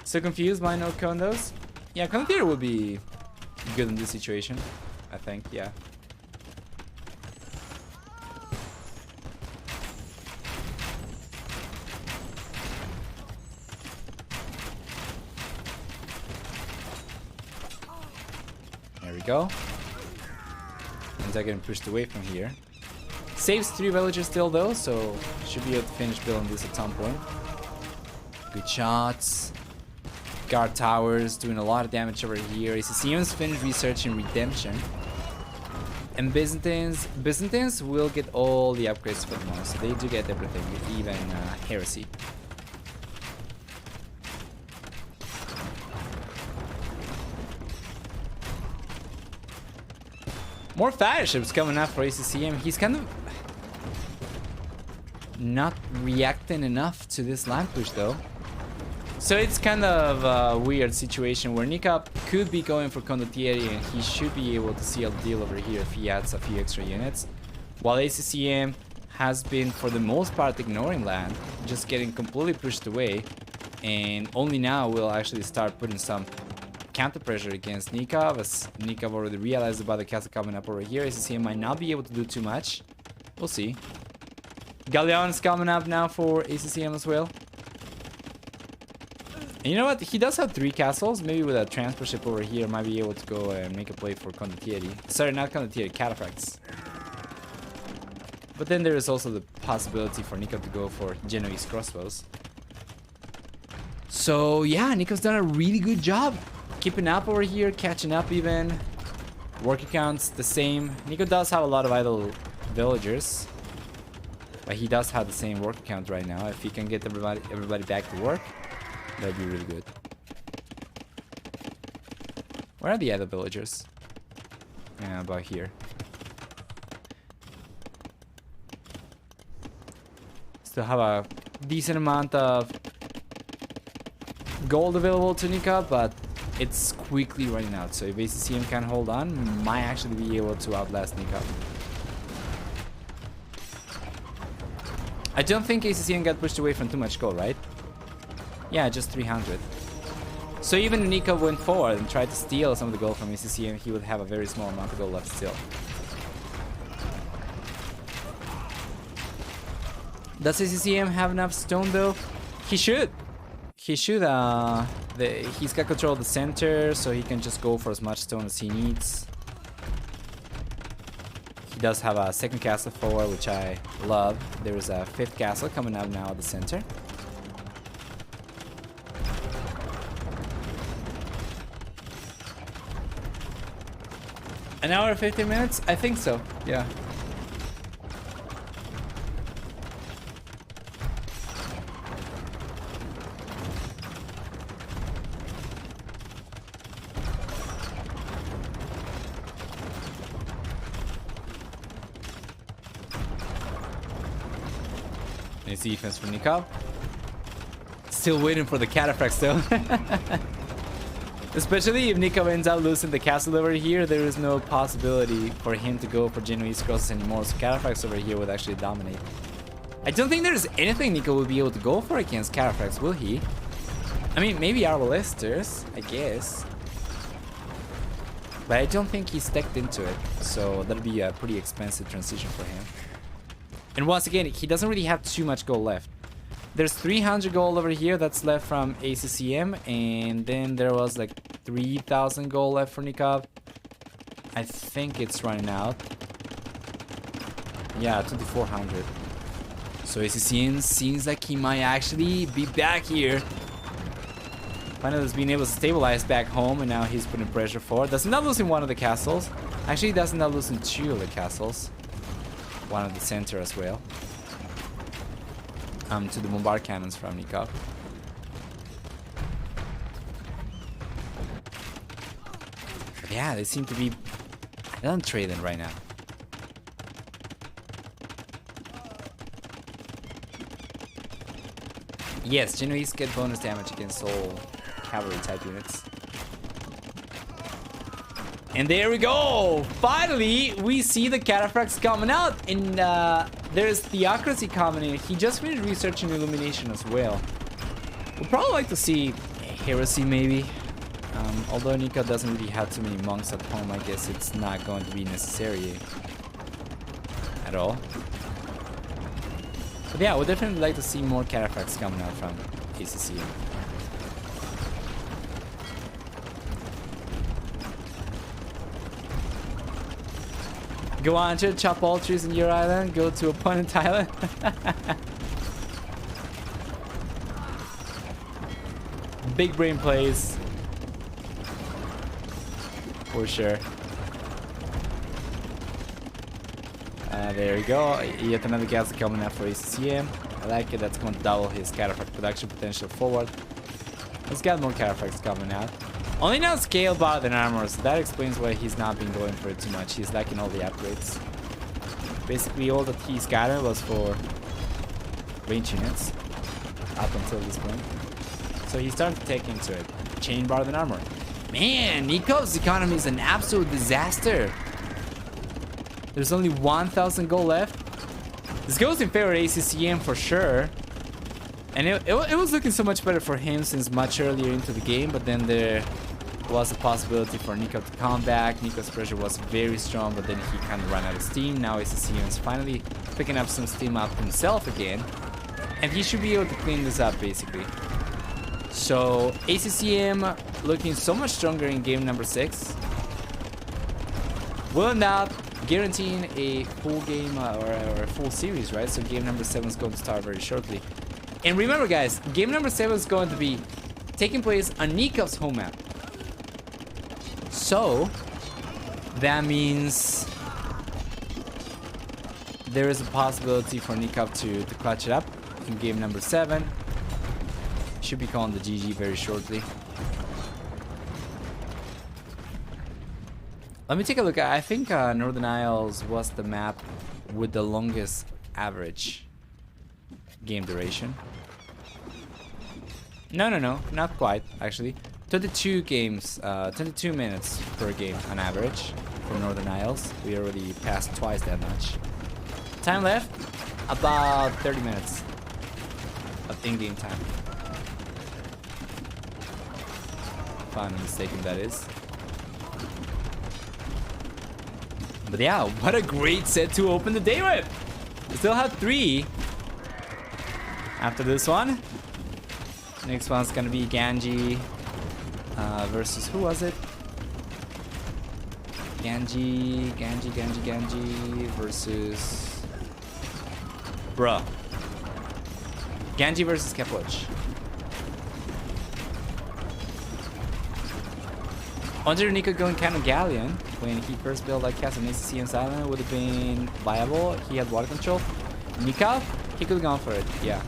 So confused by no condos? Yeah, condottiere would be good in this situation, I think, yeah. There we go. And they're getting pushed away from here. Saves 3 villagers still though, so should be able to finish building this at some point. Good shots. Guard towers doing a lot of damage over here. ACCM's finished researching redemption. And Byzantines will get all the upgrades for the monks, so they do get everything, even heresy. More fire ships coming up for ACCM. He's kind of not reacting enough to this line push though. So it's kind of a weird situation where Nicov could be going for Condottieri and he should be able to seal the deal over here if he adds a few extra units. While ACCM has been for the most part ignoring land, just getting completely pushed away. And only now will actually start putting some counter pressure against Nicov, as Nicov already realized about the castle coming up over here. ACCM might not be able to do too much. We'll see. Galleon's coming up now for ACCM as well. And you know what? He does have 3 castles. Maybe with a transport ship over here, might be able to go and make a play for Condottieri. Sorry, not Condottieri, Cataphracts. But then there is also the possibility for Nicov to go for Genoese crossbows. So yeah, Nicov's done a really good job keeping up over here, catching up even. Worker counts the same. Nicov does have a lot of idle villagers, but he does have the same worker count right now. If he can get everybody back to work, that'd be really good. Where are the other villagers? Yeah, about here. Still have a decent amount of gold available to Nicov, but it's quickly running out. So if ACCM can hold on, might actually be able to outlast Nicov. I don't think ACCM got pushed away from too much gold, right? Yeah, just 300. So even if Nicov went forward and tried to steal some of the gold from ACCM, he would have a very small amount of gold left still. Does ACCM have enough stone though? He should. He should. He's got control of the center, so he can just go for as much stone as he needs. He does have a second castle forward, which I love. There is a 5th castle coming up now at the center. An hour and 15 minutes? I think so, yeah. Nice defense from Nicov. Still waiting for the cataphracts though. Especially if Nicov ends up losing the castle over here, there is no possibility for him to go for Genoese crosses anymore, so cataphracts over here would actually dominate. I don't think there's anything Nicov will be able to go for against cataphracts, will he? I mean, maybe Arbalesters, I guess. But I don't think he's decked into it, so that'll be a pretty expensive transition for him. And once again, he doesn't really have too much gold left. There's 300 gold over here that's left from ACCM, and then there was like 3,000 gold left for Nicov. I think it's running out. Yeah, 2,400. So ACCM seems like he might actually be back here. Finally, has been able to stabilize back home, and now he's putting pressure forward. Does not losing one of the castles. Actually, does not losing 2 of the castles. One of the center as well. To the bombard cannons from Nicov. Yeah, they seem to be done trading right now. Yes, Genoese get bonus damage against all cavalry type units. And there we go! Finally, we see the cataphracts coming out, and there's Theocracy coming in. He just finished researching Illumination as well. We'd probably like to see Heresy maybe. Although Nicov doesn't really have too many monks at home, I guess it's not going to be necessary at all. But yeah, we'd definitely like to see more cataphracts coming out from ACCM. Go on to chop all trees in your island, go to opponent island. Big brain plays. For sure. There we go. Yet another castle coming up for ACCM. I like it. That's going to double his cataphract production potential forward. He's got more cataphracts coming out. Only now scale better than armor, so that explains why he's not been going for it too much. He's lacking all the upgrades. Basically, all that he's gotten was for range units up until this point. So he's starting to take into it. Chain bar than armor. Man, Nicov's economy is an absolute disaster. There's only 1,000 gold left. This goes in favor of ACCM for sure. And it was looking so much better for him since much earlier into the game, but then there was a possibility for Nicov to come back. Nicov's pressure was very strong, but then he kind of ran out of steam. Now ACCM is finally picking up some steam up himself again. And he should be able to clean this up, basically. So, ACCM looking so much stronger in game number 6. Will not guaranteeing a full game or a full series, right? So game number 7 is going to start very shortly. And remember, guys, game number 7 is going to be taking place on Nicov's home map. So, that means there is a possibility for Nicov to clutch it up in game number 7. Should be calling the GG very shortly. Let me take a look. I think Northern Isles was the map with the longest average game duration. No, not quite, actually. 22 games, 22 minutes per game on average for Northern Isles. We already passed twice that much. Time left, about 30 minutes of in-game time. If I'm mistaken, that is. But yeah, what a great set to open the day with. We still have 3 after this one. Next one's gonna be Ganji versus, who was it? Ganji versus... Bruh. Ganji versus Keplich. Under Nicov going kind of Galleon when he first built like cast on ACCM's island would have been viable. He had water control. Nicov, he could have gone for it, yeah.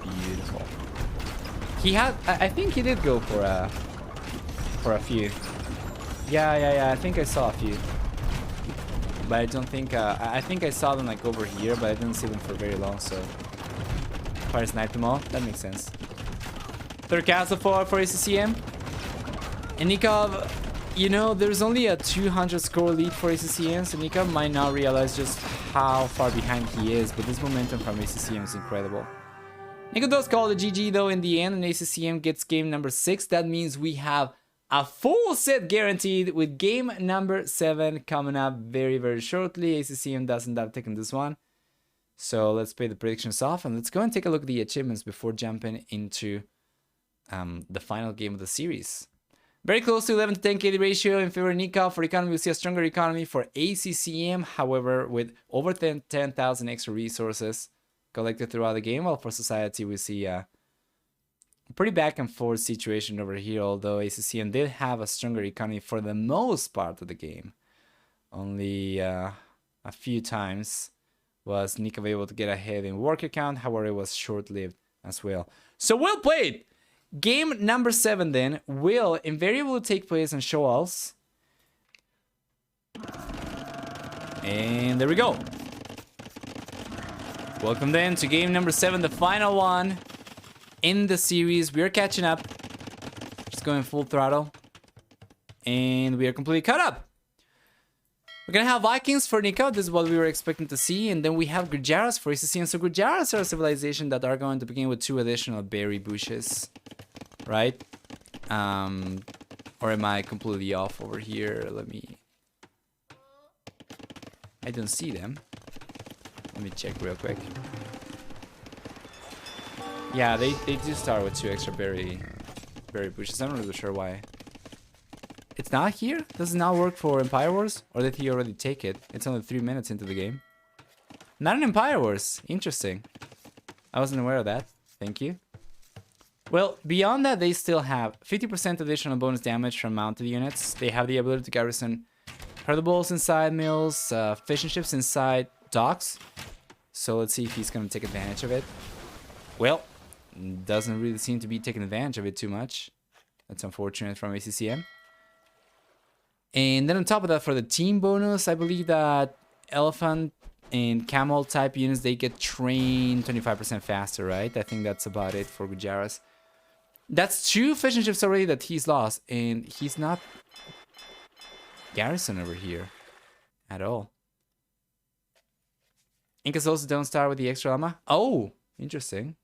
Beautiful. He had, I think he did go for a few. Yeah, I think I saw a few. But I don't think, I think I saw them like over here, but I didn't see them for very long, so... Fire sniped them all, that makes sense. Third castle for ACCM. And Nicov, you know, there's only a 200 score lead for ACCM, so Nicov might not realize just how far behind he is, but this momentum from ACCM is incredible. Nicov does call the GG though in the end, and ACCM gets game number 6. That means we have a full set guaranteed with game number 7 coming up very, very shortly. ACCM does end up taking this one. So let's play the predictions off and let's go and take a look at the achievements before jumping into the final game of the series. Very close to 11 to 10 KD ratio in favor of Nicov. For economy, we see a stronger economy for ACCM. However, with over 10,000 extra resources collected throughout the game, while for society, we see a pretty back and forth situation over here, although ACCM did have a stronger economy for the most part of the game. Only a few times was Nicov able to get ahead in work account, however it was short-lived as well. So well played! Game number 7 then will invariably take place on Shoals. And there we go. Welcome then to game number 7, the final one in the series. We are catching up. Just going full throttle. And we are completely caught up. We're gonna have Vikings for Nicov. This is what we were expecting to see. And then we have Gujaras for ACCM. So Gujaras are a civilization that are going to begin with 2 additional berry bushes. Right? Or am I completely off over here? Let me... I don't see them. Let me check real quick. Yeah, they do start with 2 extra berry bushes. I'm not really sure why. It's not here? Does it not work for Empire Wars? Or did he already take it? It's only 3 minutes into the game. Not in Empire Wars. Interesting. I wasn't aware of that. Thank you. Well, beyond that, they still have 50% additional bonus damage from mounted units. They have the ability to garrison herdables inside mills, fishing ships inside docks. So let's see if he's going to take advantage of it. Well, doesn't really seem to be taking advantage of it too much. That's unfortunate from ACCM. And then on top of that, for the team bonus, I believe that Elephant and Camel type units, they get trained 25% faster, right? I think that's about it for Gujaras. That's 2 fishing ships already that he's lost. And he's not garrison over here at all. Incas also don't start with the extra llama. Oh, interesting.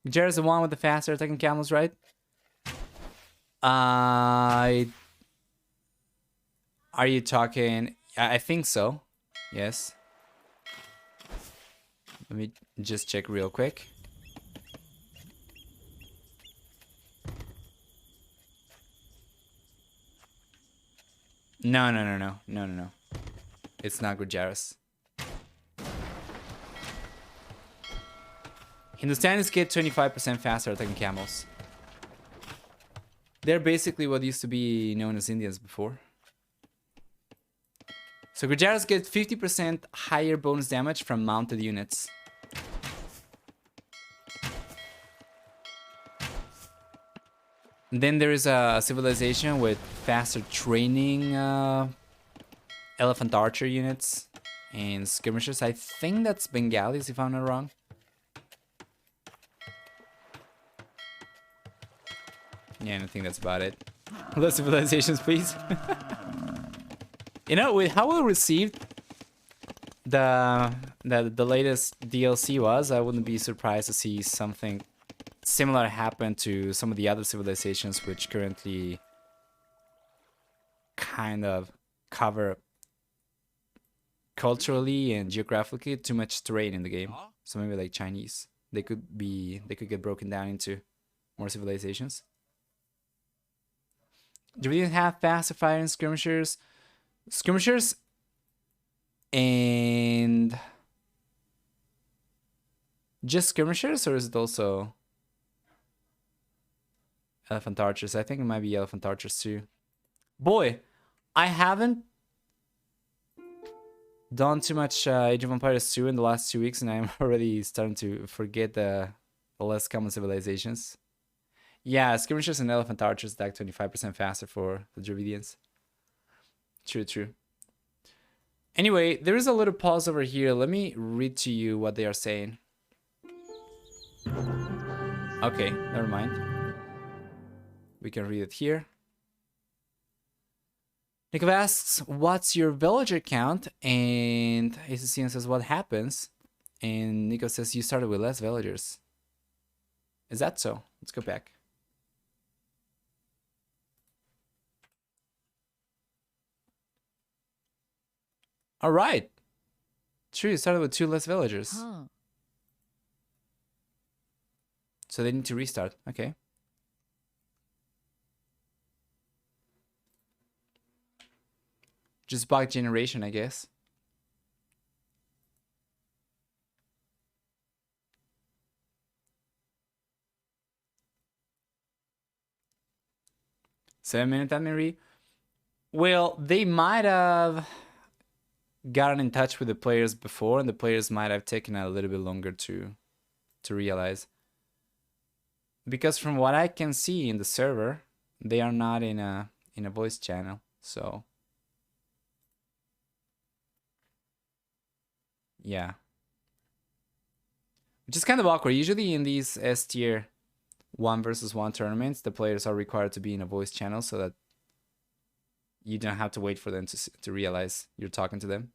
Gujaras the one with the faster attacking camels, right? Are you talking? I think so. Yes. Let me just check real quick. No. It's not Gujaras. Hindustanis get 25% faster attacking camels. They're basically what used to be known as Indians before. So Gujaras get 50% higher bonus damage from mounted units. Then there is a civilization with faster training elephant archer units and skirmishers. I think that's Bengalis, if I'm not wrong. Yeah, I think that's about it. Less civilizations, please. You know, with how well received the latest DLC was, I wouldn't be surprised to see something similar happen to some of the other civilizations which currently kind of cover culturally and geographically too much terrain in the game. So maybe like Chinese. They could get broken down into more civilizations. Do we have faster firing skirmishers? Skirmishers and just skirmishers, or is it also elephant archers? I think it might be elephant archers too. Boy, I haven't done too much Age of Empires 2 in the last 2 weeks, and I'm already starting to forget the less common civilizations. Yeah, skirmishers and elephant archers attack 25% faster for the Dravidians. True. Anyway, there is a little pause over here. Let me read to you what they are saying. Okay, never mind. We can read it here. Nicov asks, what's your villager count? And ACCM says, what happens? And Nicov says, you started with less villagers. Is that so? Let's go back. All right. True, you started with 2 less villagers. Huh. So they need to restart. Okay. Just bug generation, I guess. Seven-minute admin re. Well, they might have gotten in touch with the players before, and the players might have taken a little bit longer to realize. Because from what I can see in the server, they are not in a voice channel, so yeah. Which is kind of awkward. Usually in these S tier 1 versus 1 tournaments, the players are required to be in a voice channel so that you don't have to wait for them to realize you're talking to them.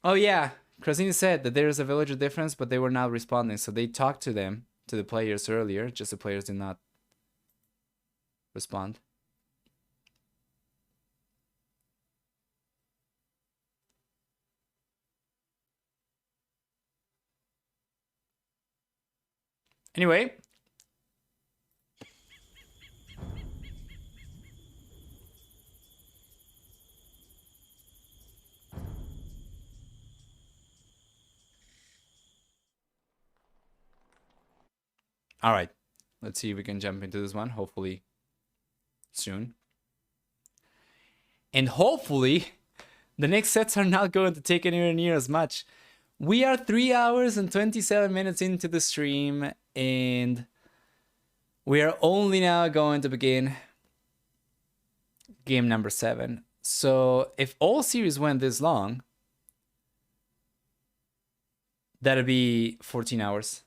Oh yeah, Krasini said that there is a villager difference, but they were not responding. So they talked to them, to the players earlier, just the players did not respond. Anyway. All right, let's see if we can jump into this one, hopefully soon. And hopefully the next sets are not going to take anywhere near as much. We are 3 hours and 27 minutes into the stream, and we are only now going to begin game number 7. So if all series went this long, that'd be 14 hours.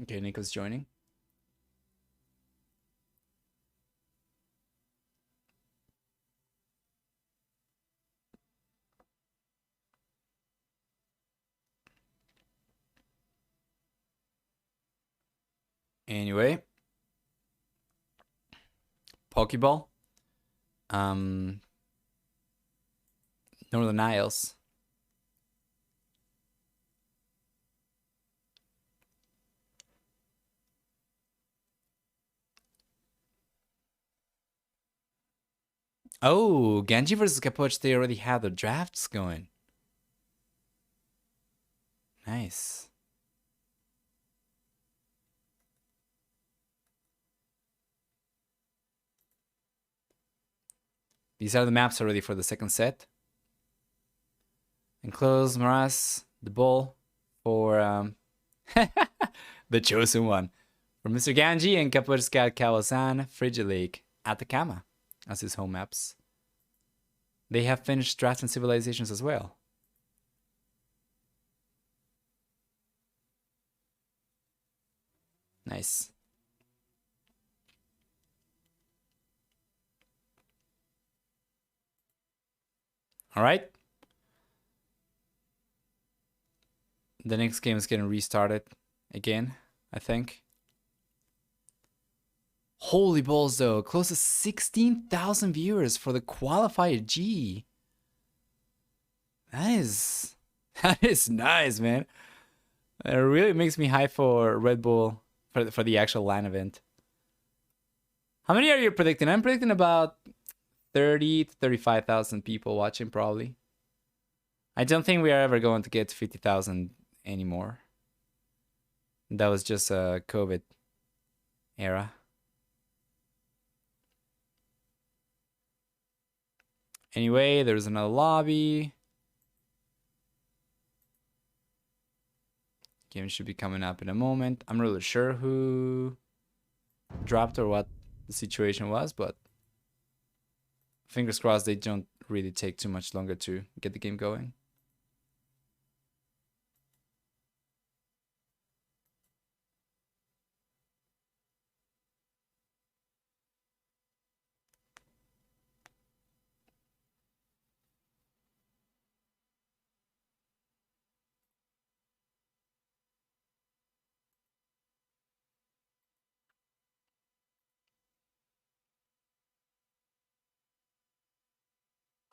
Okay, Nico's joining. Anyway, Pokeball, Northern Isles. Oh, Genji versus Capuch, they already have the drafts going. Nice. These are the maps already for the second set. Enclosed, Morass, the Bull for the chosen one. For Mr. Ganji and Capuch's got Kawasan, Frigid Lake, Atacama as his home maps. They have finished drafts and civilizations as well. Nice. All right. The next game is getting restarted again, I think. Holy balls, though. Close to 16,000 viewers for the qualifier G. That is nice, man. It really makes me hype for Red Bull for the actual LAN event. How many are you predicting? I'm predicting about 30 to 35,000 people watching, probably. I don't think we are ever going to get to 50,000 anymore. That was just a COVID era. Anyway, there's another lobby. Game should be coming up in a moment. I'm not really sure who dropped or what the situation was, but fingers crossed they don't really take too much longer to get the game going.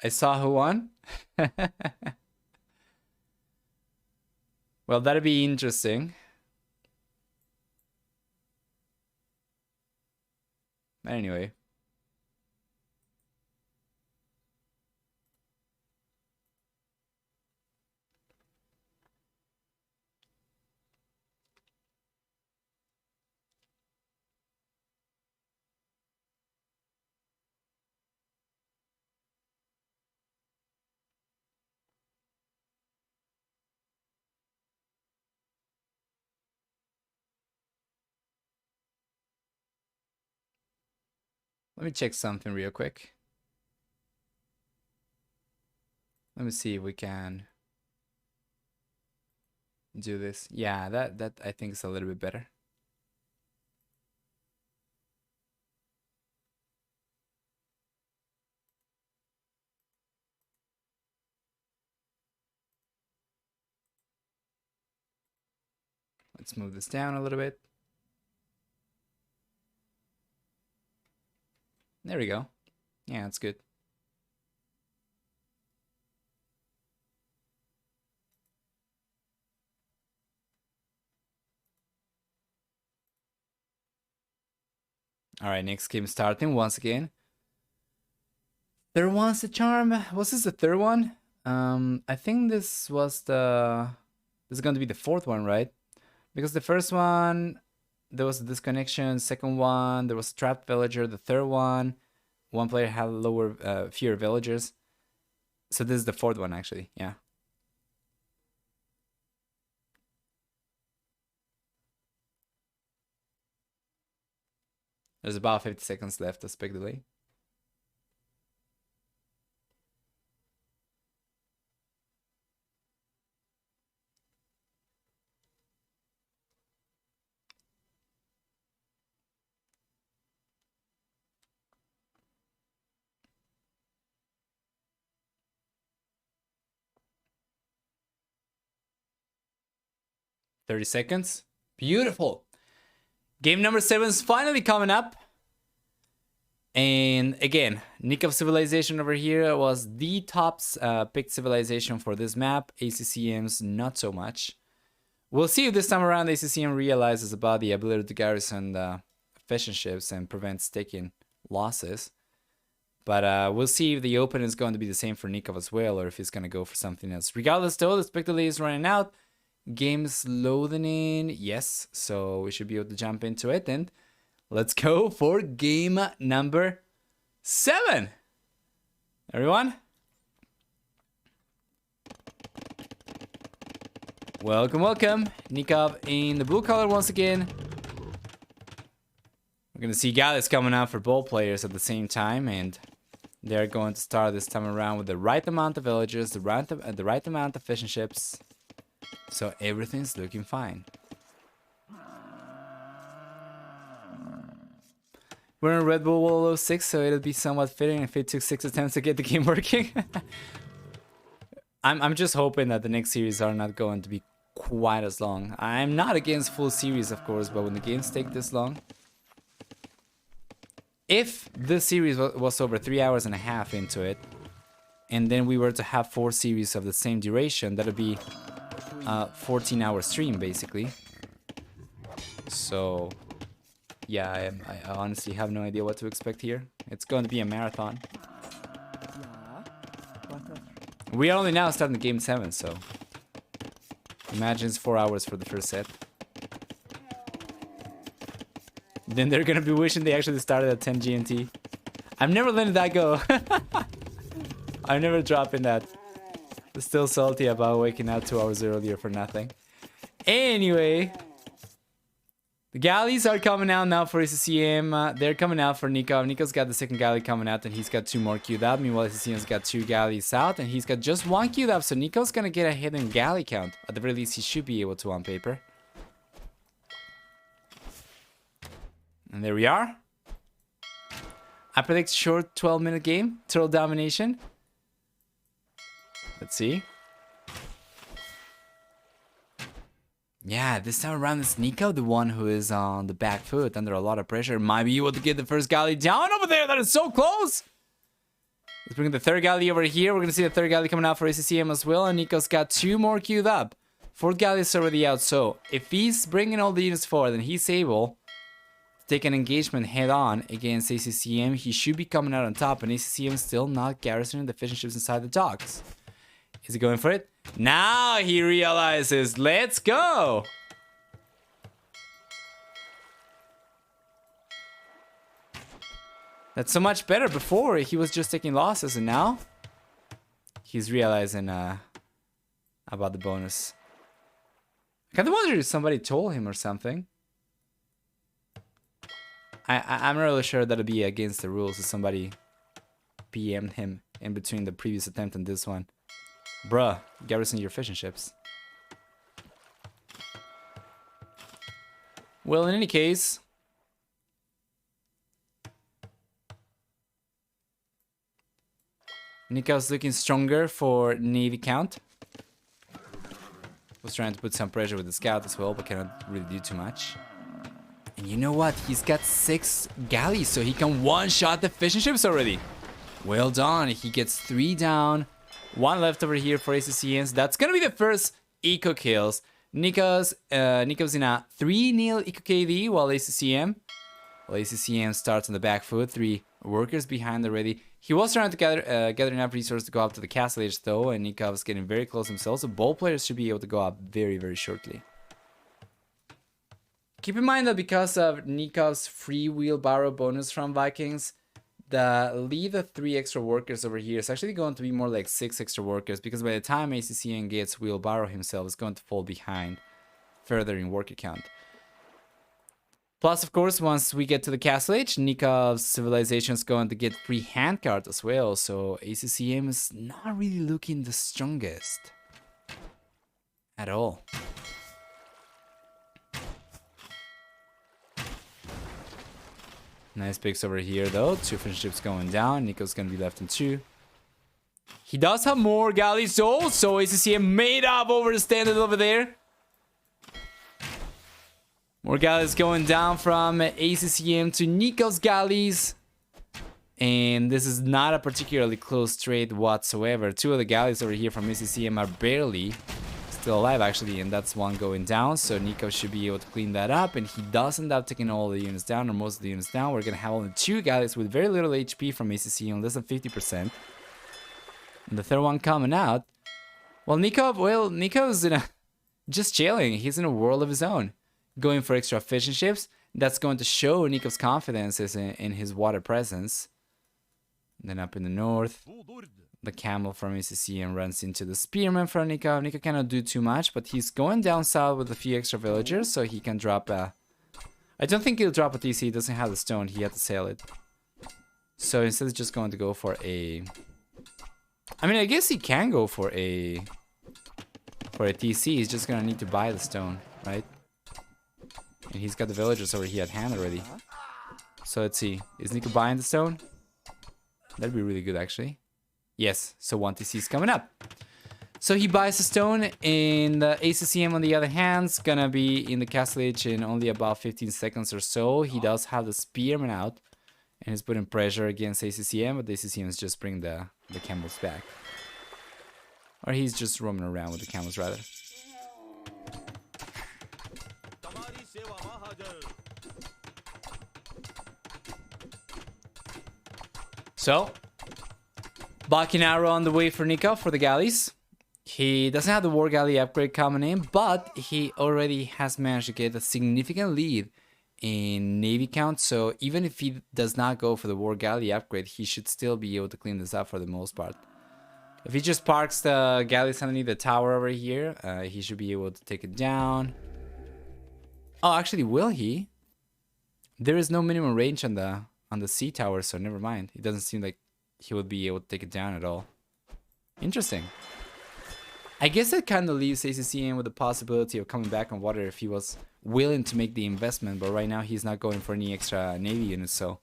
I saw who won. Well, that'd be interesting. But anyway. Let me check something real quick. Let me see if we can do this. Yeah, that I think is a little bit better. Let's move this down a little bit. There we go. Yeah, that's good. All right, next game starting once again. Third one's the charm. Was this the third one? I think this was the... This is going to be the fourth one, right? Because the first one, there was a disconnection. Second one, there was a trapped villager. The third one player had fewer villagers. So this is the fourth one, actually. Yeah. There's about 50 seconds left, expectedly. $30 seconds. Beautiful. Game number 7 is finally coming up. And again, Nicov civilization over here was the top picked civilization for this map. ACCM's not so much. We'll see if this time around ACCM realizes about the ability to garrison the efficient ships and prevent taking losses. But we'll see if the open is going to be the same for Nicov as well, or if he's going to go for something else. Regardless though, the spectacle is running out. Game's loading in. Yes, so we should be able to jump into it. And let's go for game number 7. Everyone. Welcome, welcome. Nicov in the blue color once again. We're going to see galleys coming out for both players at the same time. And they're going to start this time around with the right amount of villagers, the right amount of fishing ships. So everything's looking fine. We're in Red Bull Wololo 6, so it'll be somewhat fitting if it took 6 attempts to get the game working. I'm just hoping that the next series are not going to be quite as long. I'm not against full series, of course, but when the games take this long... If this series was over 3 hours and a half into it, and then we were to have 4 series of the same duration, that would be a 14-hour stream, basically. So... yeah, I honestly have no idea what to expect here. It's going to be a marathon. We are only now starting the game 7, so... imagine it's 4 hours for the first set. Then they're gonna be wishing they actually started at 10 GMT. I'm never letting that go. I'm never dropping that. Still salty about waking up 2 hours earlier for nothing. Anyway... the galleys are coming out now for ACCM. They're coming out for Nicov. Nicov's got the second galley coming out, and he's got 2 more queued up. Meanwhile, ACCM's got 2 galleys out, and he's got just 1 queued up. So Nicov's gonna get a hidden galley count. At the very least, he should be able to on paper. And there we are. I predict short 12-minute game. Total domination. Let's see. Yeah, this time around it's Nicov, the one who is on the back foot under a lot of pressure. Might be able to get the first galley down over there. That is so close. Let's bring the third galley over here. We're going to see the third galley coming out for ACCM as well. And Nicov's got 2 more queued up. 4th galley is already out. So if he's bringing all the units forward and he's able to take an engagement head on against ACCM, he should be coming out on top. And ACCM still not garrisoning the fishing ships inside the docks. Is he going for it? Now he realizes, let's go! That's so much better. Before, he was just taking losses, and now he's realizing about the bonus. I kind of wonder if somebody told him or something. I'm not really sure that would be against the rules if somebody PM'd him in between the previous attempt and this one. Bruh, garrison your fishing ships. Well, in any case... Nicov's looking stronger for Navy count. Was trying to put some pressure with the scout as well, but cannot really do too much. And you know what? He's got 6 galleys, so he can one-shot the fishing ships already. Well done. He gets 3 down. 1 left over here for ACCMs. That's gonna be the first eco kills. Nicov's in a 3-0 eco KD while ACCM starts on the back foot. 3 workers behind already. He was trying to gather enough resources to go up to the castle age though, and Nikov's getting very close himself, so both players should be able to go up very, very shortly. Keep in mind that because of Nikov's free wheelbarrow bonus from Vikings, the lead of 3 extra workers over here is actually going to be more like 6 extra workers, because by the time ACCM gets wheelbarrow himself, it's going to fall behind further in worker count. Plus, of course, once we get to the castle age, Nikov's civilization is going to get free handcart as well, so ACCM is not really looking the strongest at all. Nice picks over here though. 2 French ships going down. Nico's gonna be left in 2. He does have more galleys though, so ACCM made up over the standard over there. More galleys going down from ACCM to Nico's galleys. And this is not a particularly close trade whatsoever. 2 of the galleys over here from ACCM are barely still alive actually, and that's 1 going down, so Nico should be able to clean that up, and he does end up taking all the units down, or most of the units down. We're gonna have only 2 galleys with very little HP from ACCM, less than 50%. And the third one coming out. Well, Nico's in a just chilling. He's in a world of his own, going for extra fishing ships. That's going to show Nico's confidence in his water presence. And then up in the north, the camel from ACCM runs into the spearman from Nico. Nico cannot do too much, but he's going down south with a few extra villagers, so he can drop a... I don't think he'll drop a TC, he doesn't have the stone, he had to sell it. So instead he's just going to go for a... I mean, I guess he can go for a TC, he's just gonna need to buy the stone, right? And he's got the villagers over here at hand already. So let's see, is Nico buying the stone? That'd be really good actually. Yes, so 1 TC is coming up. So he buys a stone, and the ACCM on the other hand is gonna be in the castle age in only about 15 seconds or so. He does have the spearman out, and he's putting pressure against ACCM, but the ACCM is just bringing the camels back. Or he's just roaming around with the camels rather. So, Bakin arrow on the way for Nico for the galleys. He doesn't have the war galley upgrade coming in, but he already has managed to get a significant lead in navy count. So even if he does not go for the war galley upgrade, he should still be able to clean this up for the most part. If he just parks the galleys underneath the tower over here, he should be able to take it down. Oh, actually, will he? There is no minimum range on the sea tower, so never mind. It doesn't seem like he would be able to take it down at all. Interesting. I guess that kind of leaves ACCM with the possibility of coming back on water if he was willing to make the investment, but right now he's not going for any extra navy units, so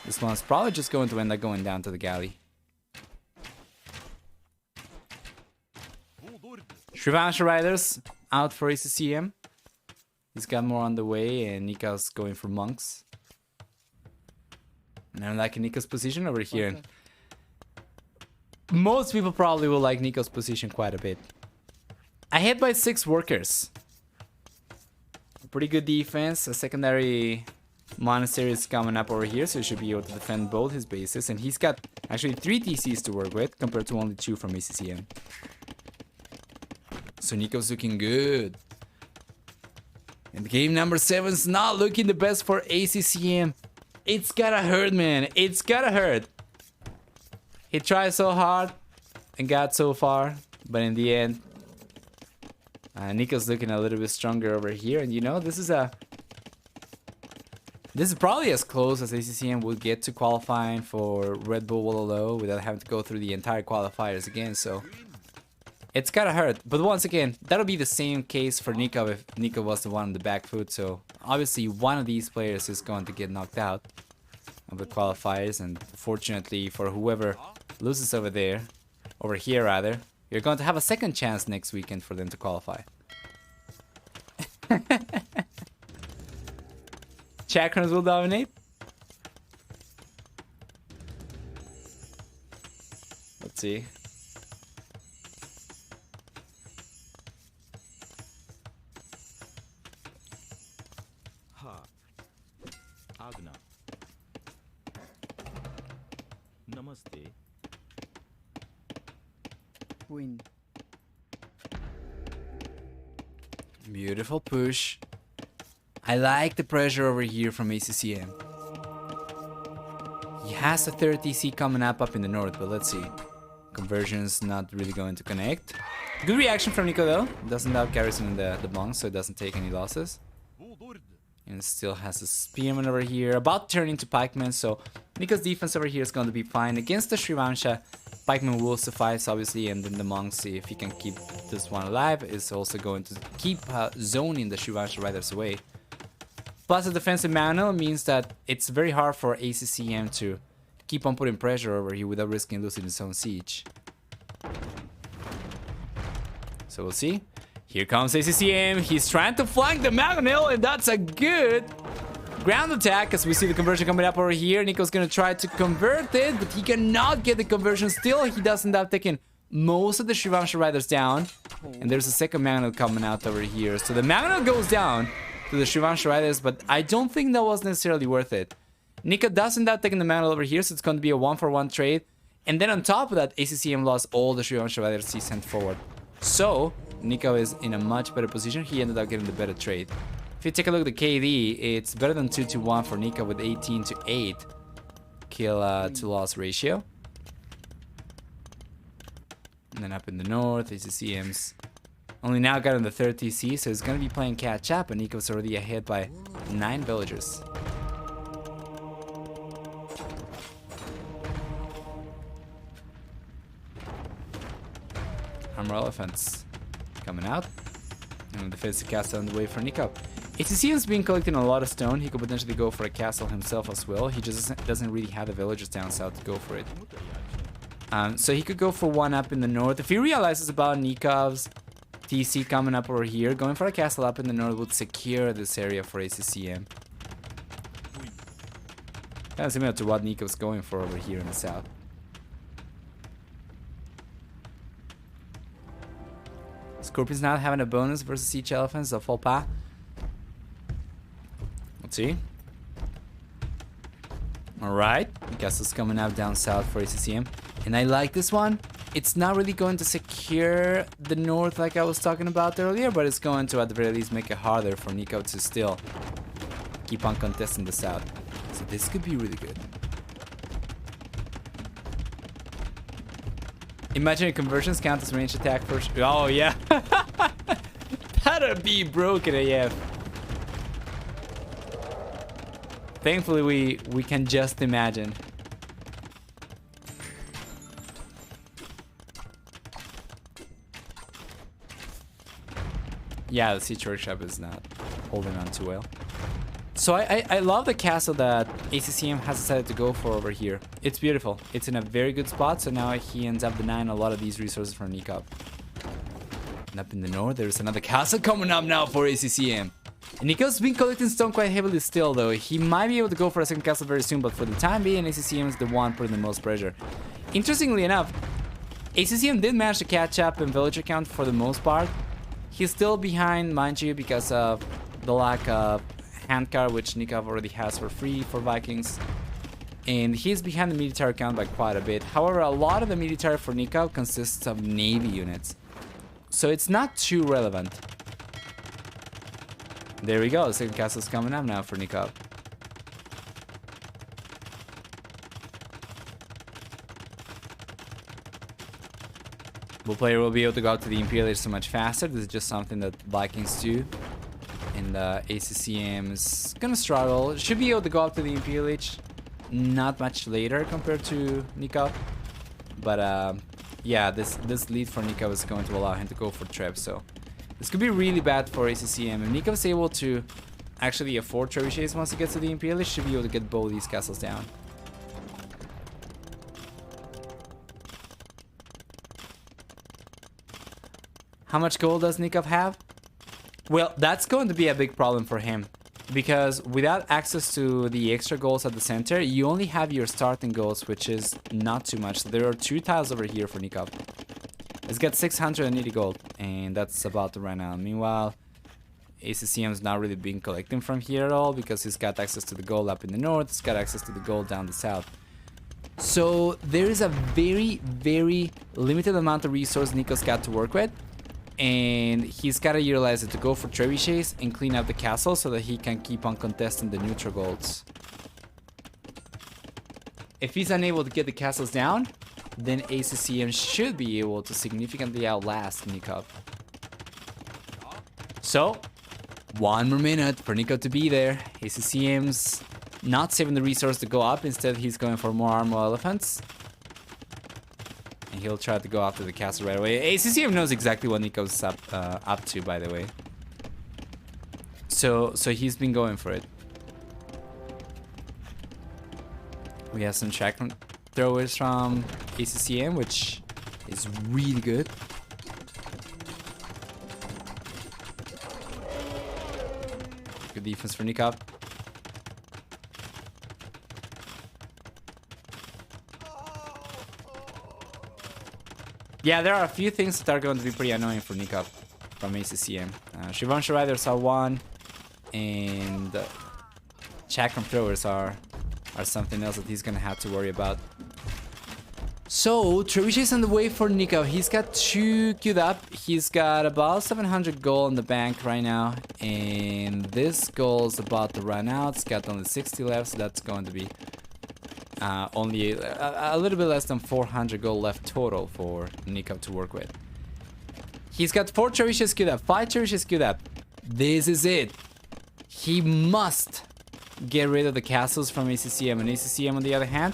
this one's probably just going to end up going down to the galley. Shrivansha Riders out for ACCM. He's got more on the way, and Nika's going for monks. And I'm liking Nico's position over here. Okay. Most people probably will like Nico's position quite a bit. I hit by 6 workers. A pretty good defense. A secondary monastery is coming up over here, so he should be able to defend both his bases. And he's got actually 3 TCs to work with compared to only 2 from ACCM. So Nico's looking good. And game number 7 is not looking the best for ACCM. It's gotta hurt, man. It's gotta hurt. He tried so hard and got so far, but in the end, Nico's looking a little bit stronger over here. And you know, this is probably as close as ACCM will get to qualifying for Red Bull Wololo without having to go through the entire qualifiers again. So it's gotta hurt. But once again, that'll be the same case for Nico if Nico was the one on the back foot. So obviously one of these players is going to get knocked out of the qualifiers, and fortunately for whoever loses over here rather, you're going to have a second chance next weekend for them to qualify. Chakrams will dominate. Let's see. Win. Beautiful push. I like the pressure over here from ACCM. He has a 30C coming up in the north, but let's see. Conversion's not really going to connect. Good reaction from Nico though. Doesn't have garrison in the bonk, so it doesn't take any losses. And still has a spearman over here, about to turn into pikeman, so Nico's defense over here is going to be fine. Against the Srivansha, pikeman will suffice obviously, and then the monks, if he can keep this one alive, is also going to keep zoning the Srivansha riders away. Plus the defensive manual means that it's very hard for ACCM to keep on putting pressure over here without risking losing his own siege. So we'll see. Here comes ACCM. He's trying to flank the Magnil, and that's a good ground attack as we see the conversion coming up over here. Nico's gonna try to convert it, but he cannot get the conversion. Still, he does end up taking most of the Srivansha riders down. And there's a second Magnil coming out over here. So the Magnil goes down to the Srivansha riders, but I don't think that was necessarily worth it. Nico does end up taking the Magnil over here, so it's going to be a 1-for-1 trade. And then on top of that, ACCM lost all the Srivansha riders he sent forward. So Nico is in a much better position. He ended up getting the better trade. If you take a look at the KD, it's better than 2-1 for Nico with 18-8 kill to loss ratio. And then up in the north, ACCM's only now got on the 30C, so he's going to be playing catch up, and Nico's already ahead by 9 villagers. Hammer elephants coming out, and the defensive castle on the way for Nico. ACCM's been collecting a lot of stone. He could potentially go for a castle himself as well. He just doesn't really have the villagers down south to go for it. So he could go for one up in the north. If he realizes about Nikov's TC coming up over here, going for a castle up in the north would secure this area for ACCM. Kind of similar to what Nikov's going for over here in the south. Scorpion's not having a bonus versus Siege Elephants, so full pa. Let's see. Alright, castle's coming out down south for ACCM. And I like this one. It's not really going to secure the north like I was talking about earlier, but it's going to at the very least make it harder for Nico to still keep on contesting the south. So this could be really good. Imagine a conversions count as range attack first. Oh yeah. That'd be broken AF. Thankfully we can just imagine. Yeah, the siege workshop is not holding on too well. So I love the castle that ACCM has decided to go for over here. It's beautiful. It's in a very good spot, so now he ends up denying a lot of these resources from Nicov. And up in the north, there's another castle coming up now for ACCM. And Nicov's been collecting stone quite heavily still, though. He might be able to go for a second castle very soon, but for the time being, ACCM is the one putting the most pressure. Interestingly enough, ACCM did manage to catch up in villager count for the most part. He's still behind, mind you, because of the lack of handcar, which Nicov already has for free for Vikings. And he's behind the military count by quite a bit. However, a lot of the military for Nicov consists of navy units. So it's not too relevant. There we go, the second castle's coming up now for Nicov. Bull player will be able to go out to the Imperial Age so much faster. This is just something that Vikings do. And ACCM is gonna struggle. Should be able to go up to the Imperial Age not much later compared to Nicov. But yeah, this lead for Nicov is going to allow him to go for Treb. So this could be really bad for ACCM. If Nicov is able to actually afford trebuchets once he gets to the Imperial Age, should be able to get both these castles down. How much gold does Nicov have? Well, that's going to be a big problem for him. Because without access to the extra golds at the center, you only have your starting golds, which is not too much. So there are 2 tiles over here for Nicov. It's got 680 gold, and that's about to run out. Meanwhile, ACCM's not really been collecting from here at all, because he's got access to the gold up in the north, he's got access to the gold down the south. So there is a very, very limited amount of resource Nico's got to work with. And he's got to utilize it to go for trebuchets and clean up the castle so that he can keep on contesting the neutral golds. If he's unable to get the castles down, then ACCM should be able to significantly outlast Nicov. So, 1 more minute for Nicov to be there. ACCM's not saving the resource to go up. Instead, he's going for more armor elephants. And he'll try to go after the castle right away. ACCM knows exactly what Nicov's up to, by the way. So he's been going for it. We have some track throwers from ACCM, which is really good. Good defense for Nicov. Yeah, there are a few things that are going to be pretty annoying for Nicov from ACCM. Shivansha Riders are one, and Chakram throwers are something else that he's gonna have to worry about. So, Trebuchet is on the way for Nicov. He's got 2 queued up. He's got about 700 gold in the bank right now, and this goal is about to run out. It's got only 60 left, so that's going to be only a little bit less than 400 gold left total for Nicov to work with. He's got 4 trebuchets queued up, 5 trebuchets queued up. This is it. He must get rid of the castles from ACCM, and ACCM on the other hand,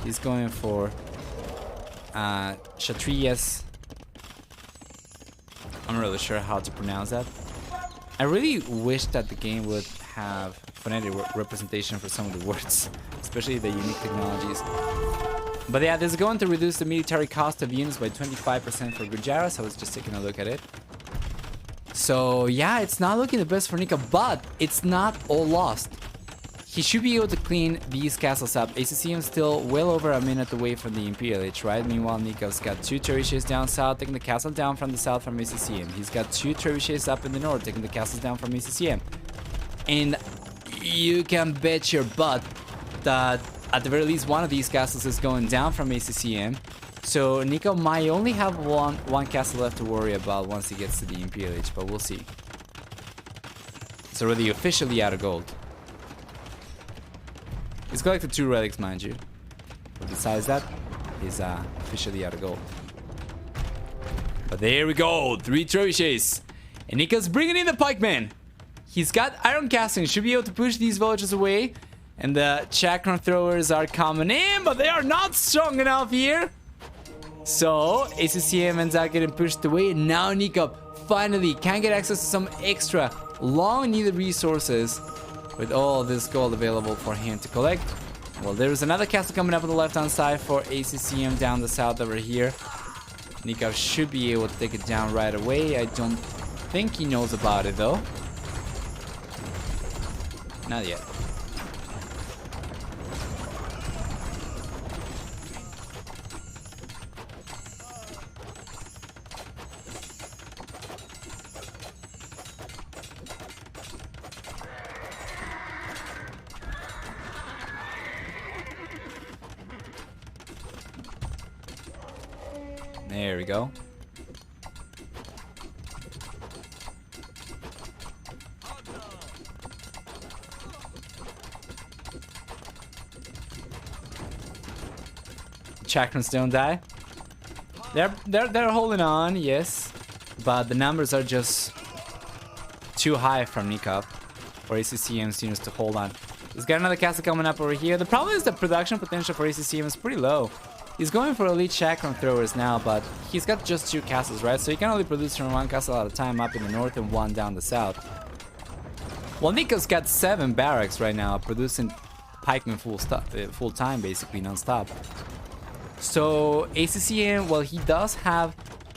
he's going for Kshatriyas. I'm not really sure how to pronounce that. I really wish that the game would have phonetic representation for some of the words, especially the unique technologies. But yeah, this is going to reduce the military cost of units by 25% for Gujarat, so I was just taking a look at it. So yeah, it's not looking the best for Nicov, but it's not all lost. He should be able to clean these castles up. ACCM is still well over a minute away from the Imperial Age, right? Meanwhile, Nicov's got 2 trebuchets down south, taking the castle down from the south from ACCM. He's got 2 trebuchets up in the north, taking the castles down from ACCM. And you can bet your butt that at the very least one of these castles is going down from ACCM. So Nicov might only have one castle left to worry about once he gets to the Imperial Age, but we'll see. It's already officially out of gold. He's collected 2 relics, mind you. But besides that, he's officially out of gold. But there we go, 3 trebuchets. And Nicov's bringing in the pikemen. He's got iron casting, should be able to push these villagers away. And the chakram throwers are coming in, but they are not strong enough here. So, ACCM ends up getting pushed away, and now Nicov finally can get access to some extra long-needed resources with all this gold available for him to collect. Well, there's another castle coming up on the left-hand side for ACCM down the south over here. Nicov should be able to take it down right away. I don't think he knows about it, though. Not yet. There we go. Chakrams don't die. They're holding on, yes, but the numbers are just too high from Nicov for ACCM seems to hold on. He's got another castle coming up over here. The problem is the production potential for ACCM is pretty low. He's going for elite chakram throwers now, but he's got just 2 castles, right? So he can only produce from 1 castle at a time up in the north and 1 down the south. Well, Nicov's got 7 barracks right now, producing pikemen full time, basically non-stop. So ACCM, well, he does have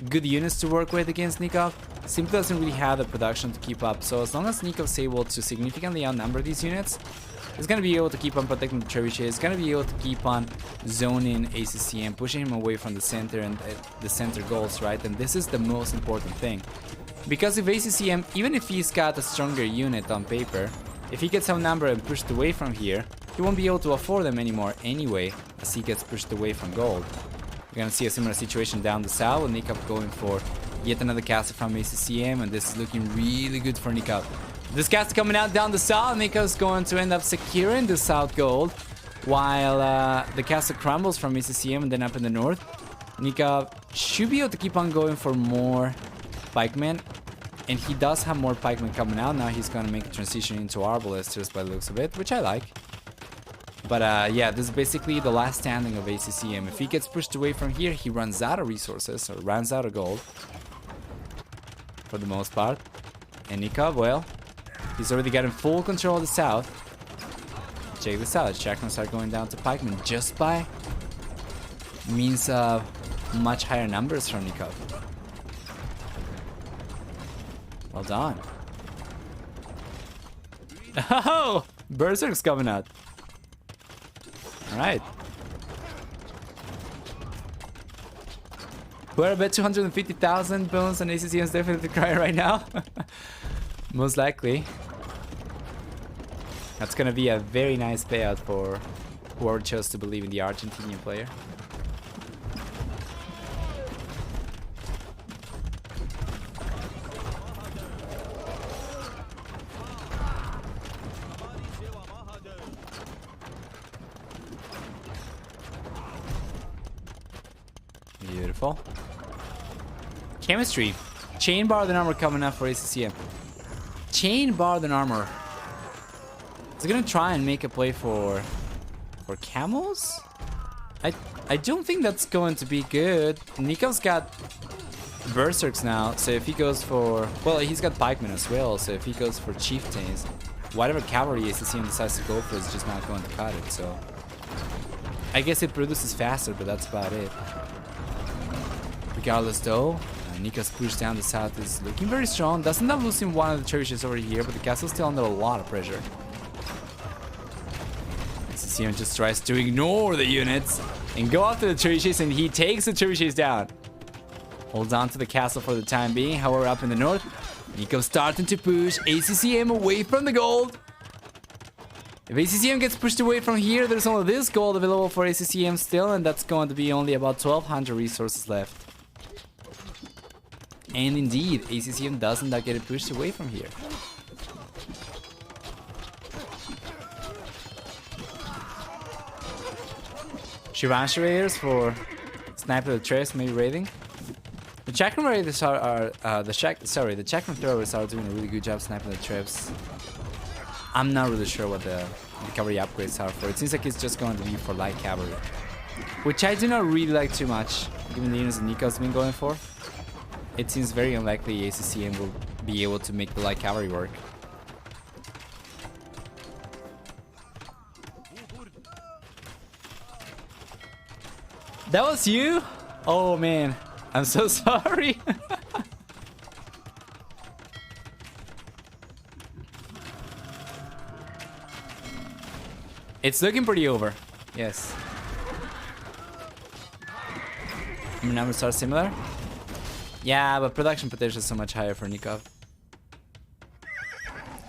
good units to work with against Nicov. Simply doesn't really have the production to keep up. So as long as Nikov's able to significantly outnumber these units, he's going to be able to keep on protecting the trebuchet. He's going to be able to keep on zoning ACCM, pushing him away from the center and the center goals, right? And this is the most important thing. Because if ACCM, even if he's got a stronger unit on paper, if he gets outnumbered and pushed away from here, he won't be able to afford them anymore anyway, as he gets pushed away from gold. We're gonna see a similar situation down the south with Nicov going for yet another castle from ACCM, and this is looking really good for Nicov. This castle coming out down the south, Nicov's going to end up securing the south gold, while the castle crumbles from ACCM and then up in the north. Nicov should be able to keep on going for more pikemen, and he does have more pikemen coming out. Now he's gonna make a transition into arbalesters by the looks of it, which I like. But yeah, this is basically the last standing of ACCM. If he gets pushed away from here, he runs out of resources, or runs out of gold, for the most part. And Nicov, well, he's already gotten full control of the south. Check this out, Chakras are going down to pikemen just by means of much higher numbers from Nicov. Well done. Oh, Berserk's coming out. Alright. We're about 250,000 bones, and ACCM is definitely crying right now. Most likely. That's gonna be a very nice payout for whoever chose to believe in the Argentinian player. Beautiful. Chemistry. Chain bar than armor coming up for ACCM. Chain bar than armor. Is it gonna try and make a play for camels? I don't think that's going to be good. Nicov's got berserks now, so if he goes for, well, he's got pikemen as well, so if he goes for chieftains, whatever cavalry ACCM decides to go for is just not going to cut it. So I guess it produces faster, but that's about it. Regardless though, Nicov's push down the south is looking very strong. Doesn't end up losing one of the trebuchets over here, but the castle's still under a lot of pressure. ACCM just tries to ignore the units and go after the trebuchets, and he takes the trebuchets down. Holds on to the castle for the time being. However, up in the north, Nicov's starting to push ACCM away from the gold. If ACCM gets pushed away from here, there's only this gold available for ACCM still, and that's going to be only about 1,200 resources left. And indeed, ACCM doesn't get pushed away from here. Shivan Raiders for Sniper the Trace, maybe raiding. The Chakram Raiders the Chakram Throwers are doing a really good job sniping the traps. I'm not really sure what the cavalry upgrades are for. It seems like it's just going to be for light cavalry, which I do not really like too much, given the units that Nicov's been going for. It seems very unlikely ACCM will be able to make the light cavalry work. That was you? Oh man, I'm so sorry. It's looking pretty over. Yes. Numbers are similar. Yeah, but production potential is so much higher for Nicov.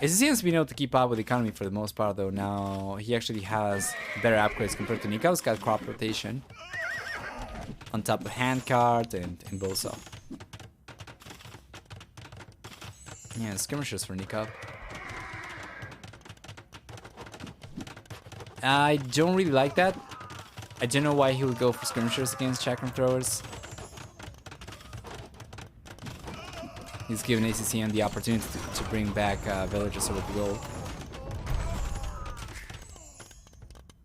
ACCM's been able to keep up with the economy for the most part, though. Now he actually has better upgrades compared to Nikov's. Got crop rotation on top of handcart and bosa. Yeah, skirmishers for Nicov. I don't really like that. I don't know why he would go for skirmishers against Chakram Throwers. He's given ACCM the opportunity to bring back villagers over the goal.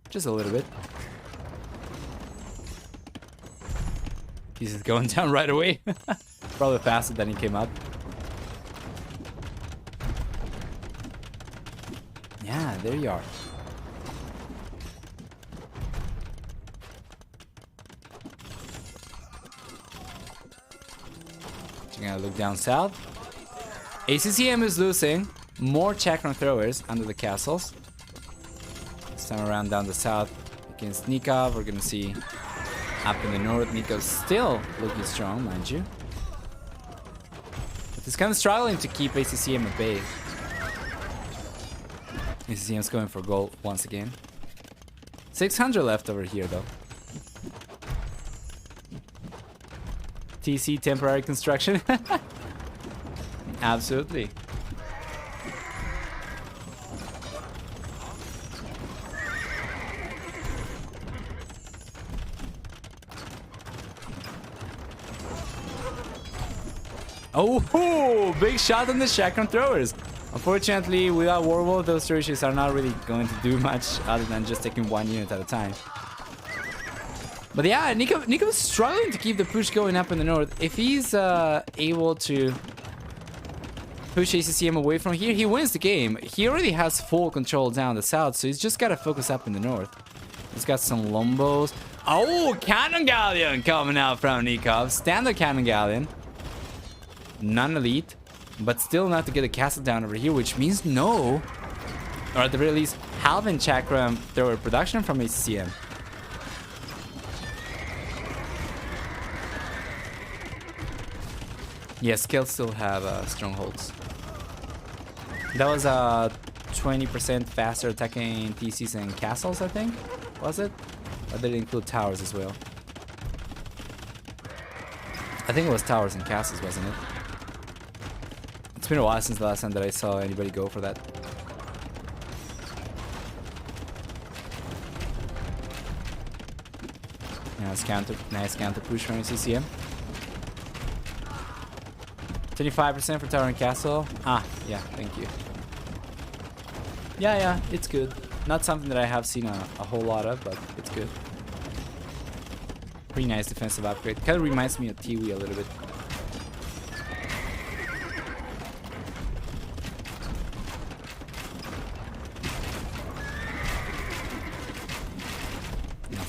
Just a little bit. He's just going down right away. Probably faster than he came up. Yeah, there you are. Gonna look down south. ACCM is losing more Chakram Throwers under the castles. This time around down the south against Nicov. We're gonna see up in the north, Nikov's still looking strong, mind you. But he's kind of struggling to keep ACCM at bay. ACCM's going for gold once again. 600 left over here, though. TC temporary construction. Absolutely. Oh, big shot on the shotgun throwers. Unfortunately, without Warwolf, those throwers are not really going to do much other than just taking one unit at a time. But yeah, Nico's struggling to keep the push going up in the north. If he's able to push ACCM away from here, he wins the game. He already has full control down the south, so he's just got to focus up in the north. He's got some Lombos. Oh, Cannon Galleon coming out from Nicov. Standard Cannon Galleon. Non-elite, but still enough to get a castle down over here, which means no, or at the very least, halving Chakram thrower production from ACCM. Yes, Kells still have strongholds. That was 20% faster attacking TCs and castles, I think, was it? Or did it include towers as well? I think it was towers and castles, wasn't it? It's been a while since the last time that I saw anybody go for that. Nice counter push from ACCM. 25% for tower and castle. Ah, yeah, thank you. Yeah, it's good. Not something that I have seen a whole lot of, but it's good. Pretty nice defensive upgrade. Kind of reminds me of Tiwi a little bit.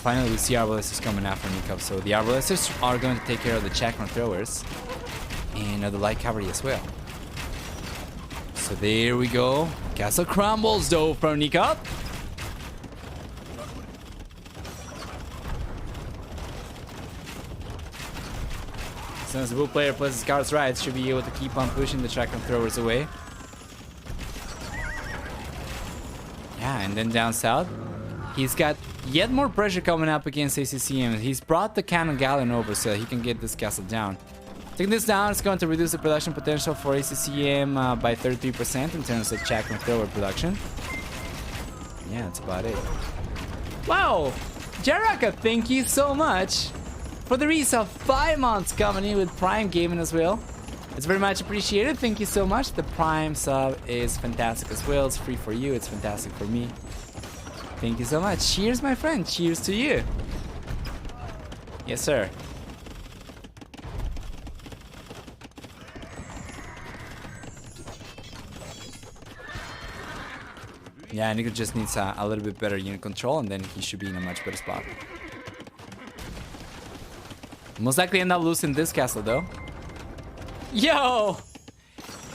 Finally, we see Arbalesters coming out from Nicov, so the Arbalesters are going to take care of the Chakram throwers and the light cavalry as well. So there we go. Castle crumbles though from Nicov. As soon as the blue player plays his cards right, should be able to keep on pushing the Chakram throwers away. Yeah, and then down south, he's got yet more pressure coming up against ACCM. He's brought the Cannon Galleon over so he can get this castle down. Taking this down is going to reduce the production potential for ACCM by 33% in terms of Chakram thrower production. Yeah, that's about it. Wow! Jaraka, thank you so much for the resub. 5 months coming in with Prime Gaming as well. It's very much appreciated. Thank you so much. The Prime sub is fantastic as well. It's free for you. It's fantastic for me. Thank you so much. Cheers, my friend. Cheers to you. Yes, sir. Yeah, Nico just needs a little bit better unit control, and then he should be in a much better spot. Most likely end up losing this castle, though. Yo!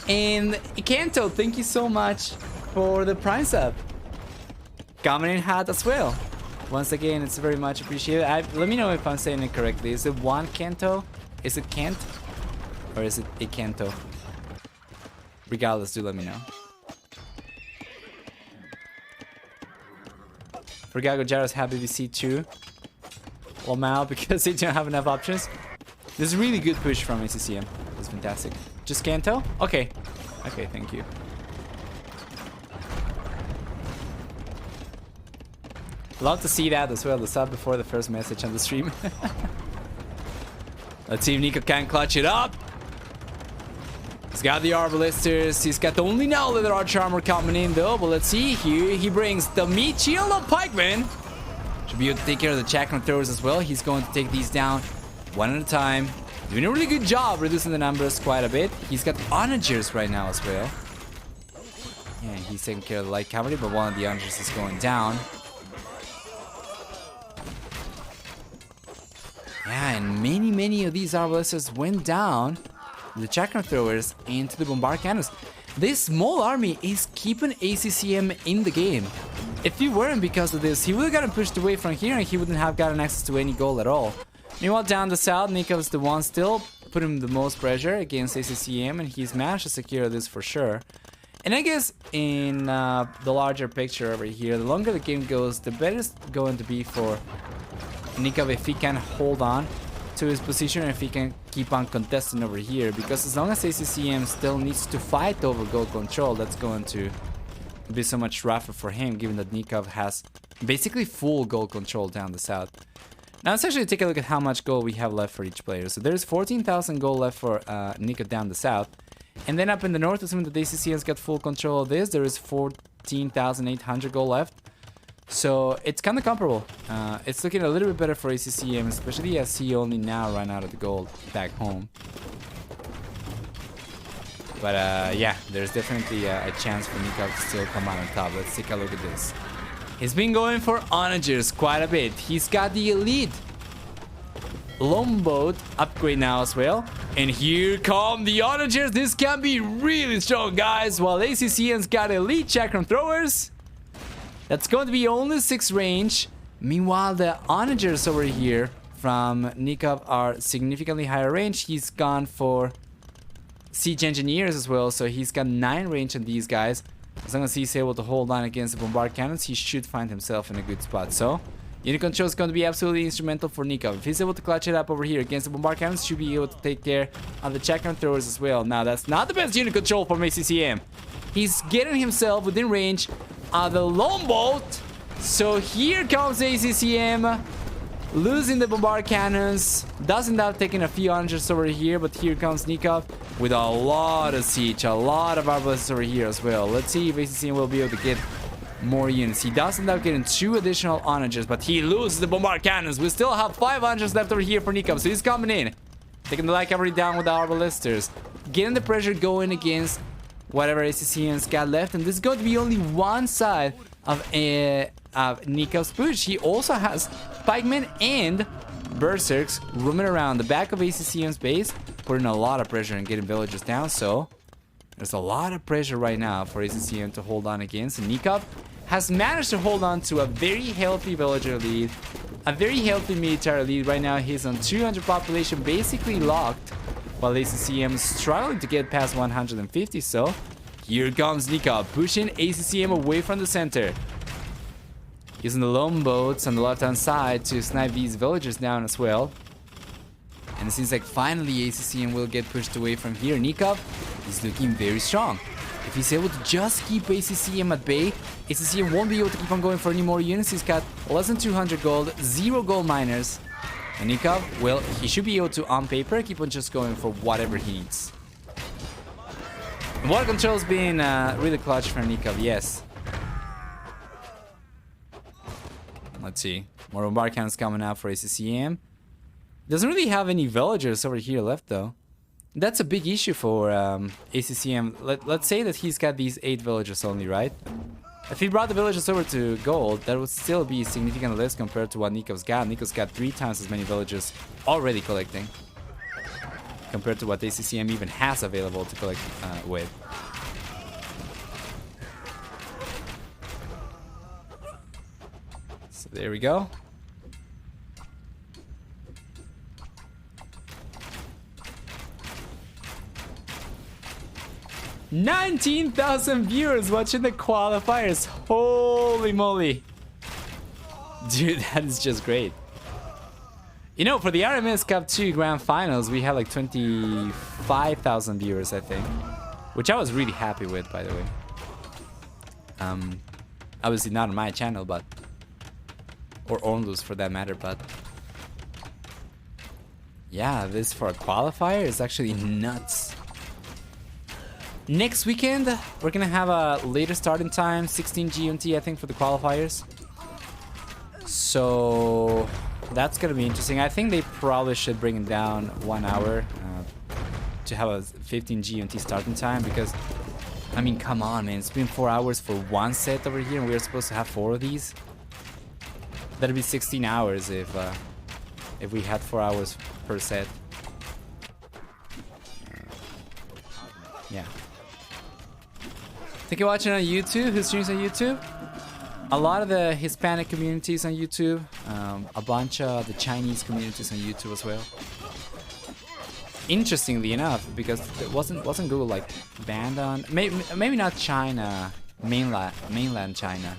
And Kanto, thank you so much for the Prime sub. Coming in hot as well. Once again, it's very much appreciated. Let me know if I'm saying it correctly. Is it one Kanto? Is it Kent? Or is it a Kanto? Regardless, do let me know. Forgago Jaro's happy to see too. Well, now because they don't have enough options. This is a really good push from ACCM. It's fantastic. Just Kanto? Okay. Okay, thank you. Love to see that as well, the sub before the first message on the stream. Let's see if Nico can clutch it up. He's got the Arbalesters. He's got the only now leather archer armor coming in though, but let's see here. He brings the meat shield of Pikeman. Should be able to take care of the Chakram throwers as well. He's going to take these down one at a time. Doing a really good job reducing the numbers quite a bit. He's got onagers right now as well. Yeah, he's taking care of the light cavalry, but one of the onagers is going down. Yeah, and many of these Arbalesters went down the Chakram throwers into the bombard cannons. This small army is keeping ACCM in the game. If it weren't because of this, he would have gotten pushed away from here and he wouldn't have gotten access to any goal at all. Meanwhile, down the south, Nicov's the one still putting the most pressure against ACCM, and he's managed to secure this for sure. And I guess in the larger picture over here, the longer the game goes, the better it's going to be for Nicov if he can hold on to his position and if he can keep on contesting over here. Because as long as ACCM still needs to fight over gold control, that's going to be so much rougher for him, given that Nicov has basically full gold control down the south. Now let's actually take a look at how much gold we have left for each player. So there's 14,000 gold left for Nicov down the south. And then up in the north, assuming that the ACCM's got full control of this, there is 14,800 gold left. So it's kind of comparable. It's looking a little bit better for ACCM, especially as he only now ran out of the gold back home. But yeah, there's definitely a chance for Nicov to still come out on top. Let's take a look at this. He's been going for onagers quite a bit. He's got the elite longboat upgrade now as well. And here come the onagers. This can be really strong, guys. While ACCM's got elite chakram throwers. That's going to be only 6 range. Meanwhile, the onagers over here from Nicov are significantly higher range. He's gone for siege engineers as well. So he's got 9 range on these guys. As long as he's able to hold on against the bombard cannons, he should find himself in a good spot. So, unit control is going to be absolutely instrumental for Nicov. If he's able to clutch it up over here against the bombard cannons, should be able to take care of the chakram throwers as well. Now, that's not the best unit control from ACCM. He's getting himself within range of the longboat. So, here comes ACCM. Losing the bombard cannons. Does end up taking a few onagers over here, but here comes Nicov with a lot of siege, a lot of arbalets over here as well. Let's see if ACCM will be able to get more units. He does end up getting 2 additional onagers, but he loses the bombard cannons. We still have 5 onagers left over here for Nicov, so he's coming in. Taking the light cavalry down with the arbalesters. Getting the pressure going against whatever ACCM's got left, and this is going to be only one side of Nicov's push. He also has pikemen and berserks roaming around the back of ACCM's base, putting a lot of pressure and getting villagers down. So there's a lot of pressure right now for ACCM to hold on against, and Nicov has managed to hold on to a very healthy villager lead, a very healthy military lead. Right now he's on 200 population, basically locked, while ACCM is struggling to get past 150. So here comes Nicov, pushing ACCM away from the center, using the longboats on the left-hand side to snipe these villagers down as well. And it seems like finally ACCM will get pushed away from here. Nicov is looking very strong. If he's able to just keep ACCM at bay, ACCM won't be able to keep on going for any more units. He's got less than 200 gold, 0 gold miners. And Nicov, well, he should be able to, on paper, keep on just going for whatever he needs. And water control's been really clutch for Nicov, yes. Let's see. More bombard cannons coming out for ACCM. Doesn't really have any villagers over here left, though. That's a big issue for ACCM. Let's say that he's got these 8 villagers only, right? If he brought the villagers over to gold, that would still be significantly less compared to what Nikov's got. Nikov's got 3 times as many villagers already collecting compared to what ACCM even has available to collect with. So there we go. $19,000 viewers watching the qualifiers. Holy moly. Dude, that is just great. You know, for the RMS Cup 2 Grand Finals, we had like 25,000 viewers, I think. Which I was really happy with, by the way. Obviously not on my channel, but... or Ormlus for that matter, but... yeah, this for a qualifier is actually nuts. Next weekend, we're gonna have a later starting time, 16 GMT, I think, for the qualifiers. So that's gonna be interesting. I think they probably should bring it down 1 hour to have a 15 GMT starting time, because, I mean, come on, man, it's been 4 hours for one set over here, and we're supposed to have 4 of these. That'd be 16 hours if we had 4 hours per set. Yeah. Thank you for watching on YouTube. Who streams on YouTube? A lot of the Hispanic communities on YouTube. A bunch of the Chinese communities on YouTube as well. interestingly enough, because it wasn't Google like banned on maybe not China, mainland China,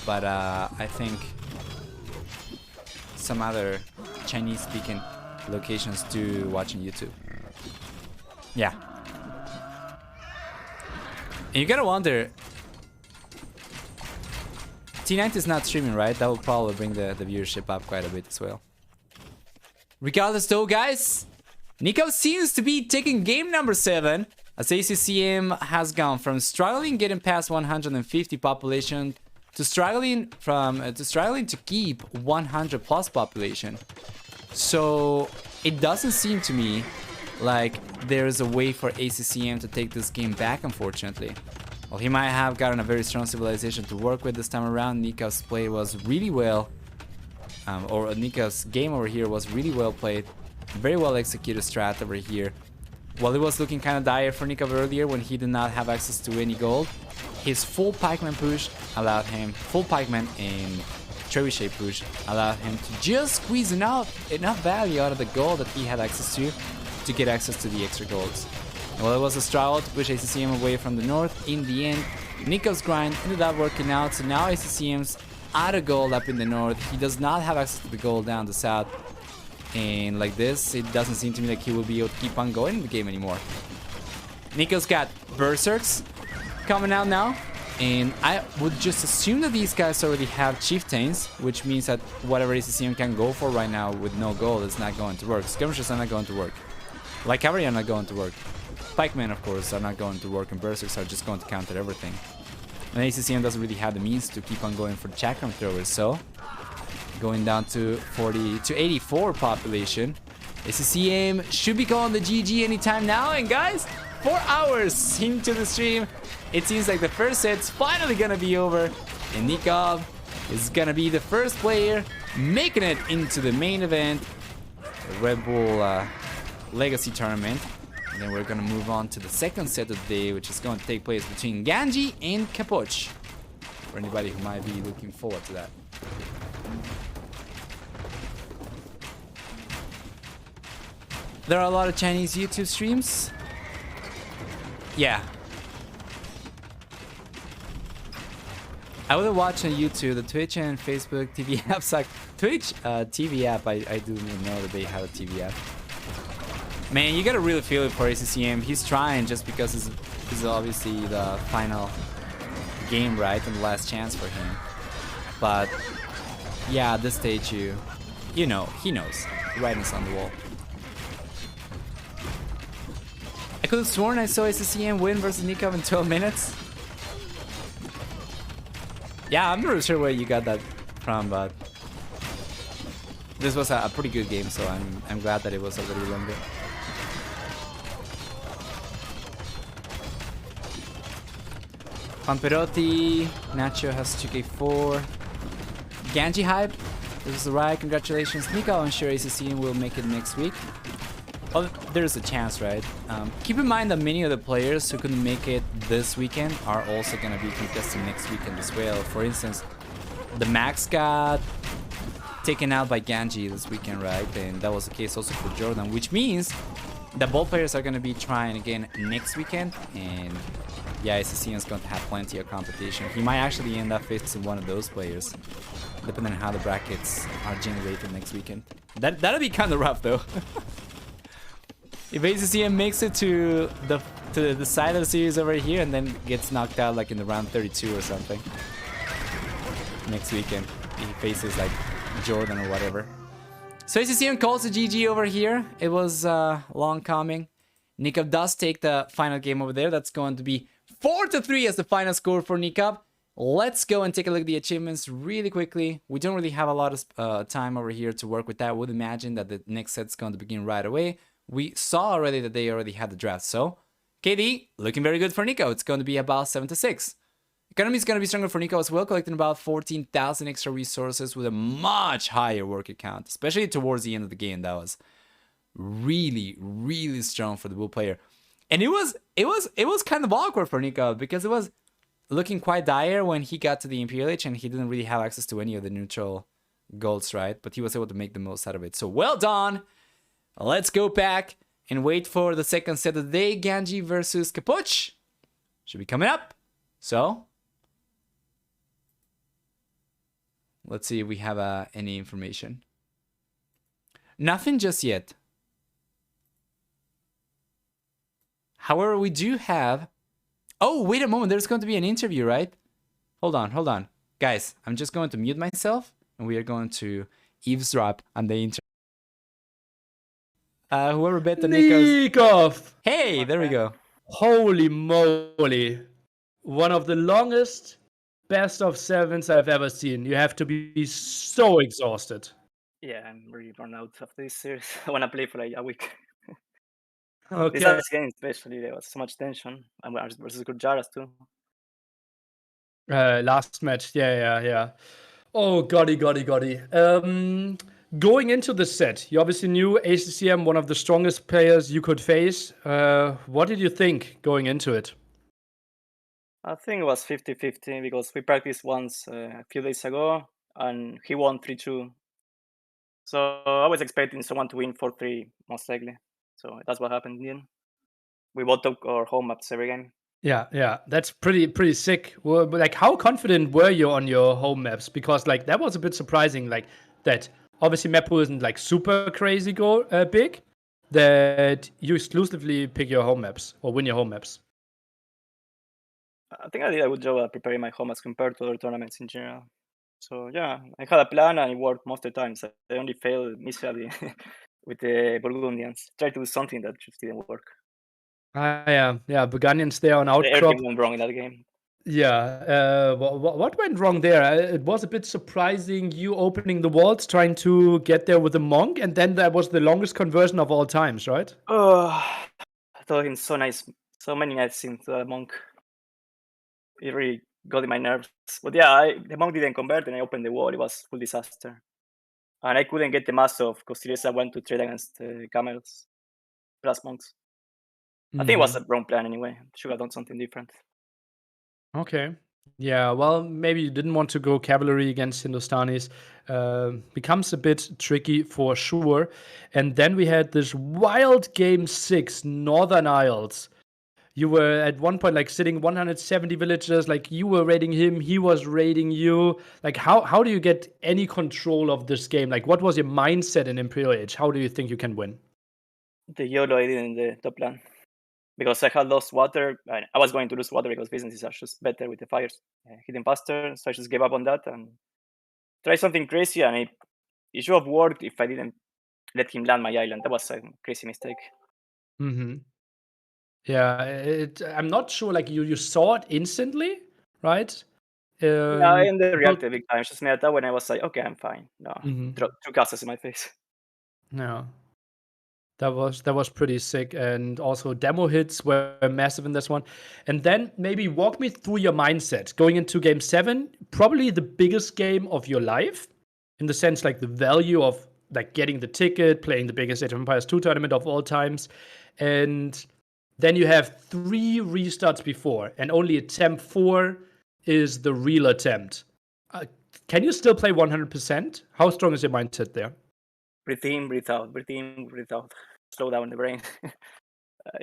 but I think some other Chinese speaking locations do watching YouTube. Yeah. And you gotta wonder, T90 is not streaming, right? That will probably bring the viewership up quite a bit as well. Regardless though, guys, Nicov seems to be taking game number 7, as ACCM has gone from struggling getting past 150 population to struggling to keep 100 plus population. So it doesn't seem to me like there is a way for ACCM to take this game back, unfortunately. Well, he might have gotten a very strong civilization to work with this time around. Nicov's play was really well, or Nicov's game over here was really well played. Very well executed strat over here. While it was looking kind of dire for Nicov earlier when he did not have access to any gold, his full pikeman push allowed him, full pikeman and trebuchet push allowed him to just squeeze enough value out of the gold that he had access to get access to the extra golds. Well, it was a struggle to push ACCM away from the north. In the end, Nicov's grind ended up working out, so now ACCM's out of gold up in the north. He does not have access to the gold down the south. And like this, it doesn't seem to me like he will be able to keep on going in the game anymore. Nicov's got Berserks coming out now. And I would just assume that these guys already have Chieftains, which means that whatever ACCM can go for right now with no gold is not going to work. Skirmishers are not going to work. Like Cavalry are not going to work. Pikemen, of course, are not going to work, and Berserks are just going to counter everything. And ACCM doesn't really have the means to keep on going for chakram throwers, so going down to 40 to 84 population. ACCM should be calling the GG anytime now, and guys, 4 hours into the stream, it seems like the first set's finally gonna be over, and Nicov is gonna be the first player making it into the main event, the Red Bull Legacy tournament. And then we're gonna move on to the second set of the day, which is going to take place between Ganji and Capoch, for anybody who might be looking forward to that. There are a lot of Chinese YouTube streams. Yeah. I would watch on YouTube. The Twitch and Facebook TV apps like Twitch TV app. I do know that they have a TV app. Man, you gotta really feel it for ACCM. He's trying just because it's obviously the final game, right, and the last chance for him. But yeah, at this stage, you know, he knows. The writing's on the wall. I could have sworn I saw ACCM win versus Nicov in 12 minutes. Yeah, I'm not really sure where you got that from, but this was a pretty good game, so I'm glad that it was already longer. Pamperotti, Nacho has 2k4. Ganji hype, this is right, congratulations. Nicov, I'm sure ACCM will make it next week. Oh, there's a chance, right? Keep in mind that many of the players who couldn't make it this weekend are also going to be contesting next weekend as well. For instance, the Max got taken out by Ganji this weekend, right? And that was the case also for Jordan, which means that both players are going to be trying again next weekend. And yeah, ACCM is going to have plenty of competition. He might actually end up facing one of those players, depending on how the brackets are generated next weekend. That'll be kind of rough, though. If ACCM makes it to the side of the series over here and then gets knocked out like in the round 32 or something next weekend, he faces like Jordan or whatever. So ACCM calls the GG over here. It was long coming. Nicov does take the final game over there. That's going to be 4-3 as the final score for Nicov. Let's go and take a look at the achievements really quickly. We don't really have a lot of time over here to work with that. I would imagine that the next set's going to begin right away. We saw already that they already had the draft, so KD looking very good for Nicov. It's going to be about 7-6. Economy is going to be stronger for Nicov as well, collecting about 14,000 extra resources with a much higher worker count, especially towards the end of the game. That was really, really strong for the Bull player, and it was kind of awkward for Nicov because it was looking quite dire when he got to the Imperial Age and he didn't really have access to any of the neutral golds, right? But he was able to make the most out of it. So well done. Let's go back and wait for the second set of the day, Ganji versus Capuch. Should be coming up. So, let's see if we have any information. Nothing just yet. However, we do have... Oh, wait a moment. There's going to be an interview, right? Hold on. Guys, I'm just going to mute myself, and we are going to eavesdrop on the interview. Whoever bet the Nicov! Hey, there we go. Holy moly. One of the longest best of sevens I've ever seen. You have to be so exhausted. Yeah, I'm really run out of this series. I want to play for like a week. Okay. This last game especially, there was so much tension. And versus Gurjaras too. Last match, yeah. Oh, got it. Going into the set, you obviously knew ACCM, one of the strongest players you could face. What did you think going into it? I think it was 50-50 because we practiced once a few days ago and he won 3-2. So I was expecting someone to win 4-3 most likely. So that's what happened in the end. We both took our home maps every game. Yeah, that's pretty sick. Well, but like, how confident were you on your home maps? Because like that was a bit surprising. Like that, obviously map pool isn't like super crazy big. That you exclusively pick your home maps or win your home maps. I think I did a good job at preparing my home maps compared to other tournaments in general. So yeah, I had a plan and it worked most of the time. So I only failed miserably with the Burgundians. Tried to do something that just didn't work. Yeah, Burgundians there on outcrop. Everything went wrong in that game. Yeah, what went wrong there? It was a bit surprising, you opening the walls, trying to get there with a monk, and then that was the longest conversion of all times, right? Oh, I thought him so nice. So many nights into the monk. It really got in my nerves. But yeah, the monk didn't convert and I opened the wall. It was full disaster. And I couldn't get the mass of because Teresa went to trade against camels plus monks. I think it was a wrong plan anyway. Should have done something different. Okay. Yeah, well, maybe you didn't want to go cavalry against Hindustanis. Becomes a bit tricky for sure. And then we had this wild game 6, Northern Isles. You were at one point like sitting 170 villagers, like you were raiding him, he was raiding you. Like how do you get any control of this game? Like what was your mindset in Imperial Age? How do you think you can win? The YOLO I did in the top lane. Because I had lost water. I was going to lose water because businesses are just better with the fires hitting faster. So I just gave up on that and tried something crazy. And it should have worked if I didn't let him land my island. That was a crazy mistake. Yeah, I'm not sure. Like you saw it instantly, right? Yeah, I reacted big time. Just made that when I was like, okay, I'm fine. No, two castles in my face. Yeah. That was pretty sick, and also demo hits were massive in this one. And then maybe walk me through your mindset going into game 7, probably the biggest game of your life, in the sense like the value of like getting the ticket, playing the biggest Age of Empires 2 tournament of all times, and then you have 3 restarts before, and only attempt 4 is the real attempt. Can you still play 100%? How strong is your mindset there? Breathe in, breathe out, breathe in, breathe out. Slow down the brain. I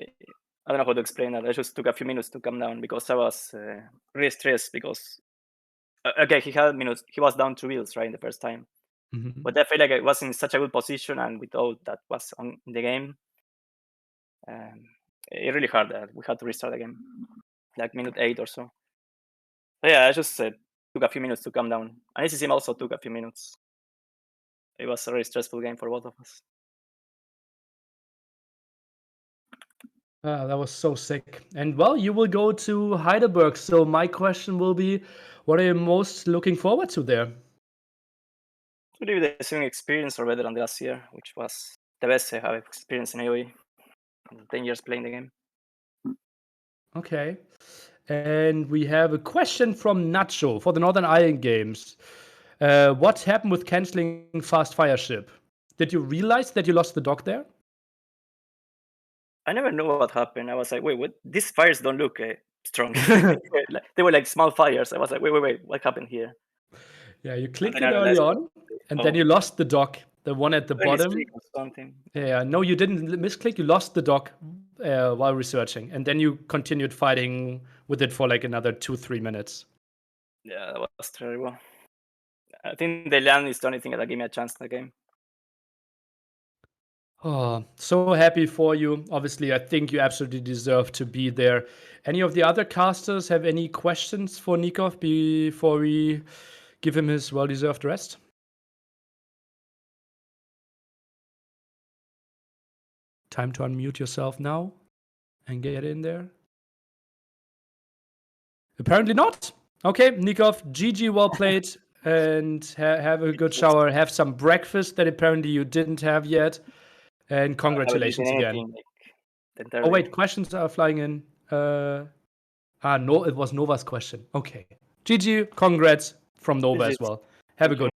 don't know how to explain that. I just took a few minutes to calm down because I was really stressed because okay, he was down 2 wheels right in the first time. But I felt like I was in such a good position and with all that was on in the game, it really hard that we had to restart the game, like minute 8 or so. So yeah, I just took a few minutes to calm down. And ACCM also took a few minutes. It was a very stressful game for both of us. That was so sick. And well, you will go to Heidelberg. So my question will be, what are you most looking forward to there? To live the same experience or better than last year, which was the best I have experienced in AoE in 10 years playing the game. Okay. And we have a question from Nacho for the Northern Ireland games. What happened with canceling Fast Fire Ship? Did you realize that you lost the dock there? I never knew what happened. I was like, wait, what? These fires don't look strong. They were like small fires. I was like, wait, what happened here? Yeah, you clicked it early on, and then you lost the dock. The one at the Really bottom. sleep or something. Yeah, no, you didn't misclick. You lost the dock while researching, and then you continued fighting with it for like another 2-3 minutes. Yeah, that was terrible. I think the LAN is the only thing that gave me a chance in the game. Oh, so happy for you. Obviously, I think you absolutely deserve to be there. Any of the other casters have any questions for Nicov before we give him his well-deserved rest? Time to unmute yourself now and get in there. Apparently not. Okay, Nicov, GG, well played, and have a good shower. Have some breakfast that apparently you didn't have yet, and congratulations again. Oh wait, questions are flying in. No, it was Nova's question. Okay, GG, congrats from Nova as well. Have a good